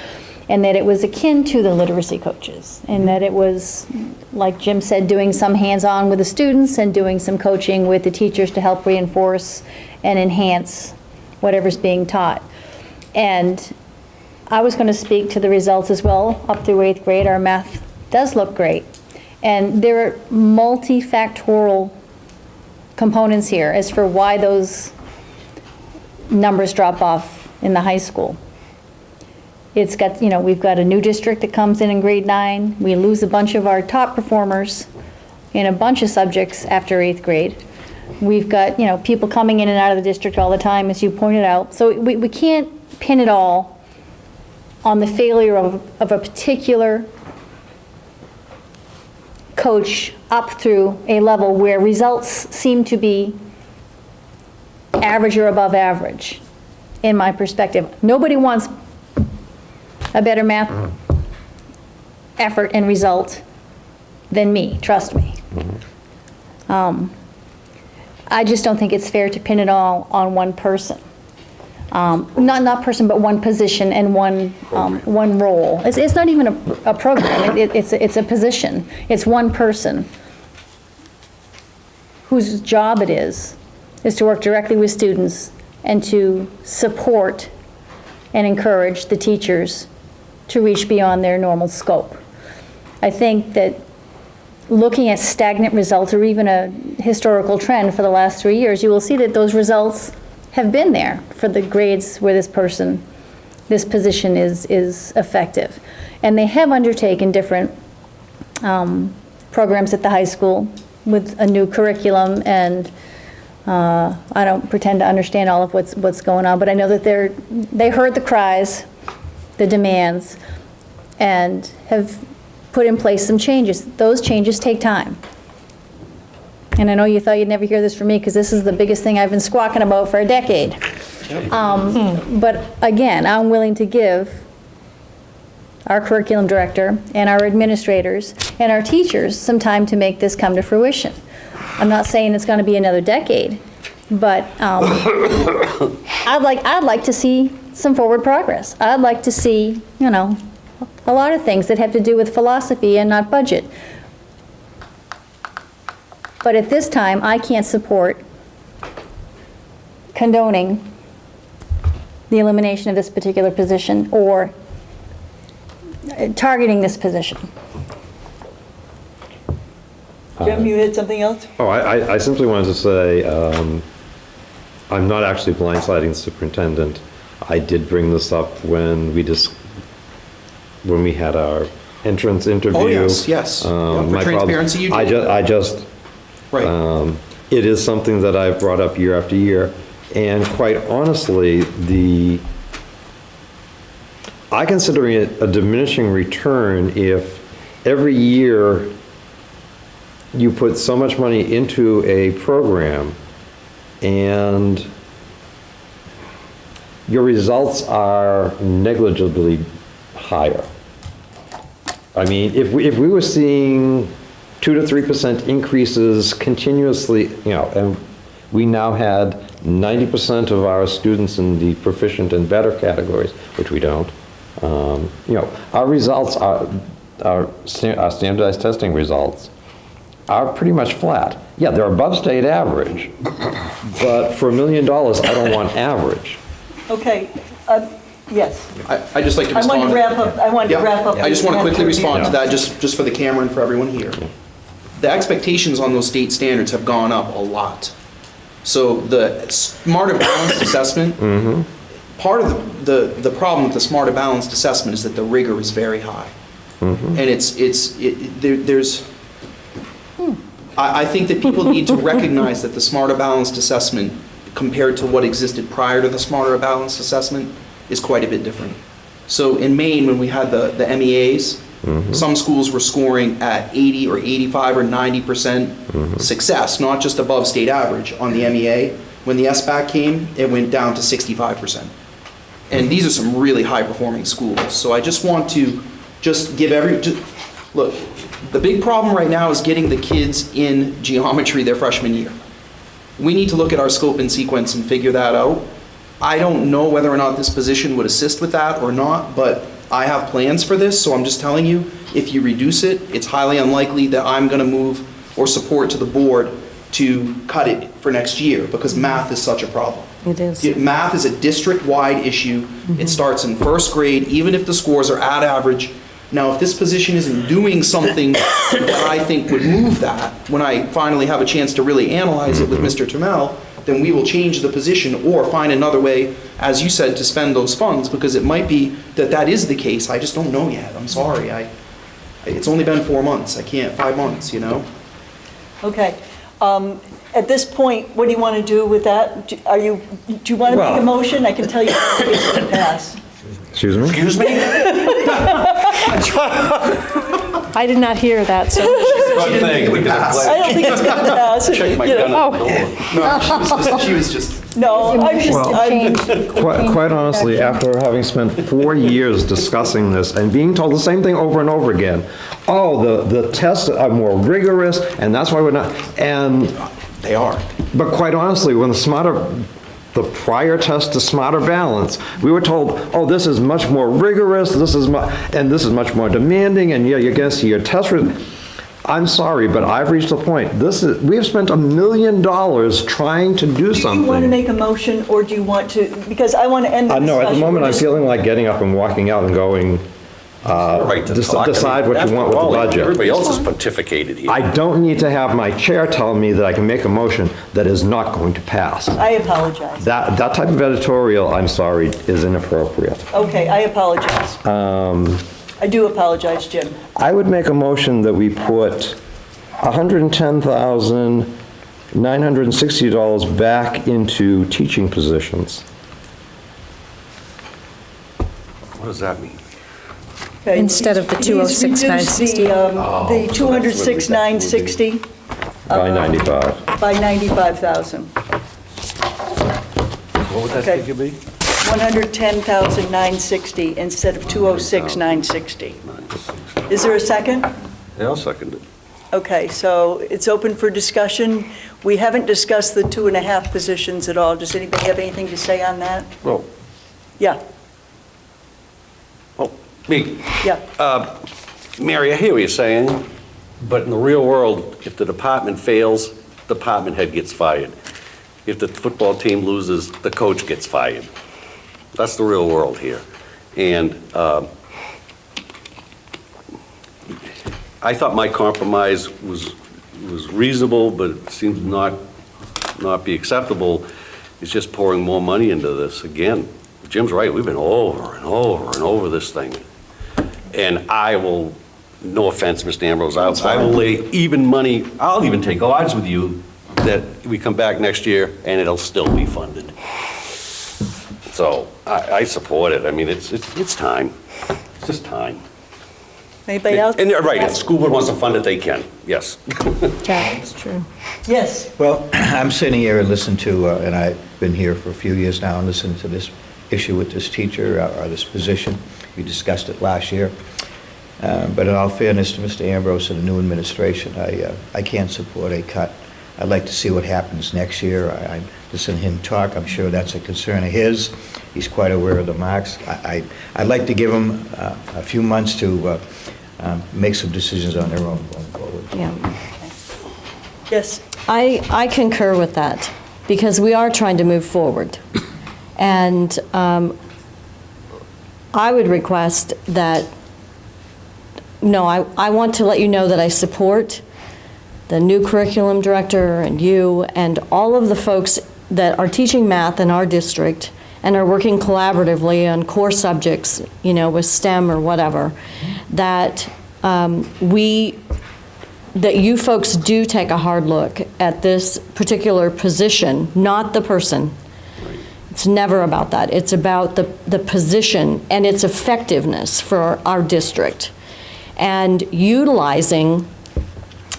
and that it was akin to the literacy coaches, and that it was, like Jim said, doing some hands-on with the students and doing some coaching with the teachers to help reinforce and enhance whatever's being taught. And I was going to speak to the results as well. Up through 8th grade, our math does look great. And there are multifactorial components here as for why those numbers drop off in the high school. It's got, we've got a new district that comes in grade 9. We lose a bunch of our top performers in a bunch of subjects after 8th grade. We've got, people coming in and out of the district all the time, as you pointed out. So we can't pin it all on the failure of a particular coach up through a level where results seem to be average or above average, in my perspective. Nobody wants a better math effort and result than me, trust me. I just don't think it's fair to pin it all on one person. Not person, but one position and one role. It's not even a program, it's a position. It's one person whose job it is to work directly with students and to support and encourage the teachers to reach beyond their normal scope. I think that looking at stagnant results or even a historical trend for the last 3 years, you will see that those results have been there for the grades where this position is effective. And they have undertaken different programs at the high school with a new curriculum, and I don't pretend to understand all of what's going on, but I know that they heard the cries, the demands, and have put in place some changes. Those changes take time. And I know you thought you'd never hear this from me because this is the biggest thing I've been squawking about for a decade. But again, I'm willing to give our curriculum director and our administrators and our teachers some time to make this come to fruition. I'm not saying it's going to be another decade, but I'd like to see some forward progress. I'd like to see, a lot of things that have to do with philosophy and not budget. But at this time, I can't support condoning the elimination of this particular position or targeting this position. Jim, you had something else? Oh, I simply wanted to say, I'm not actually blindsiding the superintendent. I did bring this up when we had our entrance interview. Oh, yes. Yeah, for my transparency, you problem, did. I just, Right. it is something that I've brought up year after year, and quite honestly, I consider it a diminishing return if every year you put so much money into a program and your results are negligibly higher. I mean, if we were seeing 2 to 3% increases continuously, and we now had 90% of our students in the proficient and better categories, which we don't, our results our standardized testing results are pretty much flat. Yeah, they're above state average, but for $1 million, I don't want average. Okay, yes. I just like to I respond. wanted to wrap up. I just want to quickly respond to Yeah. that, just for the camera and for everyone here. The expectations on those state standards have gone up a lot. So the smarter balanced assessment, part of the problem with the smarter balanced assessment is that the rigor is very high. And I think that people need to recognize that the smarter balanced assessment compared to what existed prior to the smarter balanced assessment is quite a bit different. So in Maine, when we had the MEAs, some schools were scoring at 80 or 85 or 90% success, not just above state average on the MEA. When the SBAC came, it went down to 65%. And these are some really high-performing schools. So I just want to look, the big problem right now is getting the kids in geometry their freshman year. We need to look at our scope and sequence and figure that out. I don't know whether or not this position would assist with that or not, but I have plans for this, so I'm just telling you, if you reduce it, it's highly unlikely that I'm going to move or support to the board to cut it for next year, because math is such a problem. It is. Math is a district-wide issue. It starts in first grade, even if the scores are at average. Now, if this position isn't doing something that I think would move that, when I finally have a chance to really analyze it with Mr. Trammell, then we will change the position or find another way, as you said, to spend those funds, because it might be that that is the case. I just don't know yet. I'm sorry. It's only been 4 months. I can't, 5 months, you know? Okay. At this point, what do you want to do with that? Do you want to make a Well- motion? I can tell you it's going to pass. Excuse me? Excuse me? I did not hear that, so. Good thing, because I don't think it's going to pass. check my you know. gun at the door. She was just. No, I'm just, I'm, Quite honestly, after having spent 4 years discussing this and being told the same thing over and over again, oh, the tests are more rigorous, and that's why we're not, and, They are. but quite honestly, when the prior test to Smarter Balance, we were told, oh, this is much more rigorous, this is much more demanding, and yeah, you're gonna see your test I'm sorry, but I've reached the point. We've spent $1 million trying to do do you want to something. make a motion, or do you want to, because I want to end the discussion. No, at the moment, We're I'm just- feeling like getting up and walking out and going, Right to talk. I mean, decide what you want with the after all, budget. Everybody else has pontificated here. I don't need to have my chair tell me that I can make a motion that is not going to pass. I apologize. That type of editorial, I'm sorry, is inappropriate. Okay, I apologize. I do apologize, Jim. I would make a motion that we put $110,960 back into teaching positions. What does that mean? Okay, Instead of the he's 206,960. reduced the 206,960 By 95. by 95,000. What would that Okay. figure be? 110,960 instead of 206,960. Is there a second? Yeah, I'll second it. Okay, so it's open for discussion. We haven't discussed the 2.5 positions at all. Does anybody have anything to say on that? Well, Yeah, me, yeah. Mary, I hear what you're saying, but in the real world, if the department fails, department head gets fired. If the football team loses, the coach gets fired. That's the real world here. And I thought my compromise was reasonable, but it seems not be acceptable. It's just pouring more money into this again. Jim's right, we've been over and over and over this thing. And I will, no offense, Mr. Ambrose, I will lay even money, I'll even take odds with you that we come back next year and it'll still be funded. So I support it. I mean, it's time. It's just time. Anybody else? And they're right, if the school board wants to fund it, they can, yes. That's true. Yes, Well, I'm sitting here and listening to, and I've been here for a few years now, and listening to this issue with this teacher, or this position. We discussed it last year. But in all fairness to Mr. Ambrose and the new administration, I can't support a cut. I'd like to see what happens next year. I listen to him talk, I'm sure that's a concern of his. He's quite aware of the marks. I'd like to give him a few months to make some decisions on their own going forward. Yeah. yes. I concur with that, because we are trying to move forward. And I would request that, no, I want to let you know that I support the new curriculum director and you and all of the folks that are teaching math in our district and are working collaboratively on core subjects, you know, with STEM or whatever, that that you folks do take a hard look at this particular position, not the person. It's never about that. It's about the position and its effectiveness for our district. And utilizing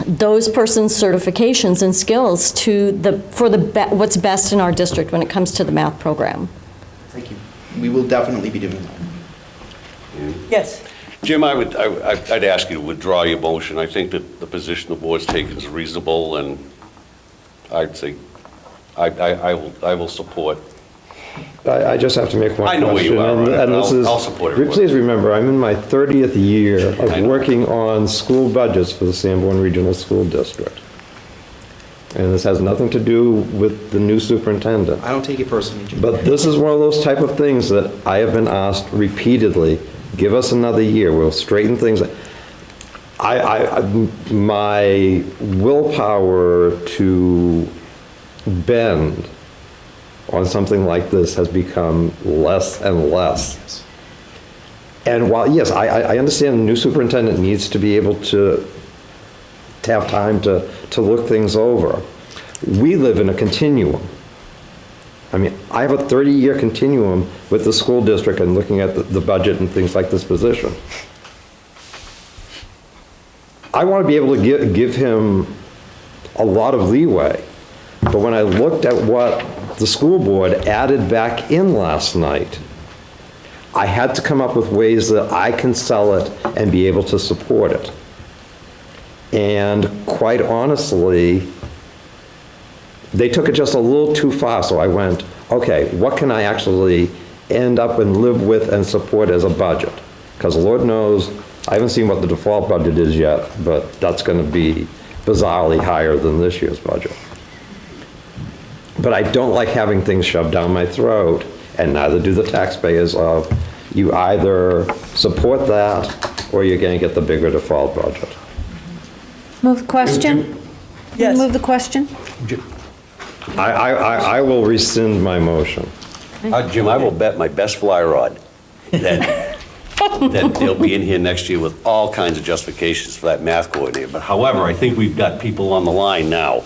those persons' certifications and skills for what's best in our district when it comes to the math program. Thank you. We will definitely be doing that. Yes. Jim, I'd ask you to withdraw your motion. I think that the position the board's taken is reasonable, and I'd say, I will support. I just have to make one I question. know where you are, and- Ryan, and but this I'll is- support everyone. Please remember, I'm in my 30th year I of know. working on school budgets for the Sanborn Regional School District. And this has nothing to do with the new superintendent. I don't take it personally, Jim. But this is one of those type of things that I have been asked repeatedly, give us another year, we'll straighten things. My willpower to bend on something like this has become less and less. And while, yes, I understand the new superintendent needs to be able to have time to look things over. We live in a continuum. I mean, I have a 30-year continuum with the school district and looking at the budget and things like this position. I want to be able to give him a lot of leeway, but when I looked at what the school board added back in last night, I had to come up with ways that I can sell it and be able to support it. And quite honestly, they took it just a little too far, so I went, okay, what can I actually end up and live with and support as a budget? Because Lord knows, I haven't seen what the default budget is yet, but that's going to be bizarrely higher than this year's budget. But I don't like having things shoved down my throat, and neither do the taxpayers of, you either support that, or you're going to get the bigger default budget. Move the question? Yes. Move the question? I will rescind my motion. Jim, I will bet my best fly rod that, that they'll be in here next year with all kinds of justifications for that math coordinator. But however, I think we've got people on the line now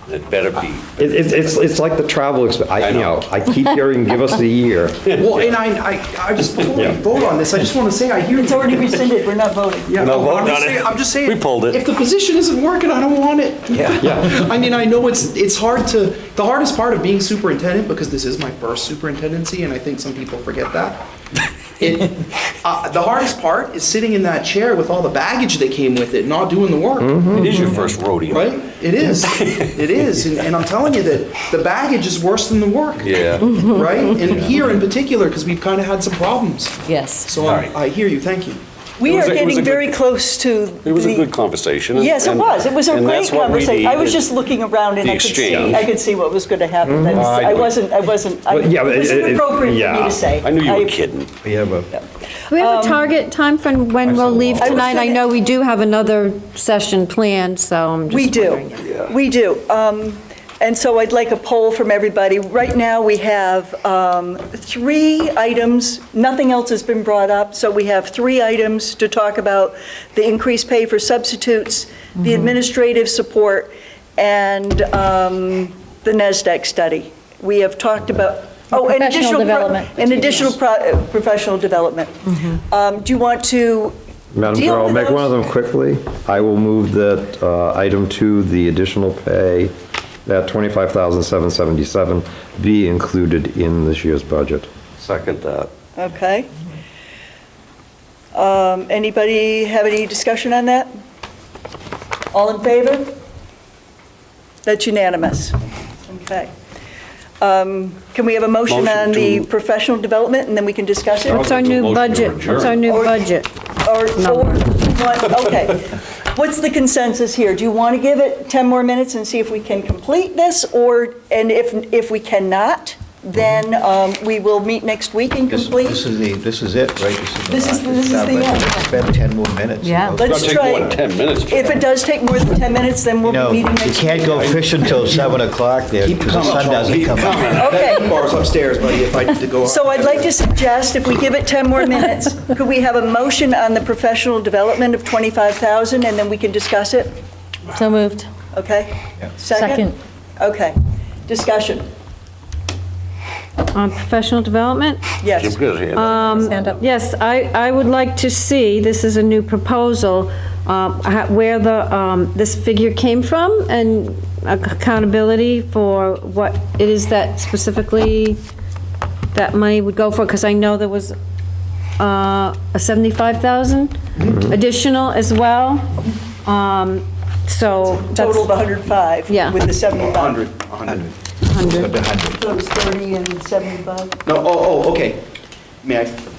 that better be. It's like the travel expense. I know. I keep hearing, give us a year. Well, and I just, before we Yeah. vote on this, I just want to say, I hear. It's already rescinded, we're not voting. Yeah, No, vote I'm just on it. saying- I'm just saying. We pulled it. If the position isn't working, I don't want it. Yeah. I mean, I know it's hard to, the hardest part of being superintendent, because this is my first superintendency, and I think some people forget that. The hardest part is sitting in that chair with all the baggage that came with it, not doing the work. It is your first rodeo. Right? It is. It is. And I'm telling you that the baggage is worse than the work. Yeah. Right? And here in particular, because we've kind of had some problems. Yes. So All right. I hear you. Thank you. We It was are a- it was getting a very good- close to It was a the- good conversation. and- Yes, it and- was. It was a and great that's what we conversation. I need was is- just looking around and the I could see, exchange. I could see what was going to happen. That's- I I know. wasn't, But yeah, but it was it- inappropriate for me yeah. to say. I knew you were kidding. We have a, Do we have a target time for when we'll leave I was tonight? I gonna- know we do have another session planned, so I'm just We do, wondering. we do. And so I'd like a poll from everybody. Right now, we have 3 items, nothing else has been brought up, so we have 3 items to talk about: the increased pay for substitutes, the administrative support, and the NESDEC study. We have talked about, oh, and Professional additional. development. And additional professional development. Do you want to Madam deal Chair, I'll with make one of those? them quickly. I will move that item 2, the additional pay at $25,777, be included in this year's budget. Second that. Okay. Anybody have any discussion on that? All in favor? That's unanimous. Okay. Can we have a motion Motion on the to- professional development, and then we can discuss it? What's our new Motion to budget? adjourn. What's our new Or- budget? Okay. What's the consensus here? Do you want to give it 10 more minutes and see if we can complete this, or, and if we cannot, then we will meet next week and this complete? this is it, right? This is the end. Let's spend 10 more minutes. Yeah. It's Let's gonna take try. more than 10 minutes. If it does take more than 10 minutes, then we'll You know, be meeting you next can't week. go fishing till 7 o'clock there, Keep because the coming, sun Charles, doesn't keep come up. coming. Okay. Bar's upstairs, buddy, if I need to go up. So I'd like to suggest, if we give it 10 more minutes, could we have a motion on the professional development of 25,000, and then we can discuss it? So moved. Okay? Yeah. Second? Okay. Discussion? On professional development? Yes. Jim, good hand. Stand up. Yes, I would like to see, this is a new proposal, where this figure came from and accountability for what it is that specifically that money would go for, because I know there was a 75,000 additional as well. So that's Total of 105. Yeah. With the 75. 100. 100. Spend 100. So it was 30 and 75. No, okay. May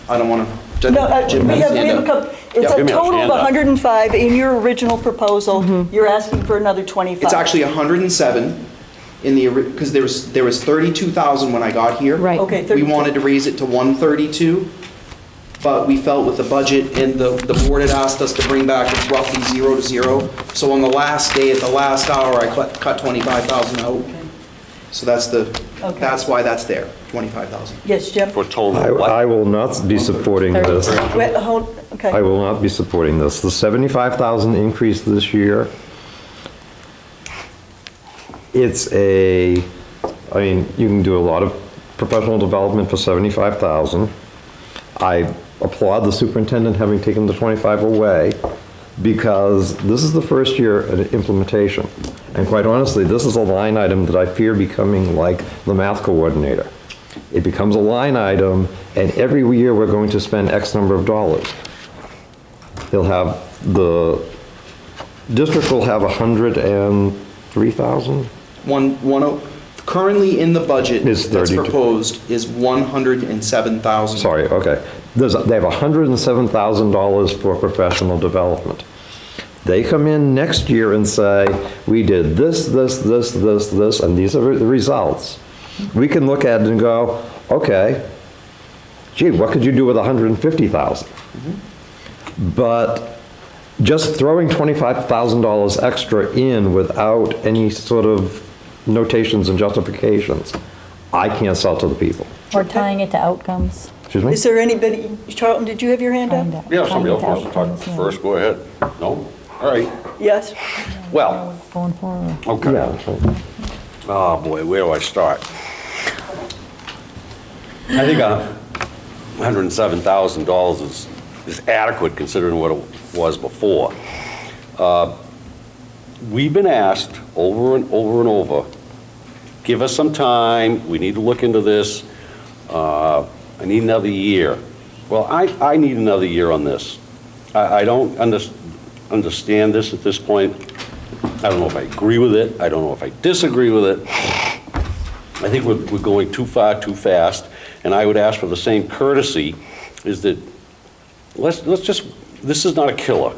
I don't want to No, Jim we has have his hand a up. couple, it's Yep. a Give me a total of hand up. 105. In your original proposal, you're asking for another 25. It's actually 107 in the, because there was 32,000 when I got here. Right. Okay, We 32. wanted to raise it to 132, but we felt with the budget and the board had asked us to bring back roughly 0 to 0. So on the last day, at the last hour, I cut 25,000 out. So Okay. that's why that's there, 25,000. Yes, Jim? For total I what? will not be supporting this. Wait, hold, okay. I will not be supporting this. The 75,000 increase this year, I mean, you can do a lot of professional development for 75,000. I applaud the superintendent having taken the 25 away, because this is the first year of implementation. And quite honestly, this is a line item that I fear becoming like the math coordinator. It becomes a line item, and every year we're going to spend X number of dollars. The district will have 103,000? Currently in the budget Is that's 32. proposed is 107,000. Sorry, okay. They have $107,000 for professional development. They come in next year and say, we did this, and these are the results. We can look at it and go, okay, gee, what could you do with 150,000? But just throwing $25,000 extra in without any sort of notations and justifications, I can't sell to the people. Or tying it to outcomes. Excuse me? Is there anybody, Charlton, did you have your hand up? Yeah, somebody else wants to talk first, go ahead. No? All right. Yes? Well, Going forward. okay. Yeah. Oh, boy, where do I start? I think $107,000 is adequate considering what it was before. We've been asked over and over and over, give us some time, we need to look into this, I need another year. Well, I need another year on this. I don't understand this at this point. I don't know if I agree with it, I don't know if I disagree with it. I think we're going too far, too fast, and I would ask for the same courtesy, is that, let's just, this is not a killer.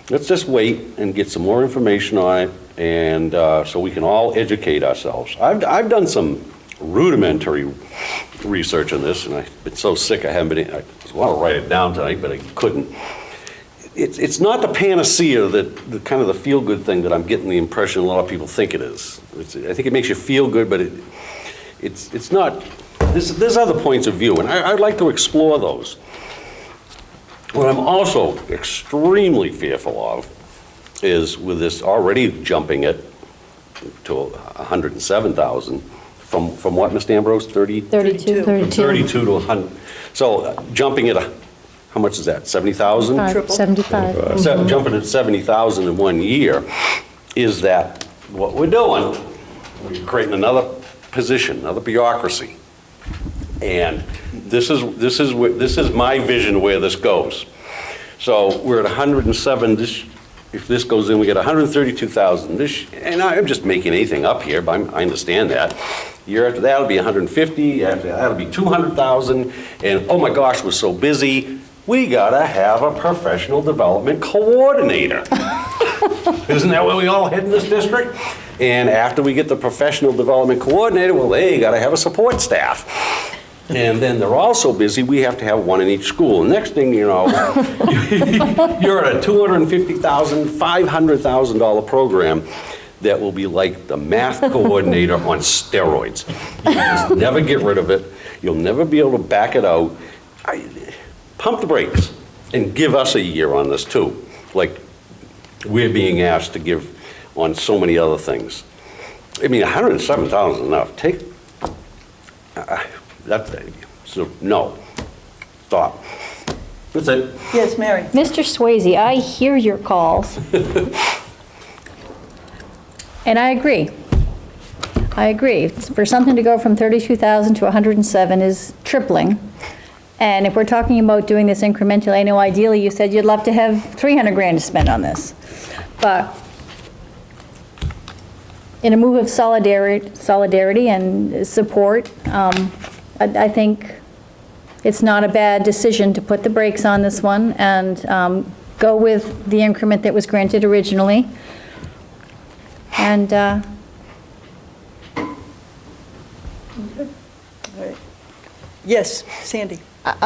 Let's just wait and get some more information on it, and so we can all educate ourselves. I've done some rudimentary research on this, and I've been so sick I haven't been, I want to write it down tonight, but I couldn't. It's not the panacea that, the kind of the feel-good thing that I'm getting the impression a lot of people think it is. I think it makes you feel good, but it's not. There's other points of view, and I'd like to explore those. What I'm also extremely fearful of is with this already jumping it to 107,000, from what, Mr. Ambrose, 30? 32. From 32 to 100. So jumping it, how much is that, 70,000? 75. So jumping at 70,000 in 1 year, is that what we're doing? We're creating another position, another bureaucracy. And this is my vision where this goes. So we're at 107, if this goes in, we get 132,000. And I'm just making anything up here, but I understand that. Year after that, it'll be 150, after that, it'll be 200,000, and oh my gosh, we're so busy, we gotta have a professional development coordinator. Isn't that what we all had in this district? And after we get the professional development coordinator, well, they gotta have a support staff. And then they're also busy, we have to have one in each school. And next thing you know, you're at a $250,000, $500,000 program that will be like the math coordinator on steroids. You just never get rid of it. You'll never be able to back it out. Pump the brakes and give us a year on this too, like we're being asked to give on so many other things. I mean, 107,000 is enough. So no, stop. That's it. Yes, Mary? Mr. Swayze, I hear your calls. And I agree. I agree. For something to go from 32,000 to 107 is tripling. And if we're talking about doing this incrementally, I know ideally you said you'd love to have 300 grand to spend on this. But in a move of solidarity and support, I think it's not a bad decision to put the brakes on this one and go with the increment that was granted originally. And Yes, Sandy?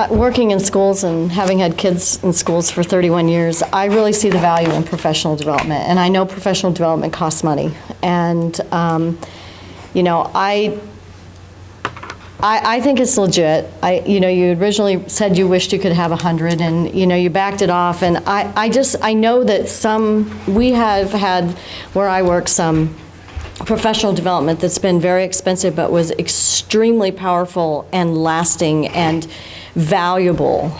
Working in schools and having had kids in schools for 31 years, I really see the value in professional development. And I know professional development costs money. And, you know, I think it's legit. You know, you originally said you wished you could have 100 and, you know, you backed it off. And I know that we have had, where I work, some professional development that's been very expensive but was extremely powerful and lasting and valuable.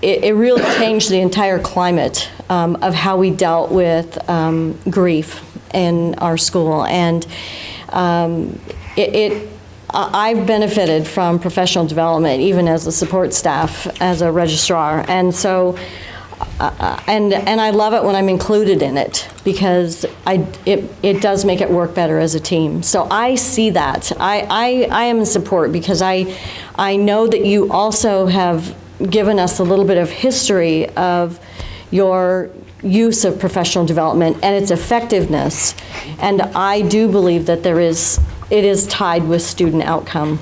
It really changed the entire climate of how we dealt with grief in our school. And I've benefited from professional development, even as a support staff, as a registrar. And so, and I love it when I'm included in it, because it does make it work better as a team. So I see that. I am in support because I know that you also have given us a little bit of history of your use of professional development and its effectiveness. And I do believe that it is tied with student outcome.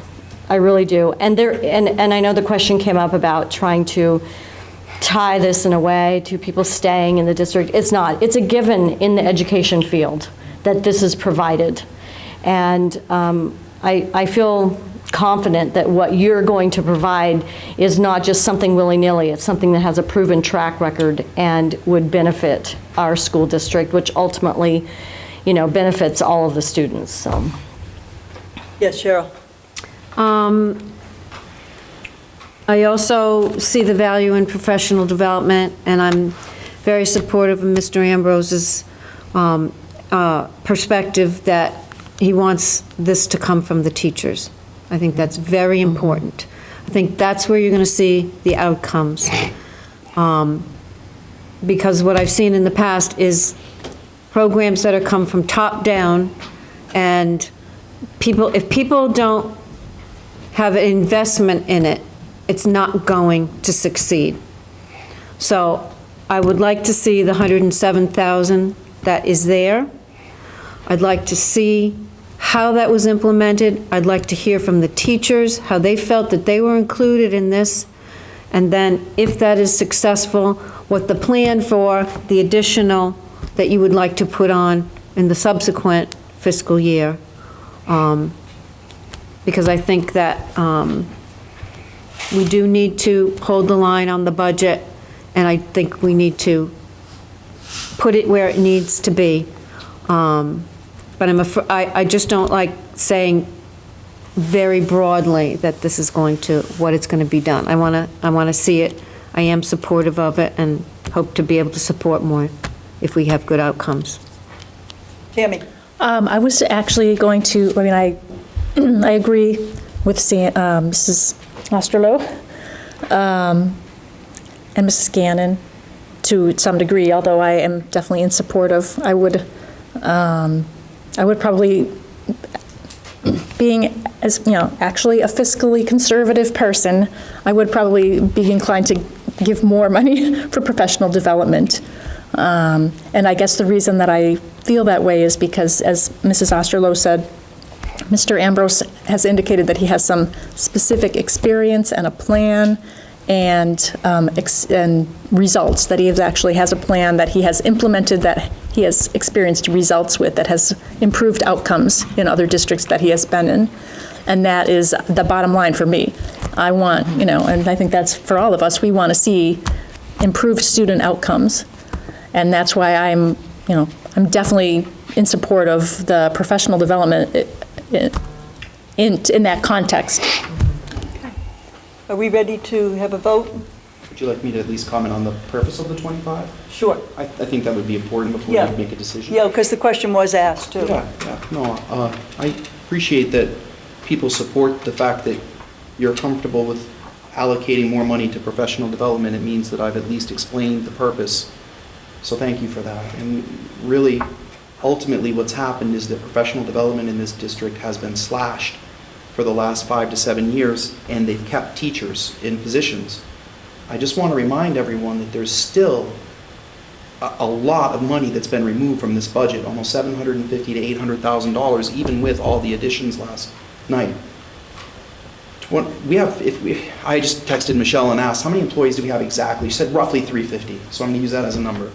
I really do. And I know the question came up about trying to tie this in a way to people staying in the district. It's not. It's a given in the education field that this is provided. And I feel confident that what you're going to provide is not just something willy-nilly. It's something that has a proven track record and would benefit our school district, which ultimately, you know, benefits all of the students. So. Yes, Cheryl? I also see the value in professional development, and I'm very supportive of Mr. Ambrose's perspective that he wants this to come from the teachers. I think that's very important. I think that's where you're going to see the outcomes. Because what I've seen in the past is programs that are come from top down, and if people don't have an investment in it, it's not going to succeed. So I would like to see the 107,000 that is there. I'd like to see how that was implemented. I'd like to hear from the teachers, how they felt that they were included in this. And then if that is successful, what the plan for the additional that you would like to put on in the subsequent fiscal year. Because I think that we do need to hold the line on the budget, and I think we need to put it where it needs to be. But I just don't like saying very broadly that this is what it's going to be done. I want to see it. I am supportive of it and hope to be able to support more if we have good outcomes. Tammy? I was actually going to, I agree with Mrs. Osterloh and Mrs. Gannon to some degree, although I am definitely in support of, I would probably, being as, actually a fiscally conservative person, I would probably be inclined to give more money for professional development. And I guess the reason that I feel that way is because, as Mrs. Osterloh said, Mr. Ambrose has indicated that he has some specific experience and a plan and results, that he actually has a plan that he has implemented, that he has experienced results with, that has improved outcomes in other districts that he has been in. And that is the bottom line for me. I want, and I think that's for all of us, we want to see improved student outcomes. And that's why I'm definitely in support of the professional development in that context. Are we ready to have a vote? Would you like me to at least comment on the purpose of the 25? Sure. I think that would be important before Yeah. we make a decision. Yeah, because the question was asked, too. Yeah. No, I appreciate that people support the fact that you're comfortable with allocating more money to professional development. It means that I've at least explained the purpose. So thank you for that. And really, ultimately what's happened is that professional development in this district has been slashed for the last 5 to 7 years, and they've kept teachers in positions. I just want to remind everyone that there's still a lot of money that's been removed from this budget, almost $750,000 to $800,000, even with all the additions last night. I just texted Michelle and asked, how many employees do we have exactly? She said roughly 350, so I'm going to use that as a number.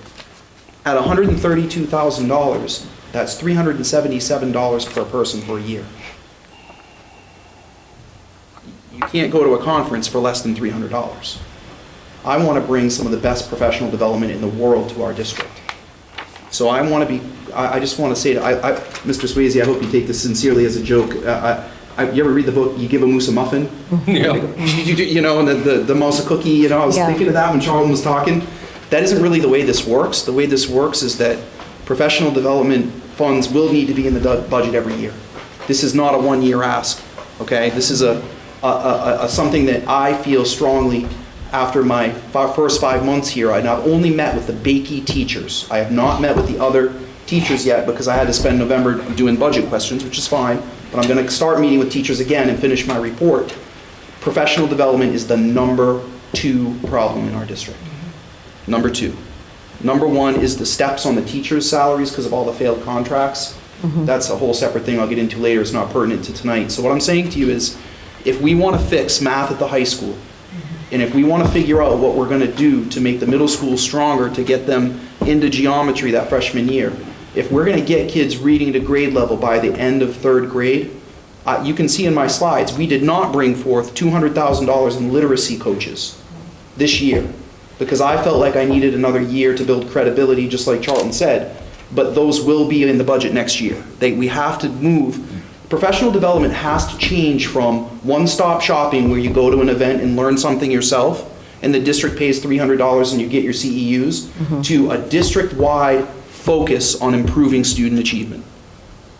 At $132,000, that's $377 per person per year. You can't go to a conference for less than $300. I want to bring some of the best professional development in the world to our district. So I just want to say, Mr. Swayze, I hope you take this sincerely as a joke. You ever read the book, You Give a Moose a Muffin? Yeah. You know, and the mouse a cookie, you know, I was Yeah. thinking of that when Charlton was talking. That isn't really the way this works. The way this works is that professional development funds will need to be in the budget every year. This is not a one-year ask, okay? This is something that I feel strongly after my first 5 months here. I've only met with the Bakey teachers. I have not met with the other teachers yet because I had to spend November doing budget questions, which is fine, but I'm going to start meeting with teachers again and finish my report. Professional development is the number 2 problem in our district. Number 2. Number 1 is the steps on the teachers' salaries because of all the failed contracts. That's a whole separate thing I'll get into later. It's not pertinent to tonight. So what I'm saying to you is, if we want to fix math at the high school, and if we want to figure out what we're going to do to make the middle school stronger to get them into geometry that freshman year, if we're going to get kids reading to grade level by the end of 3rd grade, you can see in my slides, we did not bring forth $200,000 in literacy coaches this year because I felt like I needed another year to build credibility, just like Charlton said, but those will be in the budget next year. We have to move. Professional development has to change from one-stop shopping where you go to an event and learn something yourself and the district pays $300 and you get your CEUs to a district-wide focus on improving student achievement.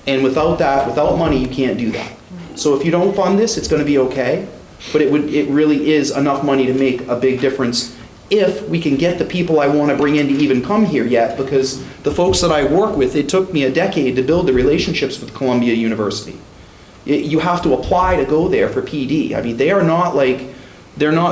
And without that, without money, you can't do that. So if you don't fund this, it's going to be okay, but it really is enough money to make a big difference if we can get the people I want to bring in to even come here yet, because the folks that I work with, it took me a decade to build the relationships with Columbia University. You have to apply to go there for PD. I mean,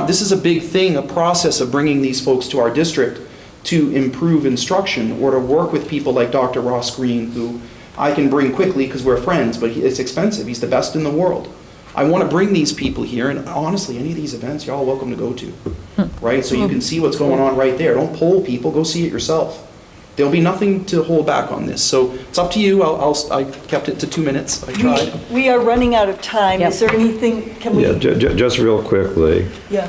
this is a big thing, a process of bringing these folks to our district to improve instruction or to work with people like Dr. Ross Green, who I can bring quickly because we're friends, but it's expensive. He's the best in the world. I want to bring these people here, and honestly, any of these events, you're all welcome to go to, right? So you can see what's going on right there. Don't poll people, go see it yourself. There'll be nothing to hold back on this. So it's up to you. I kept it to 2 minutes. I tried. We are running out of time. Yep. Is there anything, can we? Yeah, just real quickly, Yeah.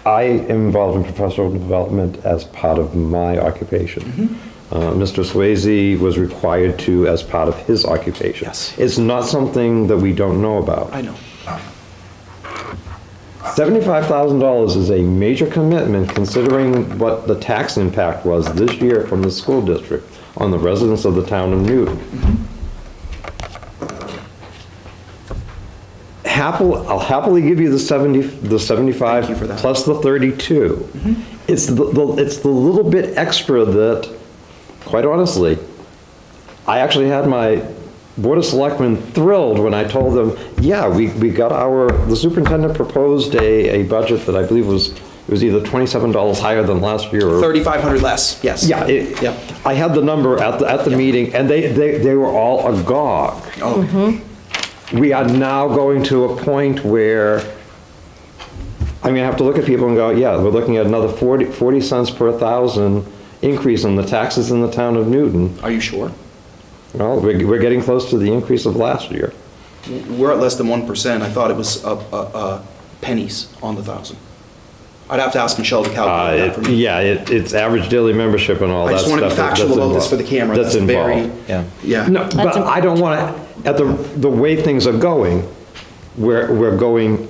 I am involved in professional development as part of my occupation. Mr. Swayze was required to as part of his occupation. Yes. It's not something that we don't know about. I know. $75,000 is a major commitment considering what the tax impact was this year from the school district on the residents of the town of Newton. I'll happily give you the 75 Thank you for that. plus the 32. It's the little bit extra that, quite honestly, I actually had my Board of Selectmen thrilled when I told them, yeah, we got the superintendent proposed a budget that I believe was either $27 higher than last year or 3,500 less, yes. yeah, Yep. I had the number at the meeting, and they were all agog. Oh, We are now going to a point where I'm gonna have to look at people and go, yeah, we're looking at another 40 cents per thousand increase in the taxes in the town of Newton. are you sure? Well, we're getting close to the increase of last year. We're at less than 1%. I thought it was pennies on the 1,000. I'd have to ask Michelle to calculate that for me. Yeah, it's average daily membership and all I that just stuff. want to be factual that's about this for the involved. camera. That's very, involved. yeah. No, but I don't want to, at the way things are going, we're going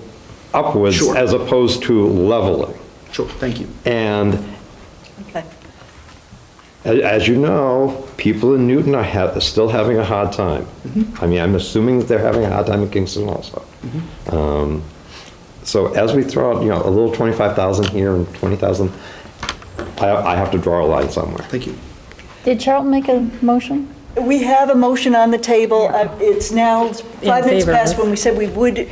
upwards Sure. as opposed to leveling. Sure, thank you. And Okay. as you know, people in Newton are still having a hard time. I mean, I'm assuming that they're having a hard time in Kingston also. So as we throw out, a little 25,000 here and 20,000, I have to draw a line somewhere. Thank you. Did Charlton make a motion? We have a motion on the table. It's now 5 minutes favor of past it. when we said we would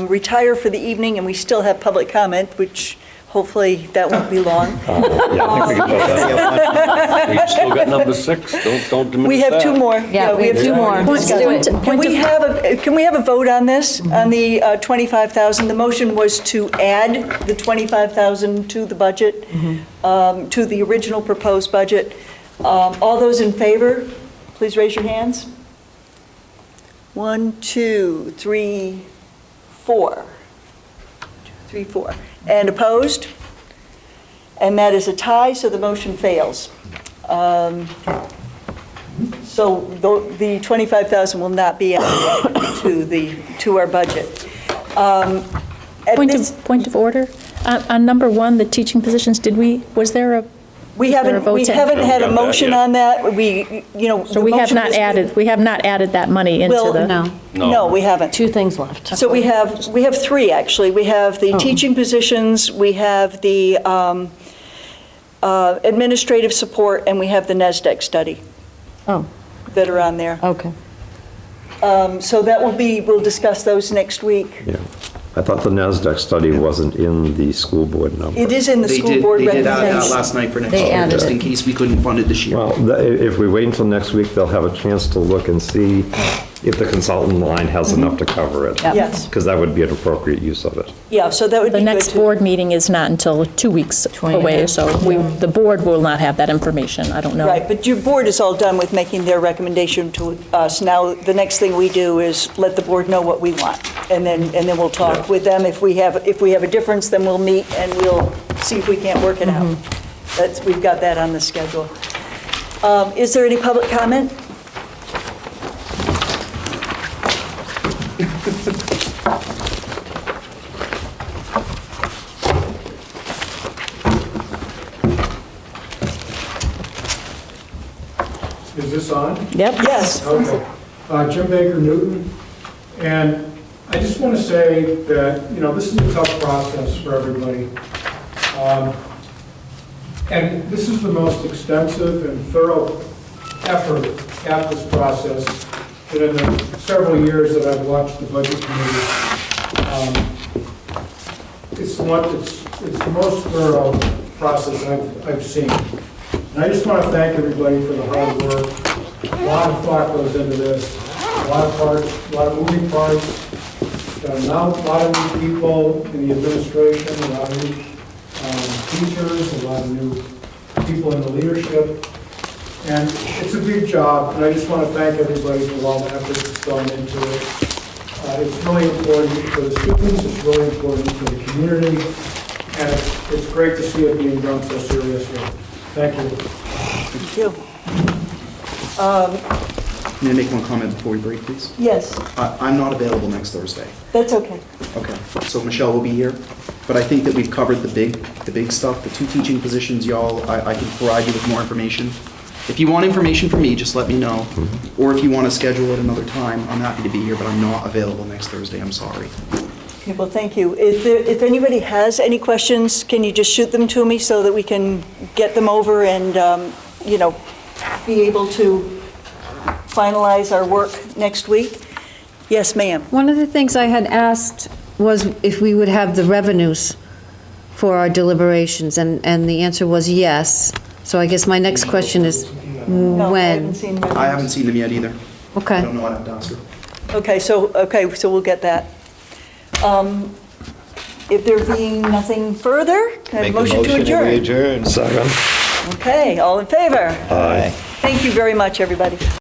retire for the evening, and we still have public comment, which hopefully that won't be long. Yeah, I think we can put that. We still got number 6, don't diminish We have that. 2 more. Yeah, we have 2 more. Let's do it. Can we have a vote on this, on the 25,000? The motion was to add the 25,000 to the budget, to the original proposed budget. All those in favor, please raise your hands. 1, 2, 3, 4. 3, 4. And opposed? And that is a tie, so the motion fails. So the 25,000 will not be added to our budget. At this- Point of order. On number 1, the teaching positions, was there a? We is there a haven't, vote we to- haven't had a Haven't got that motion yet. on that. We, you know. So the we have motion not was- added that money into Well, the. No, No, we haven't. 2 things left. So we have 3, actually. We have the teaching positions, we have the administrative support, and we have the NESDEC study Oh, that are on there. okay. So that we'll discuss those next week. Yeah. I thought the NASDAQ study wasn't in the school board number. It is in the They school did, board they did add that recommendation. last night for next They year, added just it. in case we couldn't fund it this year. Well, if we wait until next week, they'll have a chance to look and see if the consultant line has enough to cover it. Yep. Yes, Because that would be an appropriate use of it. yeah, so that would be The good next to- board meeting is not until 2 weeks away, so the board will not have that information. I don't know. Right, but your board is all done with making their recommendation to us. Now, the next thing we do is let the board know what we want, and then we'll talk with them. If we have a difference, then we'll meet and we'll see if we can't work it out. We've got that on the schedule. Is there any public comment? Is this on? Yep. Yes. Okay. Jim Baker Newton, and I just want to say that, this is a tough process for everybody. And this is the most extensive and thorough effort at this process that in the several years that I've watched the Budget Committee, it's the most thorough process I've seen. And I just want to thank everybody for the hard work. A lot of thought goes into this, a lot of parts, a lot of moving parts. Now, a lot of new people in the administration, a lot of new teachers, a lot of new people in the leadership. And it's a big job, and I just want to thank everybody for all the effort that's gone into it. It's really important for the students, it's really important for the community, and it's great to see it being done so seriously. Thank you. Thank you. May I make one comment before we break, please? Yes, I'm not available next Thursday. that's okay. Okay, so Michelle will be here, but I think that we've covered the big stuff, the 2 teaching positions, y'all. I can provide you with more information. If you want information from me, just let me know. Or if you want to schedule it another time, I'm happy to be here, but I'm not available next Thursday, I'm sorry. Okay, well, thank you. If anybody has any questions, can you just shoot them to me so that we can get them over and, be able to finalize our work next week? Yes, ma'am. One of the things I had asked was if we would have the revenues for our deliberations, and the answer was yes. So I guess my next question is, No, I haven't when? seen I haven't them. seen them yet either. I Okay. don't know what I've to ask her. Okay, so we'll get that. If there being nothing further, can I have a motion to adjourn? adjourn. Second. Okay, all in favor? Aye. Thank you very much, everybody.